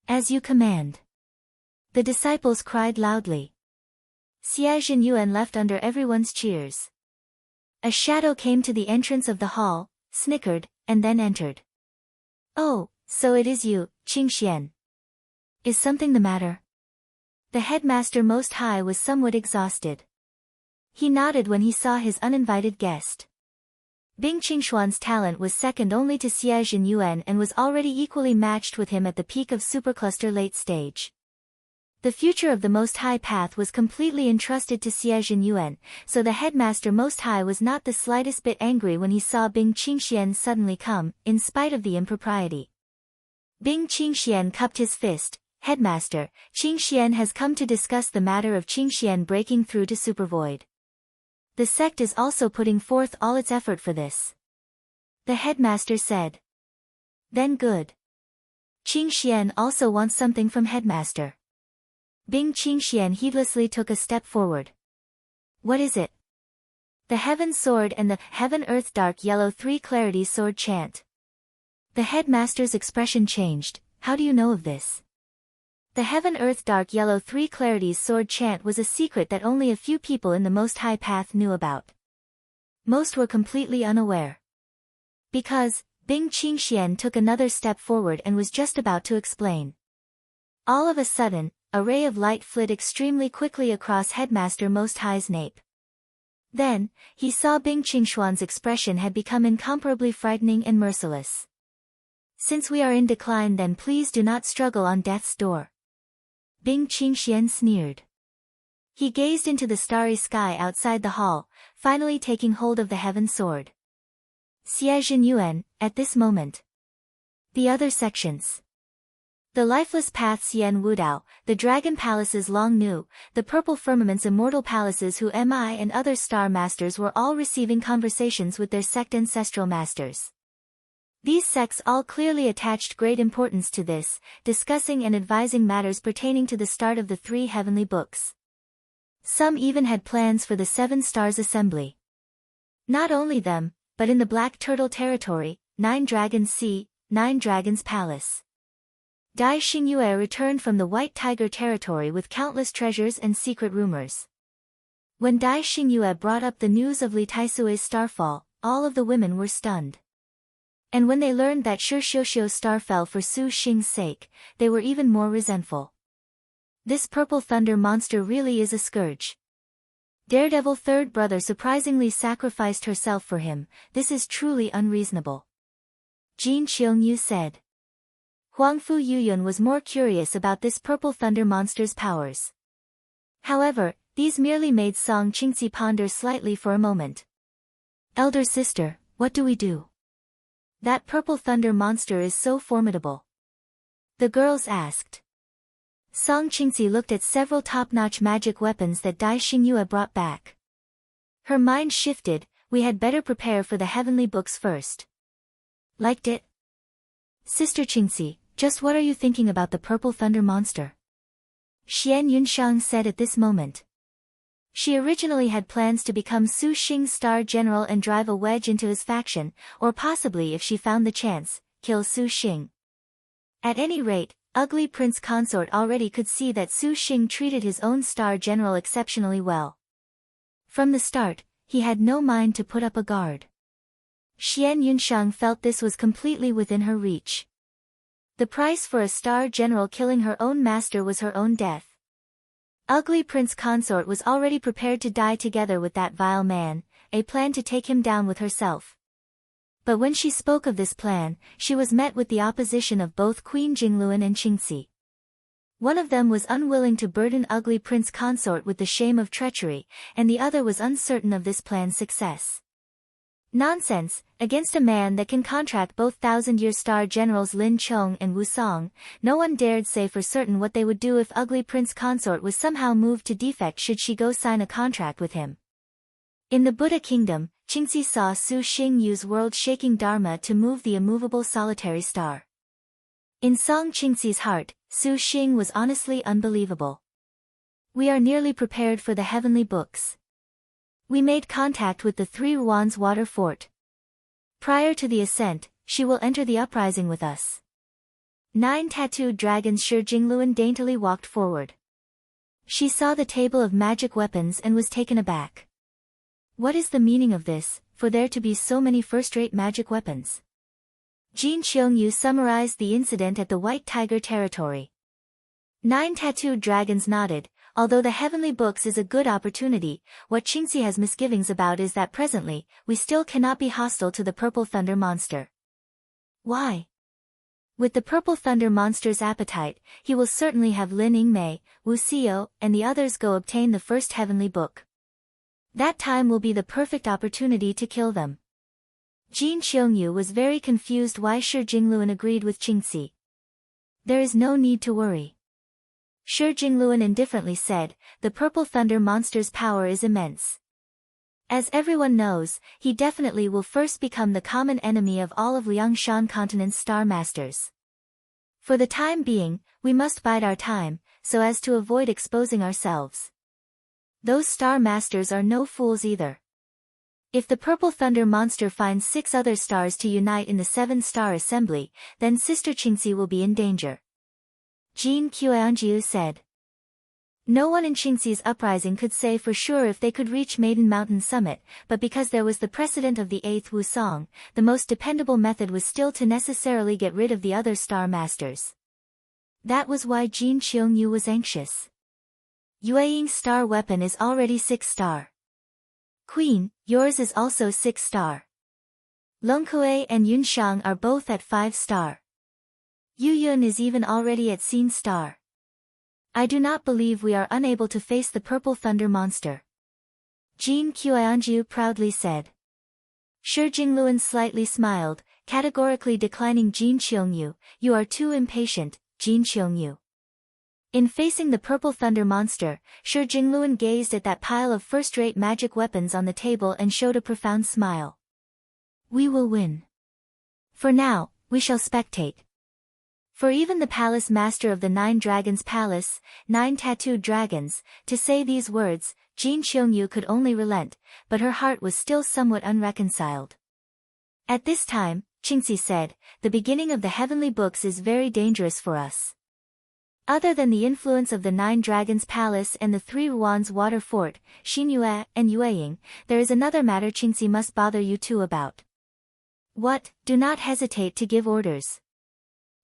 As you command. The disciples cried loudly. Xie Zhenyuan left under everyone's cheers. A shadow came to the entrance of the hall, snickered, and then entered. Oh, so it is you, Qingxian. Is something the matter? The headmaster Most High was somewhat exhausted. He nodded when he saw his uninvited guest. Bing Qingshuan's talent was second only to Xie Zhenyuan and was already equally matched with him at the peak of Supercluster late stage. The future of the Most High Path was completely entrusted to Xie Zhenyuan, so the headmaster Most High was not the slightest bit angry when he saw Bing Qingxian suddenly come, in spite of the impropriety. Bing Qingxian cupped his fist. Headmaster, Qingxian has come to discuss the matter of Qingxian breaking through to Supervoid. The sect is also putting forth all its effort for this. The headmaster said. Then good. Qingxian also wants something from headmaster. Bing Qingxian heedlessly took a step forward. What is it? The Heaven Sword and the Heaven Earth Dark Yellow 3 Clarities Sword chant. The headmaster's expression changed. How do you know of this? The heaven-earth dark yellow three clarities sword chant was a secret that only a few people in the Most High Path knew about. Most were completely unaware. Because, Bing Qingxian took another step forward and was just about to explain. All of a sudden, a ray of light flit extremely quickly across Headmaster Most High's nape. Then, he saw Bing Qingshuan's expression had become incomparably frightening and merciless. Since we are in decline, then please do not struggle on death's door. Bing Qingxian sneered. He gazed into the starry sky outside the hall, finally taking hold of the heaven sword. Xie Zhinyuan, at this moment. The other sections. The lifeless paths Yen Wudao, the dragon palaces Long Nu, the purple firmament's immortal palaces Hu Mi and other star masters were all receiving conversations with their sect ancestral masters. These sects all clearly attached great importance to this, discussing and advising matters pertaining to the start of the 3 heavenly books. Some even had plans for the 7 Stars Assembly. Not only them, but in the Black Turtle territory, 9 Dragons Sea, 9 Dragons Palace. Dai Xingyue returned from the White Tiger territory with countless treasures and secret rumors. When Dai Xingyue brought up the news of Li Taisui's starfall, all of the women were stunned. And when they learned that Shi Xiuxiu's star fell for Su Xing's sake, they were even more resentful. This purple thunder monster really is a scourge. Daredevil third brother surprisingly sacrificed herself for him. This is truly unreasonable. Jin Qiongyu said. Huangfu Yuyun was more curious about this purple thunder monster's powers. However, these merely made Song Qingzi ponder slightly for a moment. Elder sister, what do we do? That purple thunder monster is so formidable. The girls asked. Song Qingzi looked at several top-notch magic weapons that Dai Xingyue brought back. Her mind shifted. We had better prepare for the heavenly books first. Liked it? Sister Qingzi, just what are you thinking about the purple thunder monster? Xian Yunshang said at this moment. She originally had plans to become Su Xing's star general and drive a wedge into his faction, or possibly, if she found the chance, kill Su Xing. At any rate, Ugly Prince Consort already could see that Su Xing treated his own star general exceptionally well. From the start, he had no mind to put up a guard. Xian Yunshang felt this was completely within her reach. The price for a star general killing her own master was her own death. Ugly Prince Consort was already prepared to die together with that vile man, a plan to take him down with herself. But when she spoke of this plan, she was met with the opposition of both Queen Jingluan and Qingci. One of them was unwilling to burden Ugly Prince Consort with the shame of treachery, and the other was uncertain of this plan's success. Nonsense, against a man that can contract both thousand-year star generals Lin Chong and Wu Song, no one dared say for certain what they would do if Ugly Prince Consort was somehow moved to defect should she go sign a contract with him. In the Buddha kingdom, Qingci saw Su Xing use world-shaking dharma to move the immovable solitary star. In Song Qingci's heart, Su Xing was honestly unbelievable. We are nearly prepared for the heavenly books. We made contact with the 3 Ruan's water fort. Prior to the ascent, she will enter the uprising with us. 9 tattooed dragons. Shi Jingluan daintily walked forward. She saw the table of magic weapons and was taken aback. What is the meaning of this, for there to be so many first-rate magic weapons? Jin Qiongyu summarized the incident at the White Tiger territory. 9 tattooed dragons nodded. Although the heavenly books is a good opportunity, what Qingci has misgivings about is that presently, we still cannot be hostile to the purple thunder monster. Why? With the purple thunder monster's appetite, he will certainly have Lin Yingmei, Wu Xiao, and the others go obtain the first heavenly book. That time will be the perfect opportunity to kill them. Jin Qiongyu was very confused why Shi Jingluan agreed with Qingci. There is no need to worry. Shi Jingluan indifferently said, the purple thunder monster's power is immense. As everyone knows, he definitely will first become the common enemy of all of Liangshan continent's star masters. For the time being, we must bide our time, so as to avoid exposing ourselves. Those star masters are no fools either. If the purple thunder monster finds 6 other stars to unite in the 7-star assembly, then Sister Qingxi will be in danger. Jin Qianjiu said. No one in Qingxi's uprising could say for sure if they could reach Maiden Mountain summit, but because there was the precedent of the 8th Wu Song, the most dependable method was still to necessarily get rid of the other star masters. That was why Jin Qianyu was anxious. Yueying's star weapon is already 6-star. Queen, yours is also 6-star. Longkue and Yunshang are both at 5-star. Yu Yun is even already at Xin-star. I do not believe we are unable to face the purple thunder monster. Jin Qianjiu proudly said. Shi Jingluan slightly smiled, categorically declining Jin Qianyu. You are too impatient, Jin Qianyu. In facing the purple thunder monster, Shi Jingluan gazed at that pile of first-rate magic weapons on the table and showed a profound smile. We will win. For now, we shall spectate. For even the palace master of the 9 dragons palace, 9 tattooed dragons, to say these words, Jin Qianyu could only relent, but her heart was still somewhat unreconciled. At this time, Qingxi said, the beginning of the heavenly books is very dangerous for us. Other than the influence of the 9 dragons palace and the 3 Ruan's water fort, Xinyue and Yueying, there is another matter Qingxi must bother you two about. What? Do not hesitate to give orders.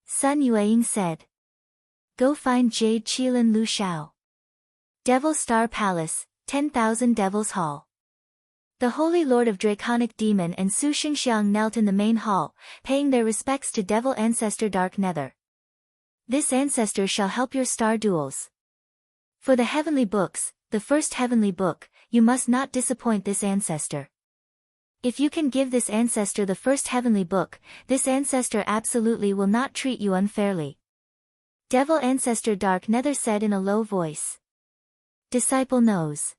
Sun Yueying said. Go find Jade Qilin Lu Shao. Devil Star Palace, 10,000 Devils Hall. The Holy Lord of Draconic Demon and Su Xingxiang knelt in the main hall, paying their respects to Devil Ancestor Dark Nether. This ancestor shall help your star duels. For the heavenly books, the first heavenly book, you must not disappoint this ancestor. If you can give this ancestor the first heavenly book, this ancestor absolutely will not treat you unfairly. Devil Ancestor Dark Nether said in a low voice. Disciple knows.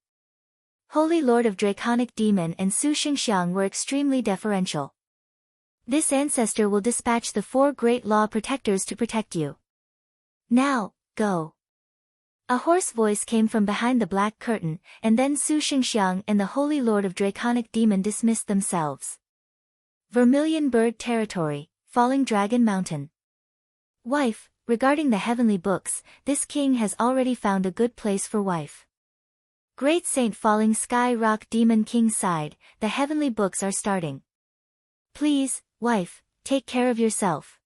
Holy Lord of Draconic Demon and Su Xingxiang were extremely deferential. This ancestor will dispatch the 4 great law protectors to protect you. Now, go. A hoarse voice came from behind the black curtain, and then Su Xingxiang and the Holy Lord of Draconic Demon dismissed themselves. Vermilion Bird Territory, Falling Dragon Mountain. Wife, regarding the heavenly books, this king has already found a good place for wife. Great Saint Falling Sky Rock Demon King sighed, the heavenly books are starting. Please, wife, take care of yourself.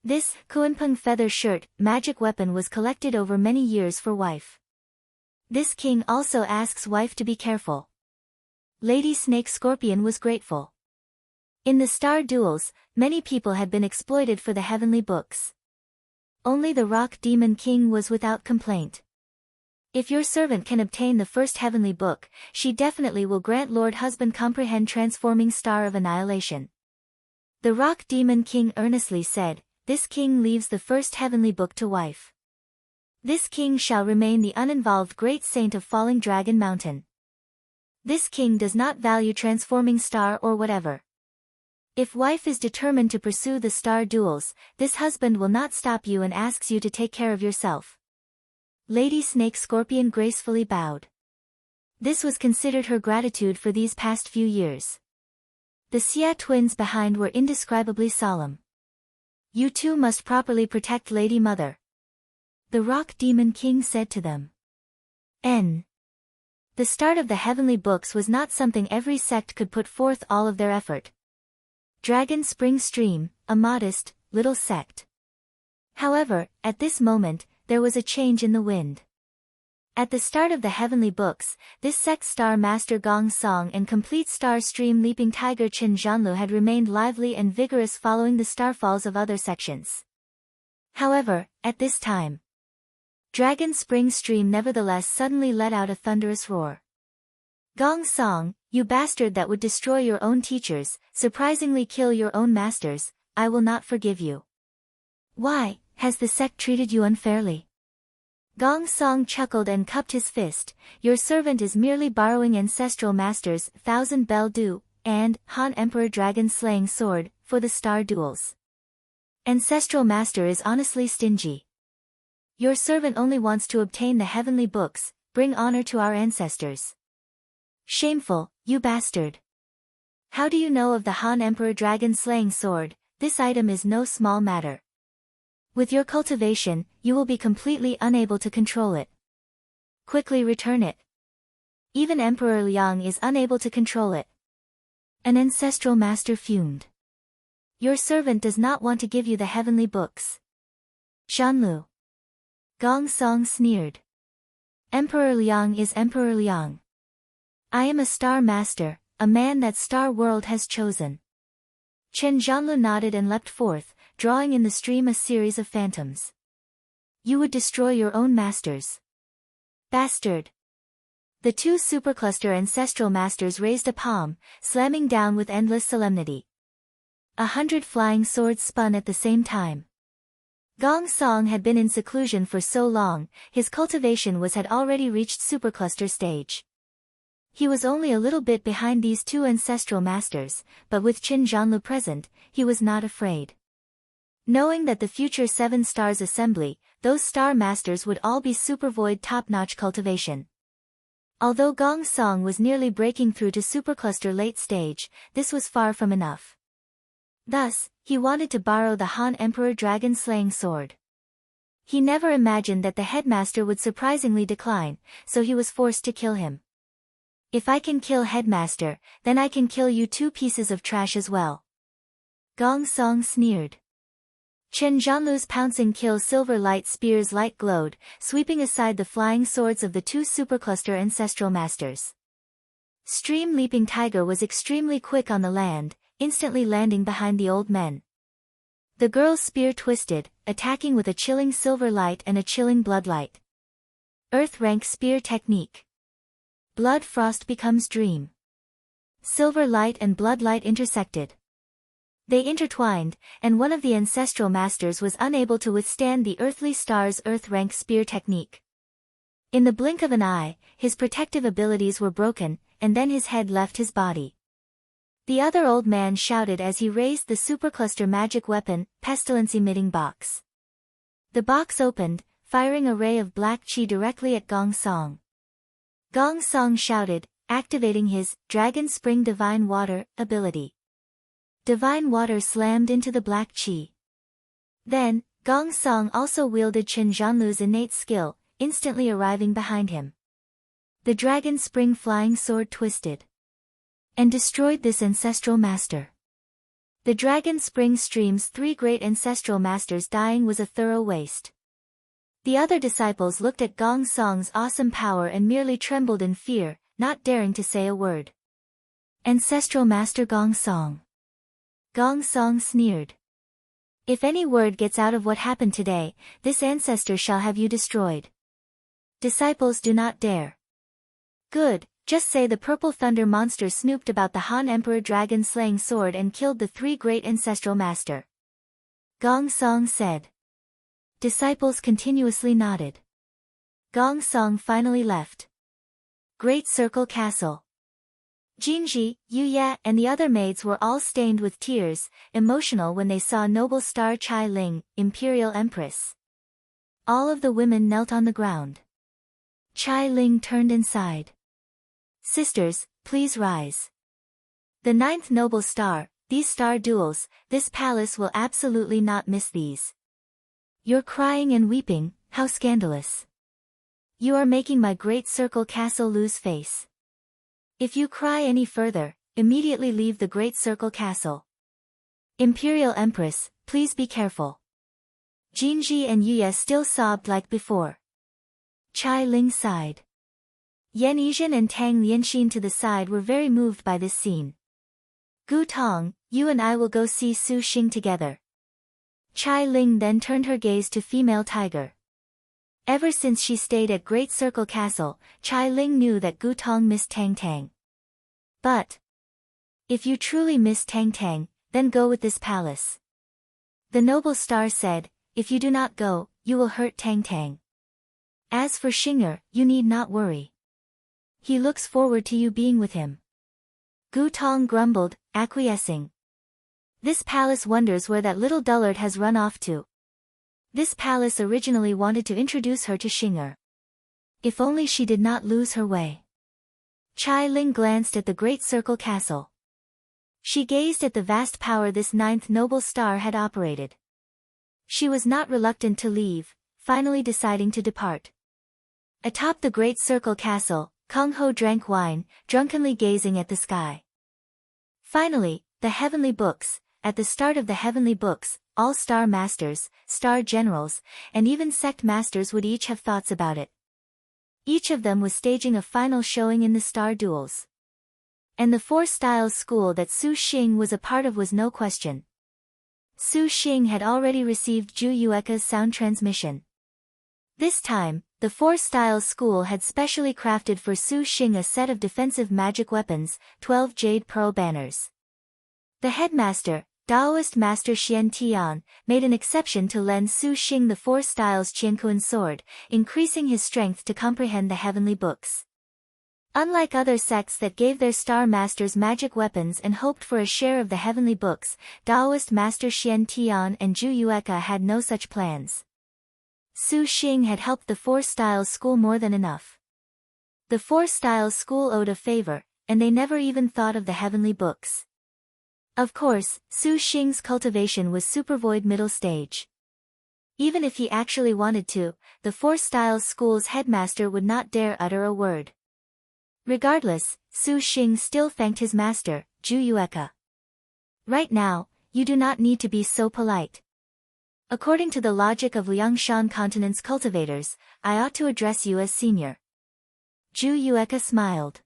This Kuanpeng feather shirt, magic weapon was collected over many years for wife. This king also asks wife to be careful. Lady Snake Scorpion was grateful. In the star duels, many people had been exploited for the heavenly books. Only the Rock Demon King was without complaint. If your servant can obtain the first heavenly book, she definitely will grant Lord Husband comprehend transforming star of annihilation. The Rock Demon King earnestly said, this king leaves the first heavenly book to wife. This king shall remain the uninvolved great saint of Falling Dragon Mountain. This king does not value transforming star or whatever. If wife is determined to pursue the star duels, this husband will not stop you and asks you to take care of yourself. Lady Snake Scorpion gracefully bowed. This was considered her gratitude for these past few years. The Xia twins behind were indescribably solemn. You two must properly protect Lady Mother. The Rock Demon King said to them. N. The start of the heavenly books was not something every sect could put forth all of their effort. Dragon Spring Stream, a modest, little sect. However, at this moment, there was a change in the wind. At the start of the heavenly books, this sect's star master Gong Song and complete star stream leaping tiger Chen Zhanlu had remained lively and vigorous following the starfalls of other sections. However, at this time, Dragon Spring Stream nevertheless suddenly let out a thunderous roar. Gong Song, you bastard that would destroy your own teachers, surprisingly kill your own masters, I will not forgive you. Why, has the sect treated you unfairly? Gong Song chuckled and cupped his fist, your servant is merely borrowing ancestral masters, Thousand Bell Du, and Han Emperor Dragon Slaying Sword, for the star duels. Ancestral master is honestly stingy. Your servant only wants to obtain the heavenly books, bring honor to our ancestors. Shameful, you bastard. How do you know of the Han Emperor Dragon Slaying Sword? This item is no small matter. With your cultivation, you will be completely unable to control it. Quickly return it. Even Emperor Liang is unable to control it. An ancestral master fumed. Your servant does not want to give you the heavenly books. Shanlu. Gong Song sneered. Emperor Liang is Emperor Liang. I am a star master, a man that star world has chosen. Chen Zhanlu nodded and leapt forth, drawing in the stream a series of phantoms. You would destroy your own masters. Bastard. The two supercluster ancestral masters raised a palm, slamming down with endless solemnity. 100 flying swords spun at the same time. Gong Song had been in seclusion for so long, his cultivation had already reached supercluster stage. He was only a little bit behind these two ancestral masters, but with Qin Zhanlu present, he was not afraid. Knowing that the future 7 stars assembly, those star masters would all be supervoid top-notch cultivation. Although Gong Song was nearly breaking through to supercluster late stage, this was far from enough. Thus, he wanted to borrow the Han Emperor Dragon Slaying Sword. He never imagined that the headmaster would surprisingly decline, so he was forced to kill him. If I can kill headmaster, then I can kill you 2 pieces of trash as well. Gong Song sneered. Chen Zhanlu's pouncing kill silver light spears light glowed, sweeping aside the flying swords of the 2 supercluster ancestral masters. Stream Leaping Tiger was extremely quick on the land, instantly landing behind the old men. The girl's spear twisted, attacking with a chilling silver light and a chilling blood light. Earth rank spear technique. Blood frost becomes dream. Silver light and blood light intersected. They intertwined, and one of the ancestral masters was unable to withstand the earthly star's earth rank spear technique. In the blink of an eye, his protective abilities were broken, and then his head left his body. The other old man shouted as he raised the supercluster magic weapon, pestilence emitting box. The box opened, firing a ray of black chi directly at Gong Song. Gong Song shouted, activating his Dragon Spring Divine Water ability. Divine Water slammed into the black chi. Then, Gong Song also wielded Chen Zhanlu's innate skill, instantly arriving behind him. The Dragon Spring Flying Sword twisted and destroyed this ancestral master. The Dragon Spring Stream's 3 great ancestral masters dying was a thorough waste. The other disciples looked at Gong Song's awesome power and merely trembled in fear, not daring to say a word. Ancestral Master Gong Song. Gong Song sneered. If any word gets out of what happened today, this ancestor shall have you destroyed. Disciples do not dare. Good. Just say the purple thunder monster snooped about the Han Emperor Dragon Slaying Sword and killed the 3 great ancestral master. Gong Song said. Disciples continuously nodded. Gong Song finally left. Great Circle Castle. Jinji, Yuya, and the other maids were all stained with tears, emotional when they saw noble star Chai Ling, Imperial Empress. All of the women knelt on the ground. Chai Ling turned and sighed. Sisters, please rise. The 9th noble star, these star duels, this palace will absolutely not miss these. You're crying and weeping, how scandalous. You are making my great circle castle lose face. If you cry any further, immediately leave the great circle castle. Imperial Empress, please be careful. Jinji and Yuya still sobbed like before. Chai Ling sighed. Yan Yizhen and Tang Lianxin to the side were very moved by this scene. Gu Tong, you and I will go see Su Xing together. Chai Ling then turned her gaze to female tiger. Ever since she stayed at Great Circle Castle, Chai Ling knew that Gu Tong missed Tang Tang. But if you truly miss Tang Tang, then go with this palace. The noble star said, if you do not go, you will hurt Tang Tang. As for Xinger, you need not worry. He looks forward to you being with him. Gu Tong grumbled, acquiescing. This palace wonders where that little dullard has run off to. This palace originally wanted to introduce her to Xinger. If only she did not lose her way. Chai Ling glanced at the Great Circle Castle. She gazed at the vast power this ninth noble star had operated. She was not reluctant to leave, finally deciding to depart. Atop the great circle castle, Kong Ho drank wine, drunkenly gazing at the sky. Finally, the heavenly books. At the start of the heavenly books, all star masters, star generals, and even sect masters would each have thoughts about it. Each of them was staging a final showing in the star duels. And the four styles school that Su Xing was a part of was no question. Su Xing had already received Zhu Yueka's sound transmission. This time, the four styles school had specially crafted for Su Xing a set of defensive magic weapons, 12 jade pearl banners. The headmaster, Taoist Master Xian Tian, made an exception to lend Su Xing the four styles Qiankuan sword, increasing his strength to comprehend the heavenly books. Unlike other sects that gave their star masters magic weapons and hoped for a share of the heavenly books, Taoist Master Xian Tian and Zhu Yueka had no such plans. Su Xing had helped the four styles school more than enough. The four styles school owed a favor, and they never even thought of the heavenly books. Of course, Su Xing's cultivation was supervoid middle stage. Even if he actually wanted to, the Four Styles School's headmaster would not dare utter a word. Regardless, Su Xing still thanked his master, Zhu Yueka. Right now, you do not need to be so polite. According to the logic of Liangshan Continent's cultivators, I ought to address you as senior. Zhu Yueka smiled.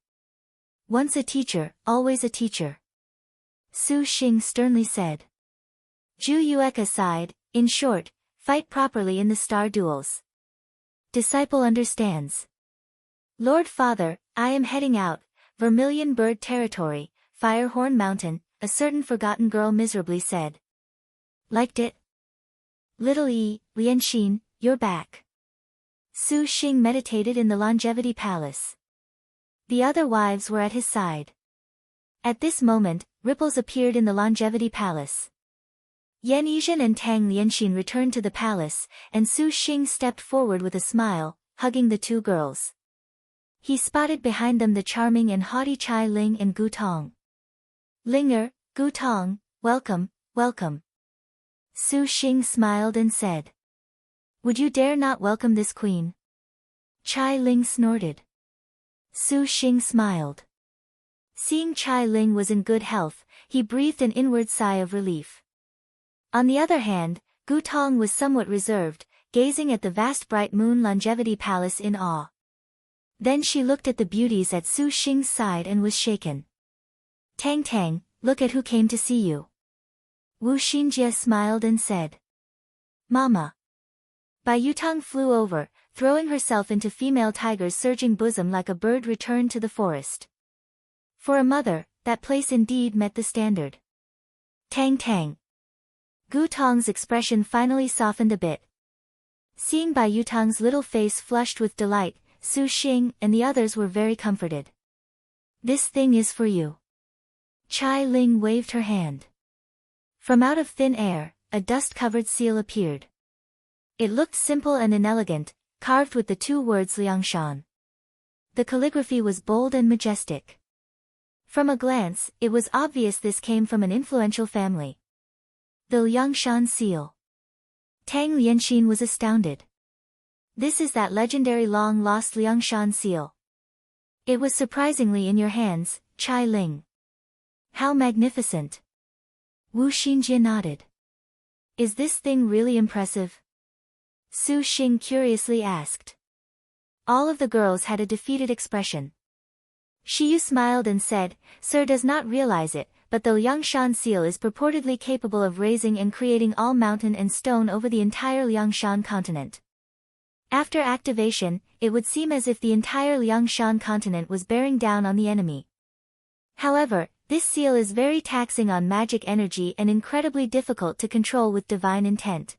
Once a teacher, always a teacher. Su Xing sternly said. Zhu Yueka sighed, in short, fight properly in the star duels. Disciple understands. Lord Father, I am heading out, Vermilion Bird Territory, Firehorn Mountain, a certain forgotten girl miserably said. Liked it? Little E, Lianxin, you're back. Su Xing meditated in the Longevity Palace. The other wives were at his side. At this moment, ripples appeared in the Longevity Palace. Yan Yizhen and Tang Lianxin returned to the palace, and Su Xing stepped forward with a smile, hugging the two girls. He spotted behind them the charming and haughty Chai Ling and Gu Tong. Linger, Gu Tong, welcome, welcome. Su Xing smiled and said. Would you dare not welcome this queen? Chai Ling snorted. Su Xing smiled. Seeing Chai Ling was in good health, he breathed an inward sigh of relief. On the other hand, Gu Tong was somewhat reserved, gazing at the vast bright moon Longevity Palace in awe. Then she looked at the beauties at Su Xing's side and was shaken. Tang Tang, look at who came to see you. Wu Xinjie smiled and said. Mama. Bai Yutang flew over, throwing herself into female tiger's surging bosom like a bird returned to the forest. For a mother, that place indeed met the standard. Tang Tang. Gu Tong's expression finally softened a bit. Seeing Bai Yutang's little face flushed with delight, Su Xing and the others were very comforted. This thing is for you. Chai Ling waved her hand. From out of thin air, a dust-covered seal appeared. It looked simple and inelegant, carved with the two words Liangshan. The calligraphy was bold and majestic. From a glance, it was obvious this came from an influential family. The Liangshan seal. Tang Lianxin was astounded. This is that legendary long-lost Liangshan seal. It was surprisingly in your hands, Chai Ling. How magnificent. Wu Xinjie nodded. Is this thing really impressive? Su Xing curiously asked. All of the girls had a defeated expression. Shiyu smiled and said, Sir does not realize it, but the Liangshan seal is purportedly capable of raising and creating all mountain and stone over the entire Liangshan continent. After activation, it would seem as if the entire Liangshan continent was bearing down on the enemy. However, this seal is very taxing on magic energy and incredibly difficult to control with divine intent.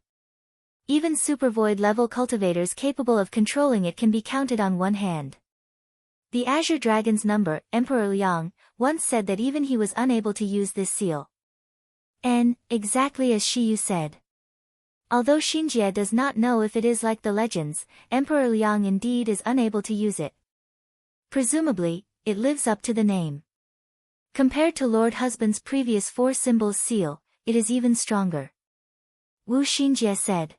Even supervoid level cultivators capable of controlling it can be counted on one hand. The Azure Dragon's number, Emperor Liang, once said that even he was unable to use this seal. And, exactly as Shiyu said. Although Xinjie does not know if it is like the legends, Emperor Liang indeed is unable to use it. Presumably, it lives up to the name. Compared to Lord Husband's previous 4 symbols seal, it is even stronger. Wu Xinjie said.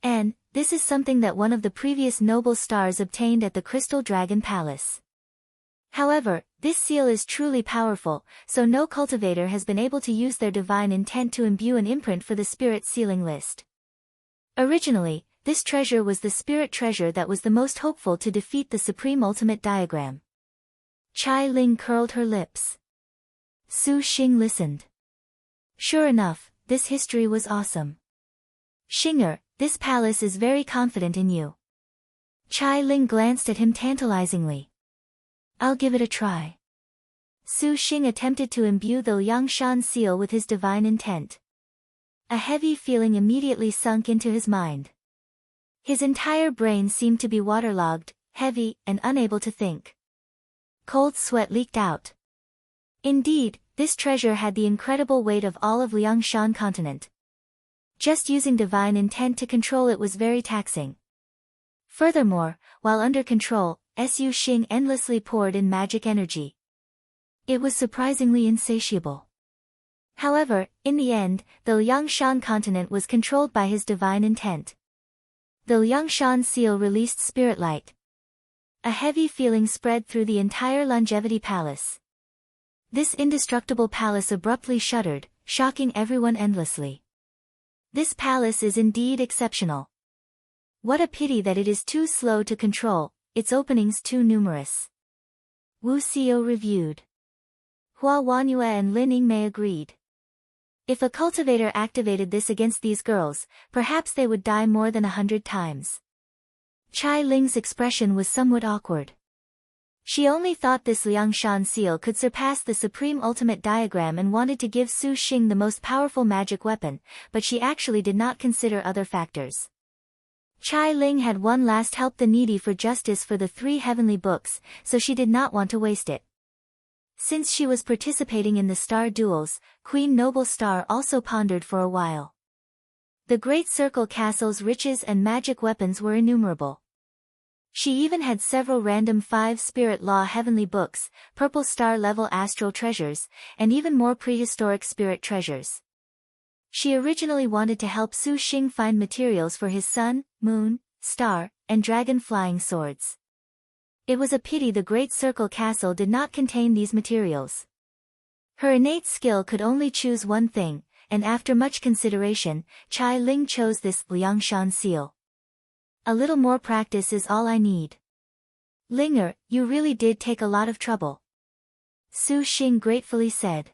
And, this is something that one of the previous noble stars obtained at the Crystal Dragon Palace. However, this seal is truly powerful, so no cultivator has been able to use their divine intent to imbue an imprint for the spirit sealing list. Originally, this treasure was the spirit treasure that was the most hopeful to defeat the supreme ultimate diagram. Chai Ling curled her lips. Su Xing listened. Sure enough, this history was awesome. Xinger, this palace is very confident in you. Chai Ling glanced at him tantalizingly. I'll give it a try. Su Xing attempted to imbue the Liangshan seal with his divine intent. A heavy feeling immediately sunk into his mind. His entire brain seemed to be waterlogged, heavy, and unable to think. Cold sweat leaked out. Indeed, this treasure had the incredible weight of all of Liangshan continent. Just using divine intent to control it was very taxing. Furthermore, while under control, Su Xing endlessly poured in magic energy. It was surprisingly insatiable. However, in the end, the Liangshan continent was controlled by his divine intent. The Liangshan seal released spirit light. A heavy feeling spread through the entire Longevity Palace. This indestructible palace abruptly shuddered, shocking everyone endlessly. This palace is indeed exceptional. What a pity that it is too slow to control, its openings too numerous. Wu Xiao reviewed. Hua Wanyue and Lin Yingmei agreed. If a cultivator activated this against these girls, perhaps they would die more than 100 times. Chai Ling's expression was somewhat awkward. She only thought this Liangshan seal could surpass the supreme ultimate diagram and wanted to give Su Xing the most powerful magic weapon, but she actually did not consider other factors. Chai Ling had one last help the needy for justice for the 3 heavenly books, so she did not want to waste it. Since she was participating in the star duels, Queen Noble Star also pondered for a while. The Great Circle Castle's riches and magic weapons were innumerable. She even had several random 5 Spirit Law heavenly books, Purple Star level astral treasures, and even more prehistoric spirit treasures. She originally wanted to help Su Xing find materials for his sun, moon, star, and dragon flying swords. It was a pity the Great Circle Castle did not contain these materials. Her innate skill could only choose one thing, and after much consideration, Chai Ling chose this Liangshan seal. A little more practice is all I need. Linger, you really did take a lot of trouble. Su Xing gratefully said.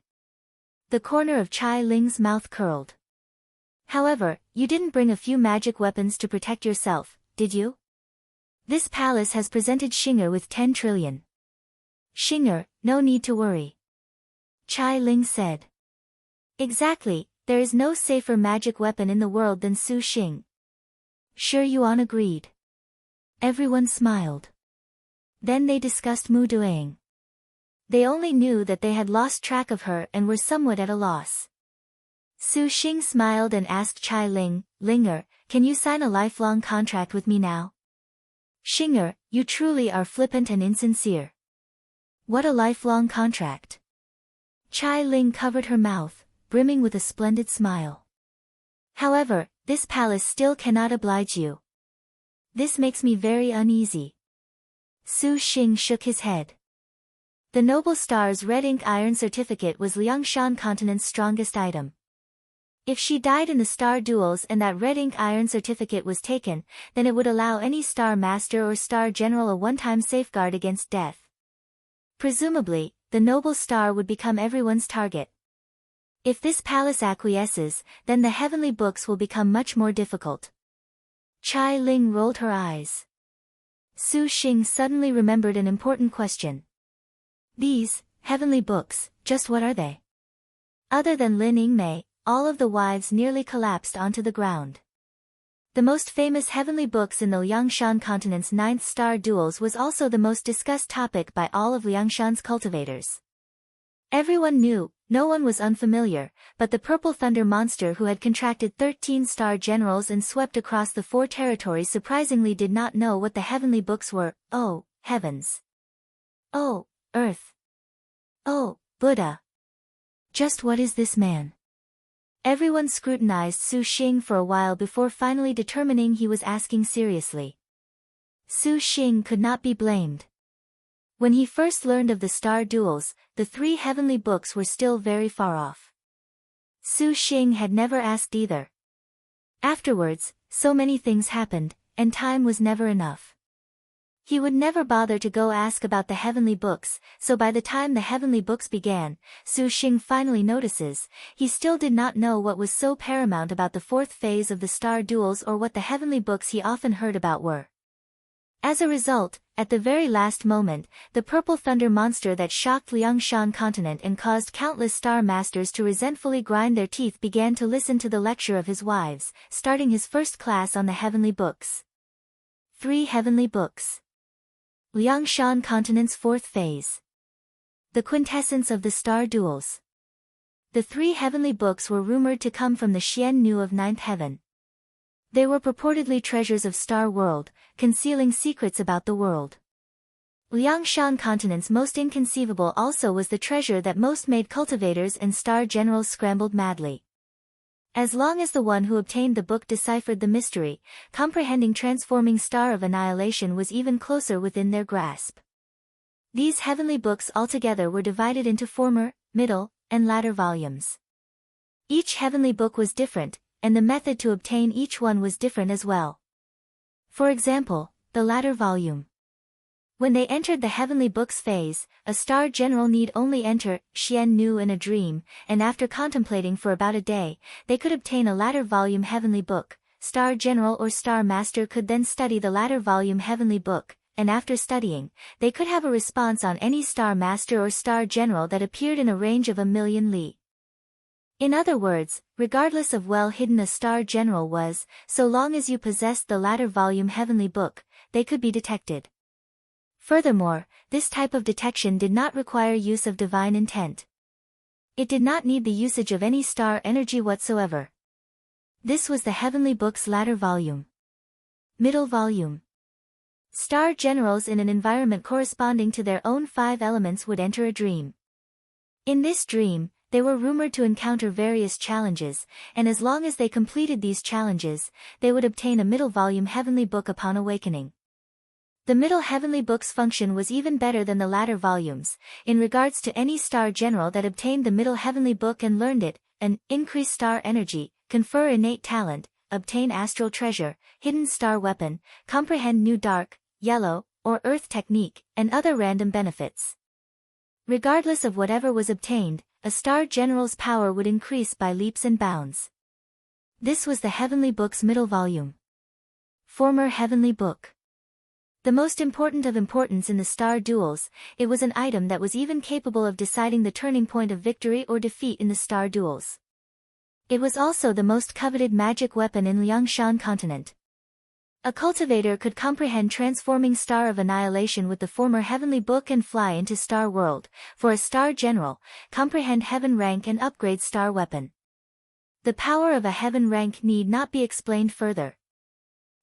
The corner of Chai Ling's mouth curled. However, you didn't bring a few magic weapons to protect yourself, did you? This palace has presented Xinger with 10 trillion. Xinger, no need to worry. Chai Ling said. Exactly, there is no safer magic weapon in the world than Su Xing. Sure Yuan agreed. Everyone smiled. Then they discussed Mu Duang. They only knew that they had lost track of her and were somewhat at a loss. Su Xing smiled and asked Chai Ling, Linger, can you sign a lifelong contract with me now? Xinger, you truly are flippant and insincere. What a lifelong contract. Chai Ling covered her mouth, brimming with a splendid smile. However, this palace still cannot oblige you. This makes me very uneasy. Su Xing shook his head. The Noble Star's red ink iron certificate was Liangshan continent's strongest item. If she died in the star duels and that red ink iron certificate was taken, then it would allow any star master or star general a one-time safeguard against death. Presumably, the Noble Star would become everyone's target. If this palace acquiesces, then the heavenly books will become much more difficult. Chai Ling rolled her eyes. Su Xing suddenly remembered an important question. These heavenly books, just what are they? Other than Lin Yingmei, all of the wives nearly collapsed onto the ground. The most famous heavenly books in the Liangshan continent's 9th star duels was also the most discussed topic by all of Liangshan's cultivators. Everyone knew, no one was unfamiliar, but the Purple Thunder monster who had contracted 13 star generals and swept across the 4 territories surprisingly did not know what the heavenly books were. Oh, heavens! Oh, earth! Oh, Buddha. Just what is this man? Everyone scrutinized Su Xing for a while before finally determining he was asking seriously. Su Xing could not be blamed. When he first learned of the star duels, the 3 heavenly books were still very far off. Su Xing had never asked either. Afterwards, so many things happened, and time was never enough. He would never bother to go ask about the heavenly books, so by the time the heavenly books began, Su Xing finally notices, he still did not know what was so paramount about the 4th phase of the star duels or what the heavenly books he often heard about were. As a result, at the very last moment, the purple thunder monster that shocked Liangshan continent and caused countless star masters to resentfully grind their teeth began to listen to the lecture of his wives, starting his first class on the heavenly books. 3 heavenly books. Liangshan continent's 4th phase. The quintessence of the star duels. The 3 heavenly books were rumored to come from the Xian Nu of 9th heaven. They were purportedly treasures of Star World, concealing secrets about the world. Liangshan continent's most inconceivable also was the treasure that most made cultivators and star generals scrambled madly. As long as the one who obtained the book deciphered the mystery, comprehending transforming star of annihilation was even closer within their grasp. These heavenly books altogether were divided into former, middle, and latter volumes. Each heavenly book was different, and the method to obtain each one was different as well. For example, the latter volume. When they entered the heavenly books phase, a star general need only enter Xian Nu in a dream, and after contemplating for about a day, they could obtain a latter volume heavenly book. Star general or star master could then study the latter volume heavenly book, and after studying, they could have a response on any star master or star general that appeared in a range of 1,000,000 li. In other words, regardless of well hidden a star general was, so long as you possessed the latter volume heavenly book, they could be detected. Furthermore, this type of detection did not require use of divine intent. It did not need the usage of any star energy whatsoever. This was the heavenly book's latter volume. Middle volume. Star generals in an environment corresponding to their own 5 elements would enter a dream. In this dream, they were rumored to encounter various challenges, and as long as they completed these challenges, they would obtain a middle volume heavenly book upon awakening. The middle heavenly book's function was even better than the latter volumes, in regards to any star general that obtained the middle heavenly book and learned it, an increase star energy, confer innate talent, obtain astral treasure, hidden star weapon, comprehend new dark, yellow, or earth technique, and other random benefits. Regardless of whatever was obtained, a star general's power would increase by leaps and bounds. This was the heavenly book's middle volume. Former heavenly book. The most important of importance in the star duels, it was an item that was even capable of deciding the turning point of victory or defeat in the star duels. It was also the most coveted magic weapon in Liangshan continent. A cultivator could comprehend transforming star of annihilation with the former heavenly book and fly into star world. For a star general, comprehend heaven rank and upgrade star weapon. The power of a heaven rank need not be explained further.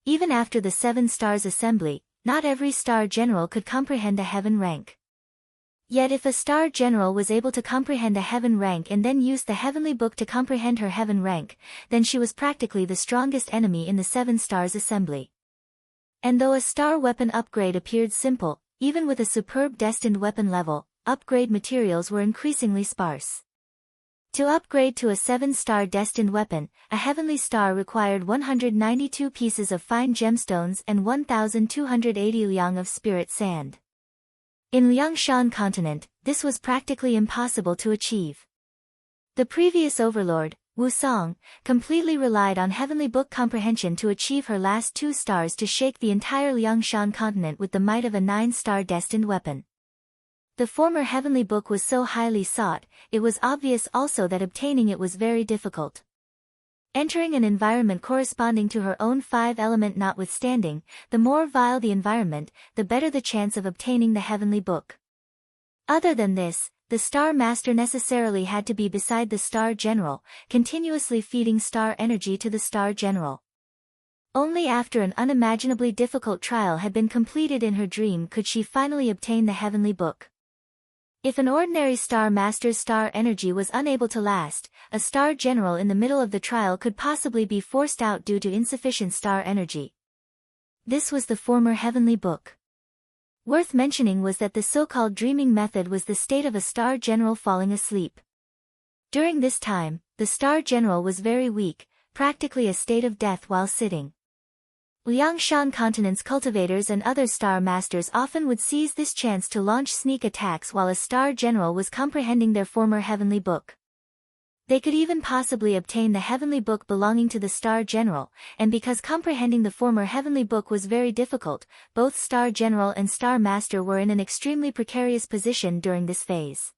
Even after the 7 stars assembly, not every star general could comprehend a heaven rank. Yet if a star general was able to comprehend a heaven rank and then used the heavenly book to comprehend her heaven rank, then she was practically the strongest enemy in the 7 stars assembly. And though a star weapon upgrade appeared simple, even with a superb destined weapon level, upgrade materials were increasingly sparse. To upgrade to a 7-star destined weapon, a heavenly star required 192 pieces of fine gemstones and 1,280 liang of spirit sand. In Liangshan continent, this was practically impossible to achieve. The previous overlord, Wu Song, completely relied on heavenly book comprehension to achieve her last 2 stars to shake the entire Liangshan continent with the might of a 9-star destined weapon. The former heavenly book was so highly sought, it was obvious also that obtaining it was very difficult. Entering an environment corresponding to her own 5-element notwithstanding, the more vile the environment, the better the chance of obtaining the heavenly book. Other than this, the star master necessarily had to be beside the star general, continuously feeding star energy to the star general. Only after an unimaginably difficult trial had been completed in her dream could she finally obtain the heavenly book. If an ordinary Star Master's star energy was unable to last, a Star General in the middle of the trial could possibly be forced out due to insufficient star energy. This was the former Heavenly Book. Worth mentioning was that the so-called dreaming method was the state of a Star General falling asleep. During this time, the Star General was very weak, practically a state of death while sitting. Liangshan continent's cultivators and other Star Masters often would seize this chance to launch sneak attacks while a Star General was comprehending their former Heavenly Book. They could even possibly obtain the Heavenly Book belonging to the Star General, and because comprehending the former Heavenly Book was very difficult, both Star General and Star Master were in an extremely precarious position during this phase.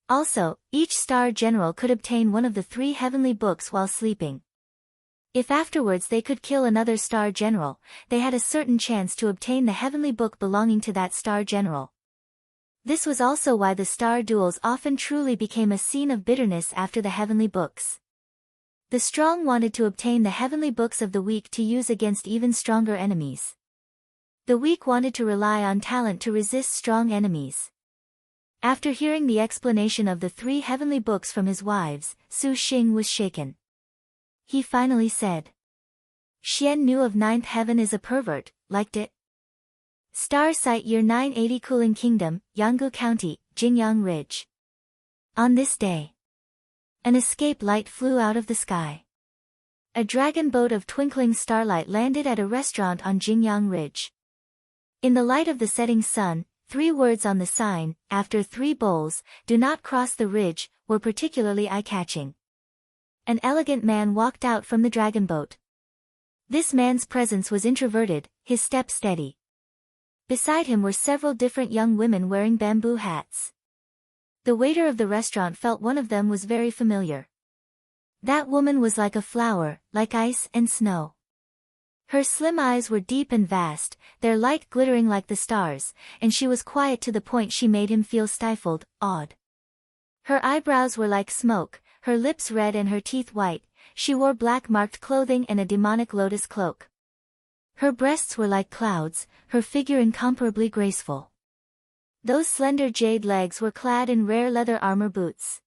Also, each Star General could obtain one of the 3 Heavenly Books while sleeping. If afterwards they could kill another Star General, they had a certain chance to obtain the Heavenly Book belonging to that Star General. This was also why the Star Duels often truly became a scene of bitterness after the Heavenly Books. The strong wanted to obtain the Heavenly Books of the weak to use against even stronger enemies. The weak wanted to rely on talent to resist strong enemies. After hearing the explanation of the 3 Heavenly Books from his wives, Su Xing was shaken. He finally said, "Xian Nu of 9th Heaven is a pervert, liked it." Star Site Year 980 Cooling Kingdom, Yanggu County, Jingyang Ridge. On this day, an escape light flew out of the sky. A dragon boat of twinkling starlight landed at a restaurant on Jingyang Ridge. In the light of the setting sun, 3 words on the sign, after 3 bowls, "Do not cross the ridge," were particularly eye-catching. An elegant man walked out from the dragon boat. This man's presence was introverted, his step steady. Beside him were several different young women wearing bamboo hats. The waiter of the restaurant felt one of them was very familiar. That woman was like a flower, like ice and snow. Her slim eyes were deep and vast, their light glittering like the stars, and she was quiet to the point she made him feel stifled, awed. Her eyebrows were like smoke, her lips red and her teeth white, she wore black marked clothing and a demonic lotus cloak. Her breasts were like clouds, her figure incomparably graceful. Those slender jade legs were clad in rare leather armor boots.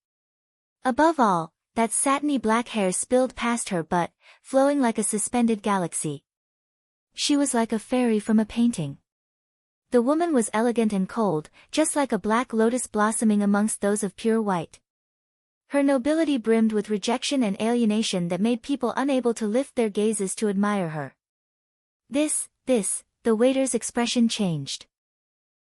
Above all, that satiny black hair spilled past her butt, flowing like a suspended galaxy. She was like a fairy from a painting. The woman was elegant and cold, just like a black lotus blossoming amongst those of pure white. Her nobility brimmed with rejection and alienation that made people unable to lift their gazes to admire her. The waiter's expression changed.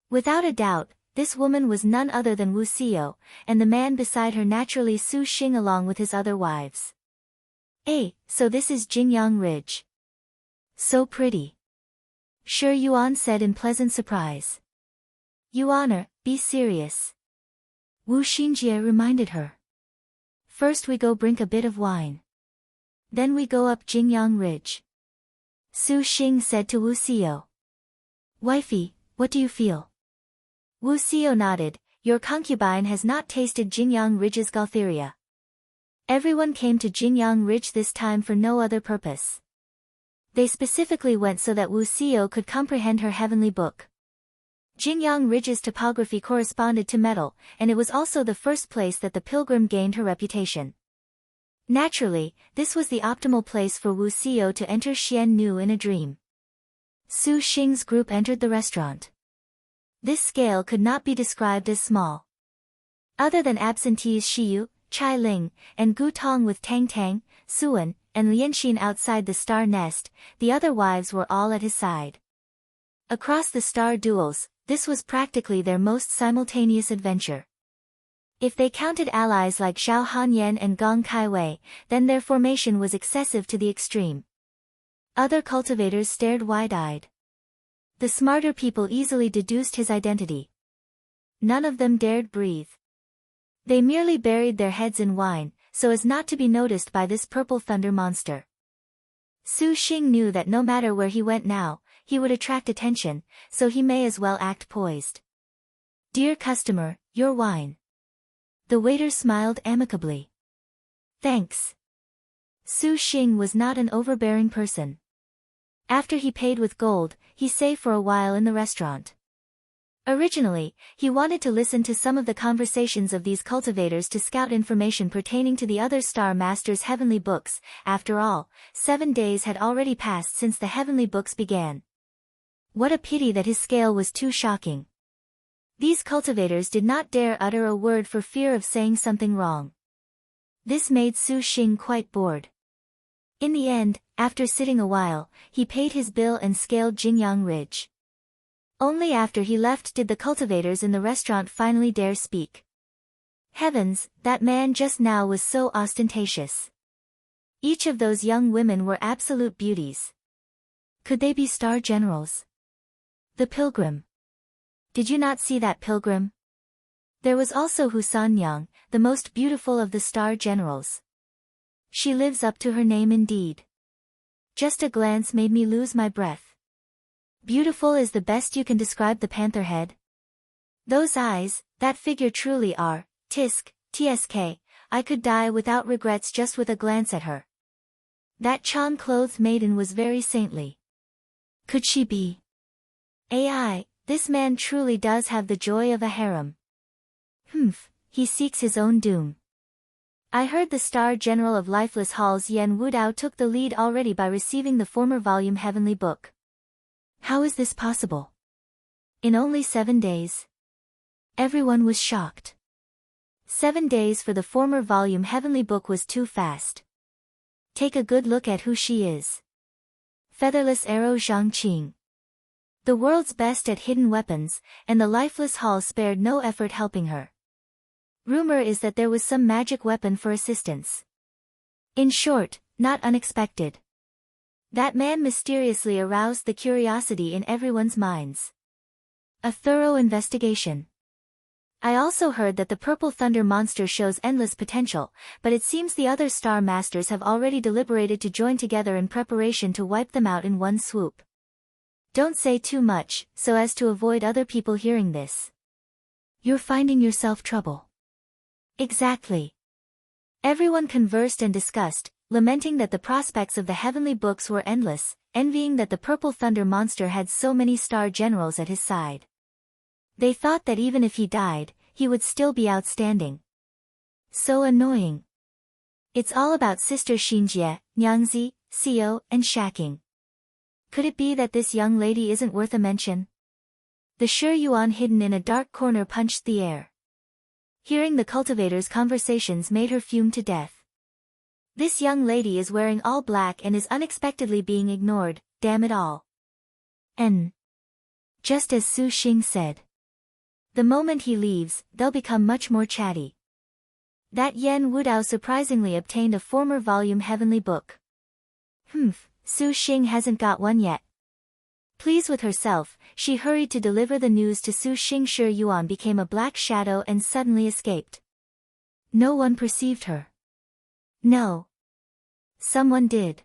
Without a doubt, this woman was none other than Wu Xiao, and the man beside her naturally Su Xing along with his other wives. So this is Jingyang Ridge. So pretty. Sure, Yuan said in pleasant surprise. Yuan, be serious. Wu Xinjie reminded her. First we go drink a bit of wine. Then we go up Jingyang Ridge. Su Xing said to Wu Xiao. Wifey, what do you feel? Wu Xiao nodded. Your concubine has not tasted Jingyang Ridge's Galtheria. Everyone came to Jingyang Ridge this time for no other purpose. They specifically went so that Wu Xiao could comprehend her Heavenly Book. Jingyang Ridge's topography corresponded to metal, and it was also the first place that the pilgrim gained her reputation. Naturally, this was the optimal place for Wu Xiao to enter Xian Nu in a dream. Su Xing's group entered the restaurant. This scale could not be described as small. Other than absentees Shiyu, Chai Ling, and Gu Tong with Tang Tang, Suan, and Lianxin outside the star nest, the other wives were all at his side. Across the star duels, this was practically their most simultaneous adventure. If they counted allies like Zhao Hanyan and Gong Kaiwei, then their formation was excessive to the extreme. Other cultivators stared wide-eyed. The smarter people easily deduced his identity. None of them dared breathe. They merely buried their heads in wine, so as not to be noticed by this purple thunder monster. Su Xing knew that no matter where he went now, he would attract attention, so he may as well act poised. Dear customer, your wine. The waiter smiled amicably. Thanks. Su Xing was not an overbearing person. After he paid with gold, he stayed for a while in the restaurant. Originally, he wanted to listen to some of the conversations of these cultivators to scout information pertaining to the other Star Master's heavenly books. After all, 7 days had already passed since the heavenly books began. What a pity that his scale was too shocking. These cultivators did not dare utter a word for fear of saying something wrong. This made Su Xing quite bored. In the end, after sitting a while, he paid his bill and scaled Jingyang Ridge. Only after he left did the cultivators in the restaurant finally dare speak. Heavens, that man just now was so ostentatious. Each of those young women were absolute beauties. Could they be star generals? The pilgrim. Did you not see that pilgrim? There was also Husan Yang, the most beautiful of the star generals. She lives up to her name indeed. Just a glance made me lose my breath. Beautiful is the best you can describe the panther head. Those eyes, that figure truly are, tsk, I could die without regrets just with a glance at her. That Chan-clothed maiden was very saintly. Could she be? AI, this man truly does have the joy of a harem. He seeks his own doom. I heard the Star General of Lifeless Halls Yen Wudao took the lead already by receiving the former volume Heavenly Book. How is this possible? In only 7 days? Everyone was shocked. 7 days for the former volume Heavenly Book was too fast. Take a good look at who she is. Featherless Arrow Zhang Qing. The world's best at hidden weapons, and the Lifeless Hall spared no effort helping her. Rumor is that there was some magic weapon for assistance. In short, not unexpected. That man mysteriously aroused the curiosity in everyone's minds. A thorough investigation. I also heard that the Purple Thunder monster shows endless potential, but it seems the other Star Masters have already deliberated to join together in preparation to wipe them out in one swoop. Don't say too much, so as to avoid other people hearing this. You're finding yourself trouble. Exactly. Everyone conversed and discussed, lamenting that the prospects of the heavenly books were endless, envying that the Purple Thunder monster had so many star generals at his side. They thought that even if he died, he would still be outstanding. So annoying. It's all about Sister Xinjie, Nyangzi, Xiao, and Shaking. Could it be that this young lady isn't worth a mention? The Shi Yuan hidden in a dark corner punched the air. Hearing the cultivators' conversations made her fume to death. This young lady is wearing all black and is unexpectedly being ignored, damn it all. Just as Su Xing said. The moment he leaves, they'll become much more chatty. That Yen Wudao surprisingly obtained a former volume Heavenly Book. Su Xing hasn't got one yet. Pleased with herself, she hurried to deliver the news to Su Xing. Shi Yuan became a black shadow and suddenly escaped. No one perceived her. No. Someone did.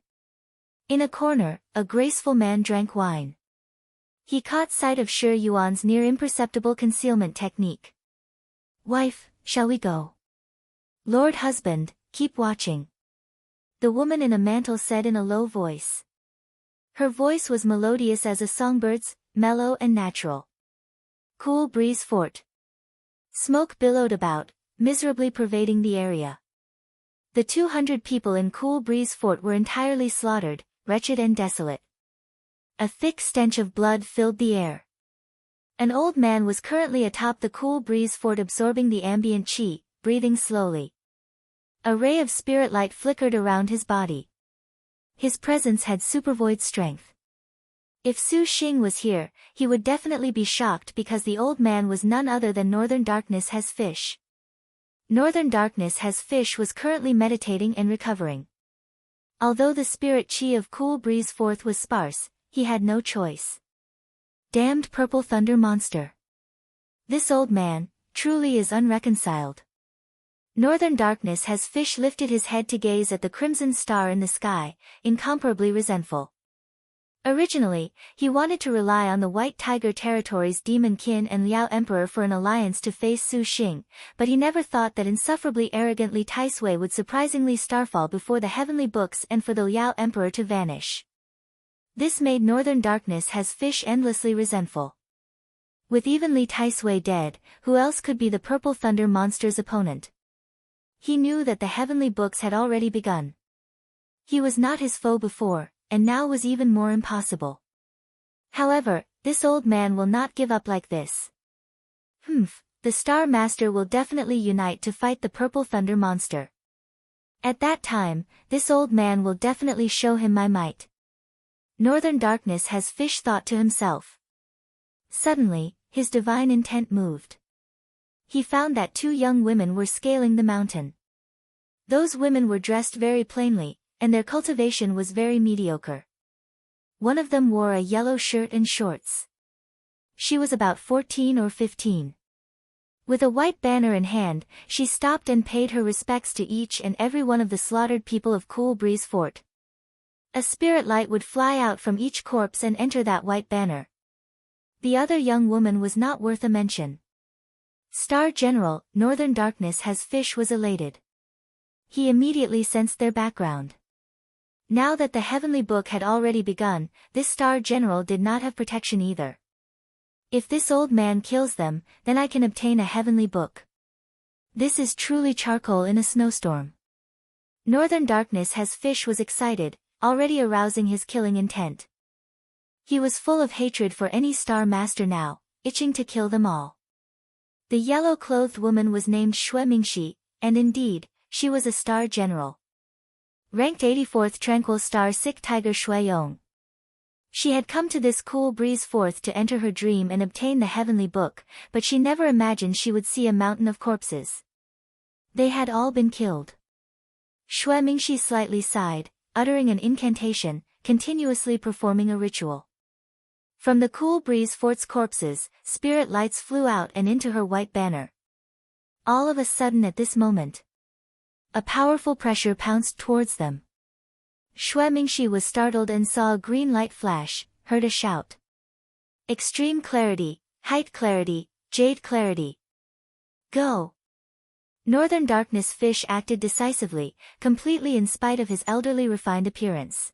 In a corner, a graceful man drank wine. He caught sight of Shi Yuan's near imperceptible concealment technique. Wife, shall we go? Lord husband, keep watching. The woman in a mantle said in a low voice. Her voice was melodious as a songbird's, mellow and natural. Cool breeze fort. Smoke billowed about, miserably pervading the area. The 200 people in Cool Breeze Fort were entirely slaughtered, wretched and desolate. A thick stench of blood filled the air. An old man was currently atop the Cool Breeze Fort absorbing the ambient qi, breathing slowly. A ray of spirit light flickered around his body. His presence had supervoid strength. If Su Xing was here, he would definitely be shocked because the old man was none other than Northern Darkness Has Fish. Northern Darkness Has Fish was currently meditating and recovering. Although the spirit qi of Cool Breeze Forth was sparse, he had no choice. Damned Purple Thunder monster. This old man, truly is unreconciled. Northern Darkness Has Fish lifted his head to gaze at the crimson star in the sky, incomparably resentful. Originally, he wanted to rely on the White Tiger Territory's Demon Qin and Liao Emperor for an alliance to face Su Xing, but he never thought that insufferably arrogantly Taisui would surprisingly starfall before the heavenly books and for the Liao Emperor to vanish. This made Northern Darkness Has Fish endlessly resentful. With evenly Taisui dead, who else could be the Purple Thunder monster's opponent? He knew that the heavenly books had already begun. He was not his foe before, and now was even more impossible. However, this old man will not give up like this. The Star Master will definitely unite to fight the Purple Thunder monster. At that time, this old man will definitely show him my might. Northern Darkness has fish thought to himself. Suddenly, his divine intent moved. He found that two young women were scaling the mountain. Those women were dressed very plainly, and their cultivation was very mediocre. One of them wore a yellow shirt and shorts. She was about 14 or 15. With a white banner in hand, she stopped and paid her respects to each and every one of the slaughtered people of Cool Breeze Fort. A spirit light would fly out from each corpse and enter that white banner. The other young woman was not worth a mention. Star General, Northern Darkness has fish was elated. He immediately sensed their background. Now that the heavenly book had already begun, this Star General did not have protection either. If this old man kills them, then I can obtain a heavenly book. This is truly charcoal in a snowstorm. Northern Darkness has fish was excited, already arousing his killing intent. He was full of hatred for any Star Master now, itching to kill them all. The yellow-clothed woman was named Xue Mingxi, and indeed, she was a Star General. Ranked 84th Tranquil Star Sick Tiger Xue Yong. She had come to this Cool Breeze Fort to enter her dream and obtain the heavenly book, but she never imagined she would see a mountain of corpses. They had all been killed. Xue Mingxi slightly sighed, uttering an incantation, continuously performing a ritual. From the Cool Breeze Fort's corpses, spirit lights flew out and into her white banner. All of a sudden at this moment, a powerful pressure pounced towards them. Xue Mingxi was startled and saw a green light flash, heard a shout. Extreme clarity, height clarity, jade clarity. Go! Northern Darkness Fish acted decisively, completely in spite of his elderly refined appearance.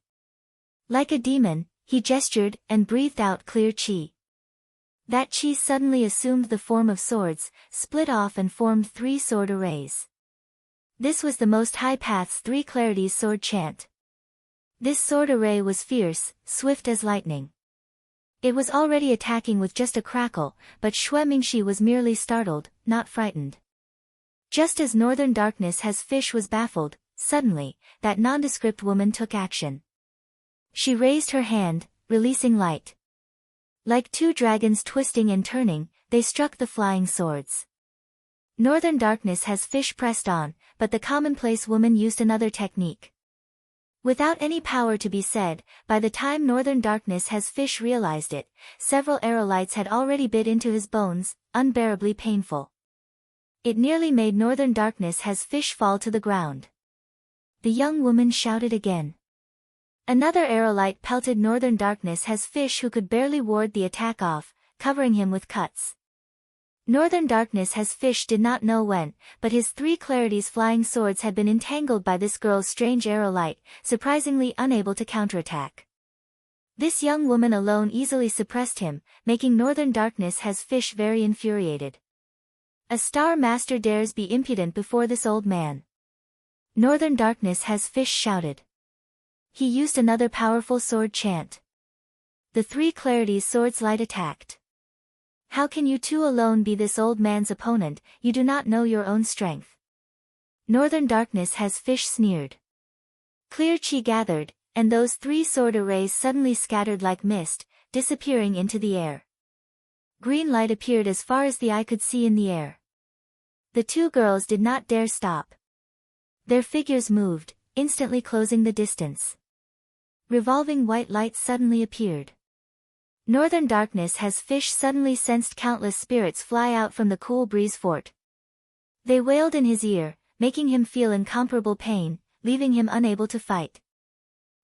Like a demon, he gestured and breathed out clear chi. That chi suddenly assumed the form of swords, split off and formed 3 sword arrays. This was the Most High Path's 3 clarities sword chant. This sword array was fierce, swift as lightning. It was already attacking with just a crackle, but Xue Mingxi was merely startled, not frightened. Just as Northern Darkness has fish was baffled, suddenly, that nondescript woman took action. She raised her hand, releasing light. Like 2 dragons twisting and turning, they struck the flying swords. Northern Darkness has fish pressed on, but the commonplace woman used another technique. Without any power to be said, by the time Northern Darkness has fish realized it, several arrow lights had already bit into his bones, unbearably painful. It nearly made Northern Darkness has fish fall to the ground. The young woman shouted again. Another arrow light pelted Northern Darkness has fish who could barely ward the attack off, covering him with cuts. Northern Darkness has fish did not know when, but his 3 clarities flying swords had been entangled by this girl's strange arrow light, surprisingly unable to counterattack. This young woman alone easily suppressed him, making Northern Darkness has fish very infuriated. A Star Master dares be impudent before this old man. Northern Darkness has fish shouted. He used another powerful sword chant. The 3 clarities swords light attacked. How can you 2 alone be this old man's opponent? You do not know your own strength. Northern Darkness has fish sneered. Clear chi gathered, and those 3 sword arrays suddenly scattered like mist, disappearing into the air. Green light appeared as far as the eye could see in the air. The 2 girls did not dare stop. Their figures moved, instantly closing the distance. Revolving white lights suddenly appeared. Northern Darkness has fish suddenly sensed countless spirits fly out from the Cool Breeze Fort. They wailed in his ear, making him feel incomparable pain, leaving him unable to fight.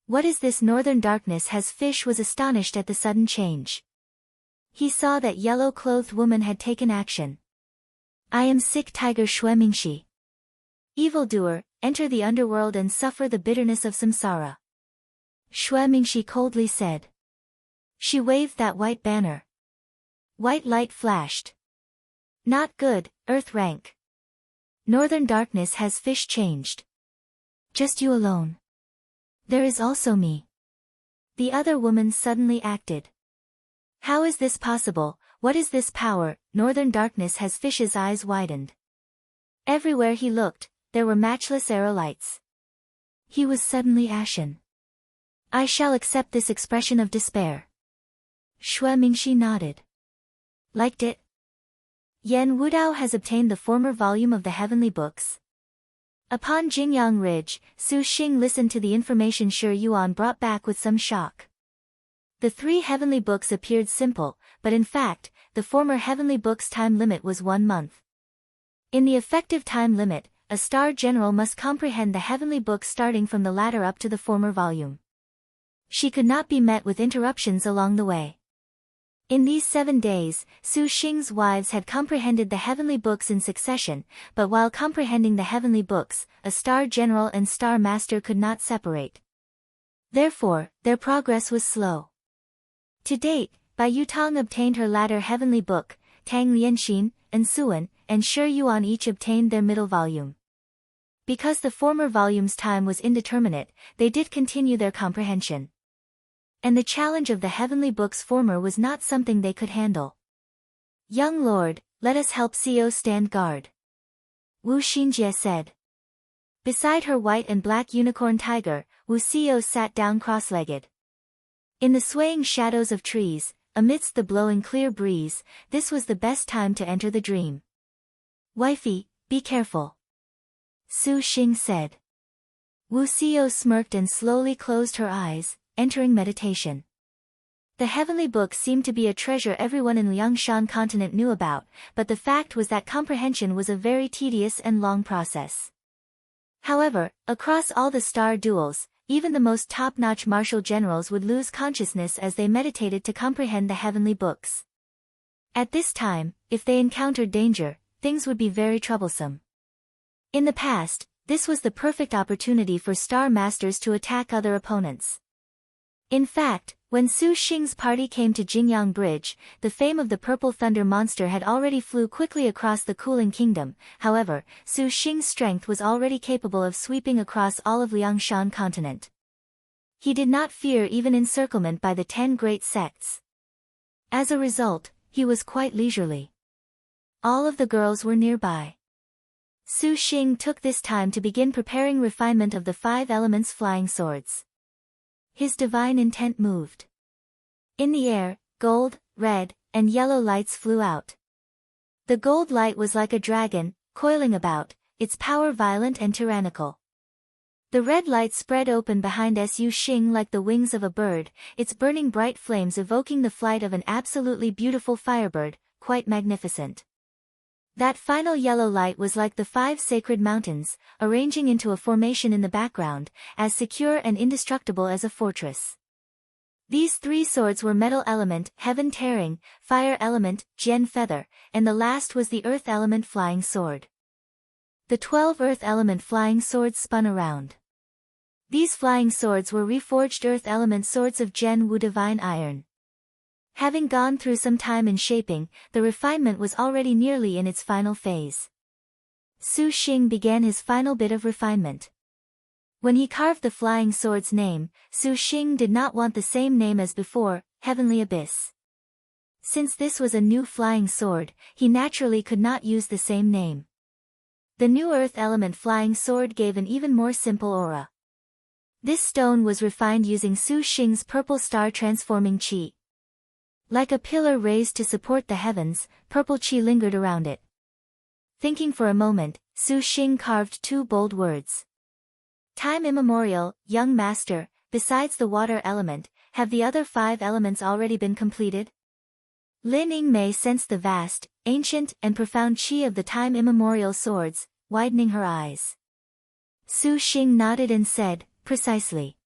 What is this? Northern Darkness has fish was astonished at the sudden change. He saw that yellow-clothed woman had taken action. I am sick Tiger Xue Mingxi. Evildoer, enter the underworld and suffer the bitterness of samsara. Xue Mingxi coldly said. She waved that white banner. White light flashed. Not good, Earth rank. Northern darkness has fish changed. Just you alone. There is also me. The other woman suddenly acted. How is this possible? What is this power? Northern darkness has fish's eyes widened. Everywhere he looked, there were matchless arrow lights. He was suddenly ashen. I shall accept this expression of despair. Xue Mingxi nodded. Liked it? Yan Wudao has obtained the former volume of the heavenly books. Upon Jingyang Ridge, Su Xing listened to the information Shi Yuan brought back with some shock. The 3 heavenly books appeared simple, but in fact, the former heavenly books' time limit was 1 month. In the effective time limit, a star general must comprehend the heavenly books starting from the latter up to the former volume. She could not be met with interruptions along the way. In these 7 days, Su Xing's wives had comprehended the heavenly books in succession, but while comprehending the heavenly books, a star general and star master could not separate. Therefore, their progress was slow. To date, Bai Yutang obtained her latter heavenly book, Tang Lianxin, and Suan, and Shi Yuan each obtained their middle volume. Because the former volume's time was indeterminate, they did continue their comprehension. And the challenge of the heavenly books former was not something they could handle. Young lord, let us help Xiao stand guard. Wu Xinjie said. Beside her white and black unicorn tiger, Wu Xiao sat down cross-legged. In the swaying shadows of trees, amidst the blowing clear breeze, this was the best time to enter the dream. Wifey, be careful. Su Xing said. Wu Xiao smirked and slowly closed her eyes, entering meditation. The heavenly book seemed to be a treasure everyone in Liangshan continent knew about, but the fact was that comprehension was a very tedious and long process. However, across all the star duels, even the most top-notch martial generals would lose consciousness as they meditated to comprehend the heavenly books. At this time, if they encountered danger, things would be very troublesome. In the past, this was the perfect opportunity for star masters to attack other opponents. In fact, when Su Xing's party came to Jingyang Bridge, the fame of the purple thunder monster had already flew quickly across the cooling kingdom. However, Su Xing's strength was already capable of sweeping across all of Liangshan continent. He did not fear even encirclement by the 10 great sects. As a result, he was quite leisurely. All of the girls were nearby. Su Xing took this time to begin preparing refinement of the 5 elements flying swords. His divine intent moved. In the air, gold, red, and yellow lights flew out. The gold light was like a dragon, coiling about, its power violent and tyrannical. The red light spread open behind Su Xing like the wings of a bird, its burning bright flames evoking the flight of an absolutely beautiful firebird, quite magnificent. That final yellow light was like the 5 sacred mountains, arranging into a formation in the background, as secure and indestructible as a fortress. These 3 swords were metal element, heaven tearing, fire element, Jian feather, and the last was the earth element flying sword. The 12 earth element flying swords spun around. These flying swords were reforged earth element swords of Jian Wu divine iron. Having gone through some time in shaping, the refinement was already nearly in its final phase. Su Xing began his final bit of refinement. When he carved the flying sword's name, Su Xing did not want the same name as before, Heavenly Abyss. Since this was a new flying sword, he naturally could not use the same name. The new earth element flying sword gave an even more simple aura. This stone was refined using Su Xing's purple star transforming qi. Like a pillar raised to support the heavens, purple qi lingered around it. Thinking for a moment, Su Xing carved 2 bold words. Time immemorial, young master, besides the water element, have the other 5 elements already been completed? Lin Yingmei sensed the vast, ancient, and profound qi of the time immemorial swords, widening her eyes. Su Xing nodded and said, precisely.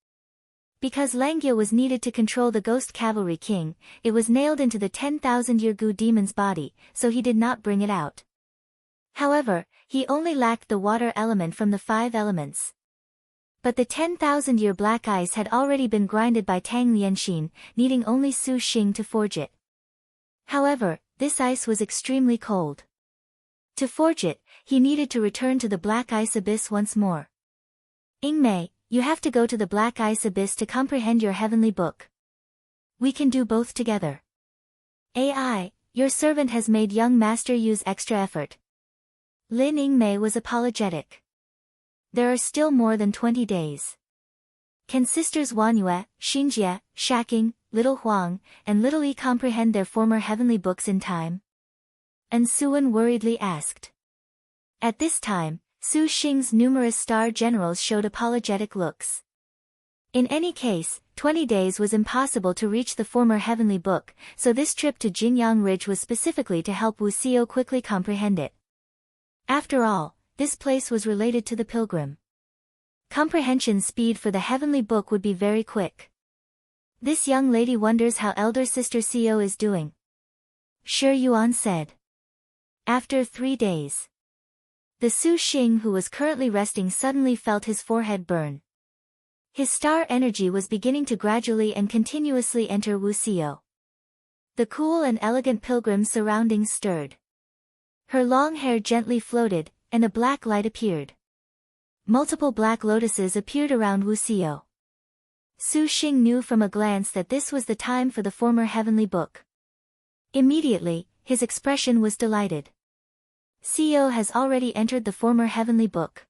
Because Langia was needed to control the ghost cavalry king, it was nailed into the 10,000-year Gu demon's body, so he did not bring it out. However, he only lacked the water element from the 5 elements. But the 10,000-year black ice had already been grinded by Tang Lianxin, needing only Su Xing to forge it. However, this ice was extremely cold. To forge it, he needed to return to the Black Ice Abyss once more. Ingmei, you have to go to the Black Ice Abyss to comprehend your heavenly book. We can do both together. AI, your servant has made young master use extra effort. Lin Ingmei was apologetic. There are still more than 20 days. Can sisters Wanyue, Xinjie, Shaking, Little Huang, and Little Yi comprehend their former heavenly books in time? And Suan worriedly asked. At this time, Su Xing's numerous star generals showed apologetic looks. In any case, 20 days was impossible to reach the former heavenly book, so this trip to Jinyang Ridge was specifically to help Wu Xiao quickly comprehend it. After all, this place was related to the pilgrim. Comprehension speed for the heavenly book would be very quick. This young lady wonders how elder sister Xiao is doing. Shi Yuan said. After 3 days. The Su Xing who was currently resting suddenly felt his forehead burn. His star energy was beginning to gradually and continuously enter Wu Xiao. The cool and elegant pilgrim's surroundings stirred. Her long hair gently floated, and a black light appeared. Multiple black lotuses appeared around Wu Xiao. Su Xing knew from a glance that this was the time for the former heavenly book. Immediately, his expression was delighted. Xiao has already entered the former heavenly book.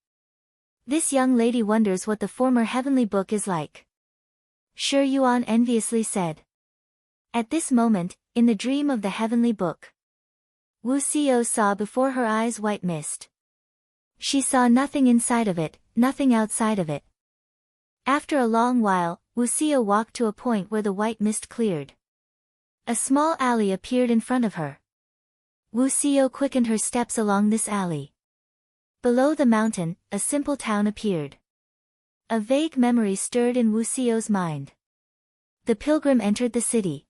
This young lady wonders what the former heavenly book is like. Shi Yuan enviously said. At this moment, in the dream of the heavenly book, Wu Xiao saw before her eyes white mist. She saw nothing inside of it, nothing outside of it. After a long while, Wu Xiao walked to a point where the white mist cleared. A small alley appeared in front of her. Wu Xiao quickened her steps along this alley. Below the mountain, a simple town appeared. A vague memory stirred in Wu Xiao's mind. The pilgrim entered the city.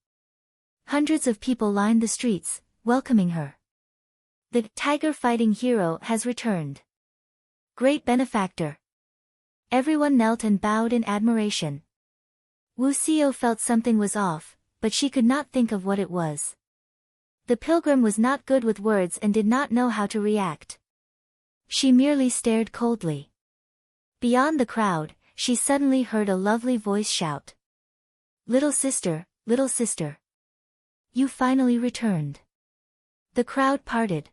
Hundreds of people lined the streets, welcoming her. The tiger-fighting hero has returned. Great benefactor. Everyone knelt and bowed in admiration. Wu Xiao felt something was off, but she could not think of what it was. The pilgrim was not good with words and did not know how to react. She merely stared coldly. Beyond the crowd, she suddenly heard a lovely voice shout. Little sister, you finally returned. The crowd parted.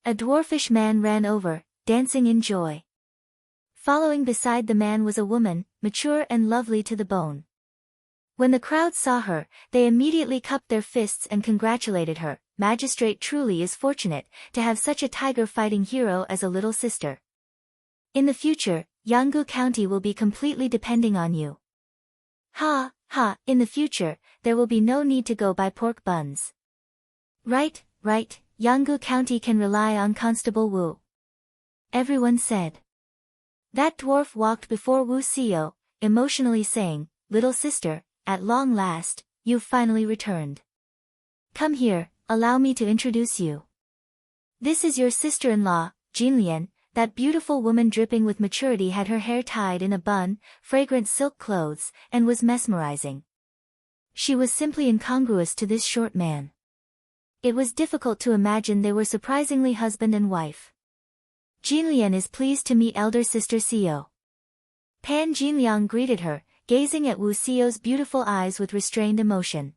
A dwarfish man ran over, dancing in joy. Following beside the man was a woman, mature and lovely to the bone. When the crowd saw her, they immediately cupped their fists and congratulated her. Magistrate truly is fortunate to have such a tiger-fighting hero as a little sister. In the future, Yanggu County will be completely depending on you. Ha, in the future, there will be no need to go buy pork buns. Right, Yanggu County can rely on Constable Wu. Everyone said. That dwarf walked before Wu Xiao, emotionally saying, Little sister, at long last, you've finally returned. Come here, allow me to introduce you. This is your sister-in-law, Jinlian. That beautiful woman dripping with maturity had her hair tied in a bun, fragrant silk clothes, and was mesmerizing. She was simply incongruous to this short man. It was difficult to imagine they were surprisingly husband and wife. Jinlian is pleased to meet elder sister Xiao. Pan Jinliang greeted her, gazing at Wu Xiao's beautiful eyes with restrained emotion.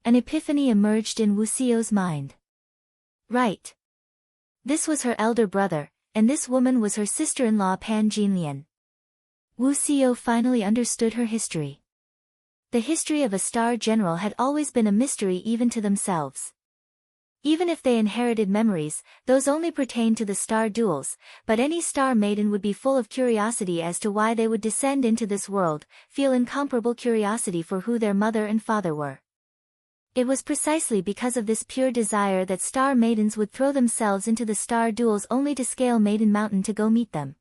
An epiphany emerged in Wu Xiao's mind. Right. This was her elder brother, and this woman was her sister-in-law Pan Jinlian. Wu Xiao finally understood her history. The history of a star general had always been a mystery even to themselves. Even if they inherited memories, those only pertained to the star duels, but any star maiden would be full of curiosity as to why they would descend into this world, feel incomparable curiosity for who their mother and father were. It was precisely because of this pure desire that star maidens would throw themselves into the star duels only to scale Maiden Mountain to go meet them.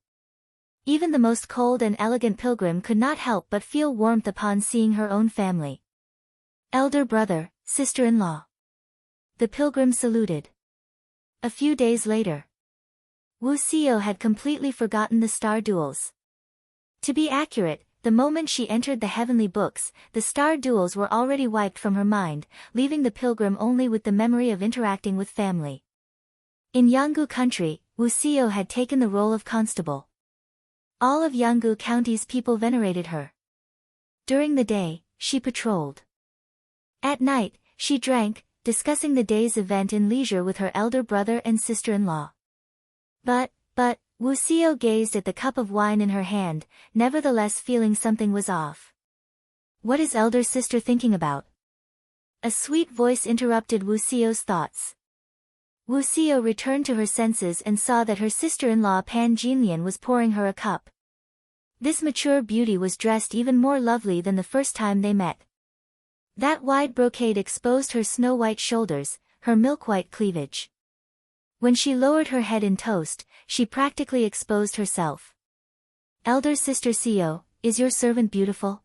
Even the most cold and elegant pilgrim could not help but feel warmth upon seeing her own family. Elder brother, sister-in-law. The pilgrim saluted. A few days later, Wu Xiao had completely forgotten the star duels. To be accurate, the moment she entered the heavenly books, the star duels were already wiped from her mind, leaving the pilgrim only with the memory of interacting with family. In Yanggu country, Wuxiu had taken the role of constable. All of Yanggu County's people venerated her. During the day, she patrolled. At night, she drank, discussing the day's event in leisure with her elder brother and sister-in-law. But, Wuxiu gazed at the cup of wine in her hand, nevertheless feeling something was off. What is elder sister thinking about? A sweet voice interrupted Wuxiu's thoughts. Wuxiu returned to her senses and saw that her sister-in-law Pan Jinlian was pouring her a cup. This mature beauty was dressed even more lovely than the first time they met. That wide brocade exposed her snow-white shoulders, her milk-white cleavage. When she lowered her head in toast, she practically exposed herself. Elder sister Xiu, is your servant beautiful?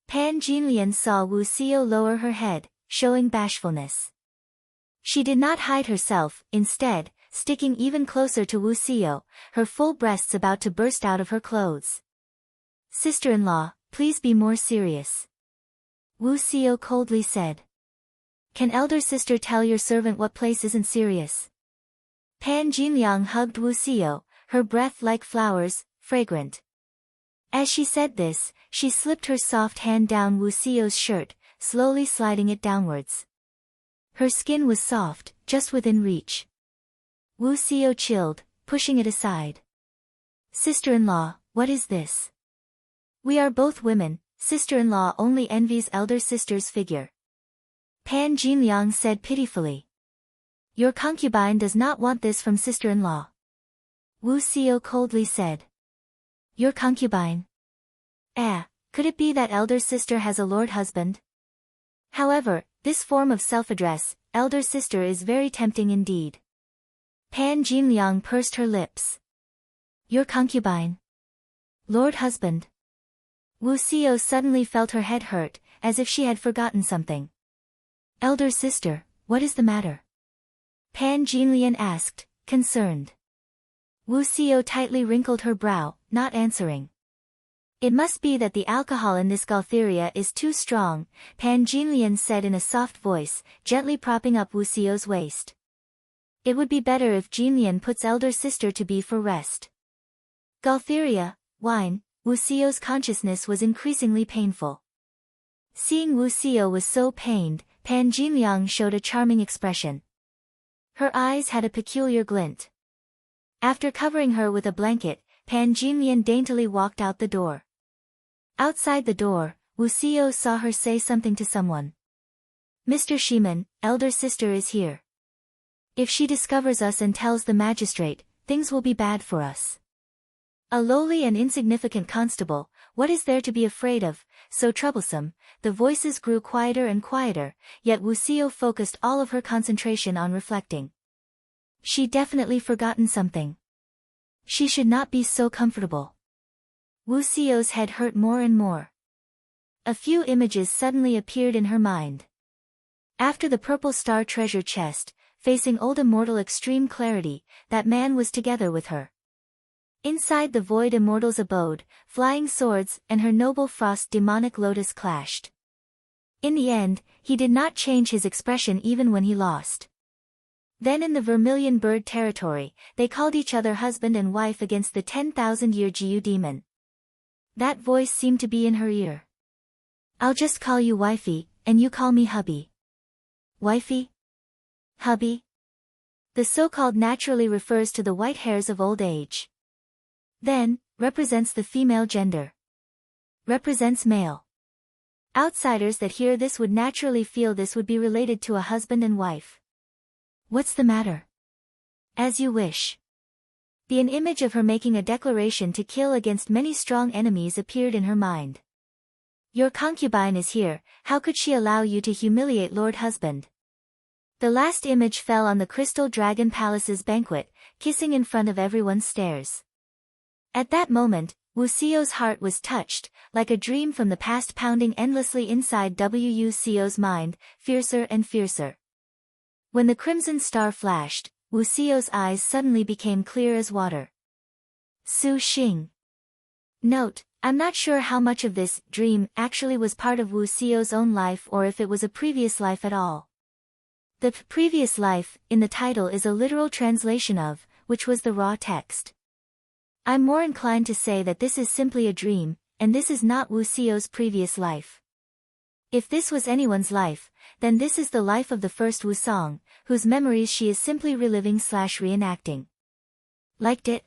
Pan Jinlian saw Wuxiu lower her head, showing bashfulness. She did not hide herself, instead, sticking even closer to Wuxiu, her full breasts about to burst out of her clothes. Sister-in-law, please be more serious. Wuxiu coldly said. Can elder sister tell your servant what place isn't serious? Pan Jinliang hugged Wuxiu, her breath like flowers, fragrant. As she said this, she slipped her soft hand down Wuxiu's shirt, slowly sliding it downwards. Her skin was soft, just within reach. Wuxiu chilled, pushing it aside. Sister-in-law, what is this? We are both women, sister-in-law only envies elder sister's figure. Pan Jinliang said pitifully. Your concubine does not want this from sister-in-law. Wuxiu coldly said. Your concubine? Could it be that elder sister has a lord husband? However, this form of self-address, elder sister, is very tempting indeed. Pan Jinliang pursed her lips. Your concubine? Lord husband? Wuxiu suddenly felt her head hurt, as if she had forgotten something. Elder sister, what is the matter? Pan Jinlian asked, concerned. Wuxiu tightly wrinkled her brow, not answering. It must be that the alcohol in this Galtheria is too strong, Pan Jinlian said in a soft voice, gently propping up Wuxiu's waist. It would be better if Jinlian puts elder sister to be for rest. Galtheria, wine, Wuxiu's consciousness was increasingly painful. Seeing Wuxiu was so pained, Pan Jinliang showed a charming expression. Her eyes had a peculiar glint. After covering her with a blanket, Pan Jinlian daintily walked out the door. Outside the door, Wuxiu saw her say something to someone. Mr. Shiman, elder sister is here. If she discovers us and tells the magistrate, things will be bad for us. A lowly and insignificant constable, what is there to be afraid of, so troublesome? The voices grew quieter and quieter, yet Wuxiu focused all of her concentration on reflecting. She definitely forgotten something. She should not be so comfortable. Wuxiu's head hurt more and more. A few images suddenly appeared in her mind. After the purple star treasure chest, facing old immortal extreme clarity, that man was together with her. Inside the void immortal's abode, flying swords and her noble frost demonic lotus clashed. In the end, he did not change his expression even when he lost. Then in the vermilion bird territory, they called each other husband and wife against the 10,000-year Jiu demon. That voice seemed to be in her ear. I'll just call you wifey, and you call me hubby. Wifey? Hubby? The so-called naturally refers to the white hairs of old age. Then, represents the female gender. Represents male. Outsiders that hear this would naturally feel this would be related to a husband and wife. What's the matter? As you wish. An image of her making a declaration to kill against many strong enemies appeared in her mind. Your concubine is here, how could she allow you to humiliate Lord Husband? The last image fell on the Crystal Dragon Palace's banquet, kissing in front of everyone's stares. At that moment, Wuxiu's heart was touched, like a dream from the past pounding endlessly inside Wuxiu's mind, fiercer and fiercer. When the crimson star flashed, Wuxiu's eyes suddenly became clear as water. Su Xing. Note, I'm not sure how much of this dream actually was part of Wu Xiao's own life or if it was a previous life at all. The previous life in the title is a literal translation of, which was the raw text. I'm more inclined to say that this is simply a dream, and this is not Wu Xiao's previous life. If this was anyone's life, then this is the life of the first Wu Song, whose memories she is simply reliving/reenacting. Liked it?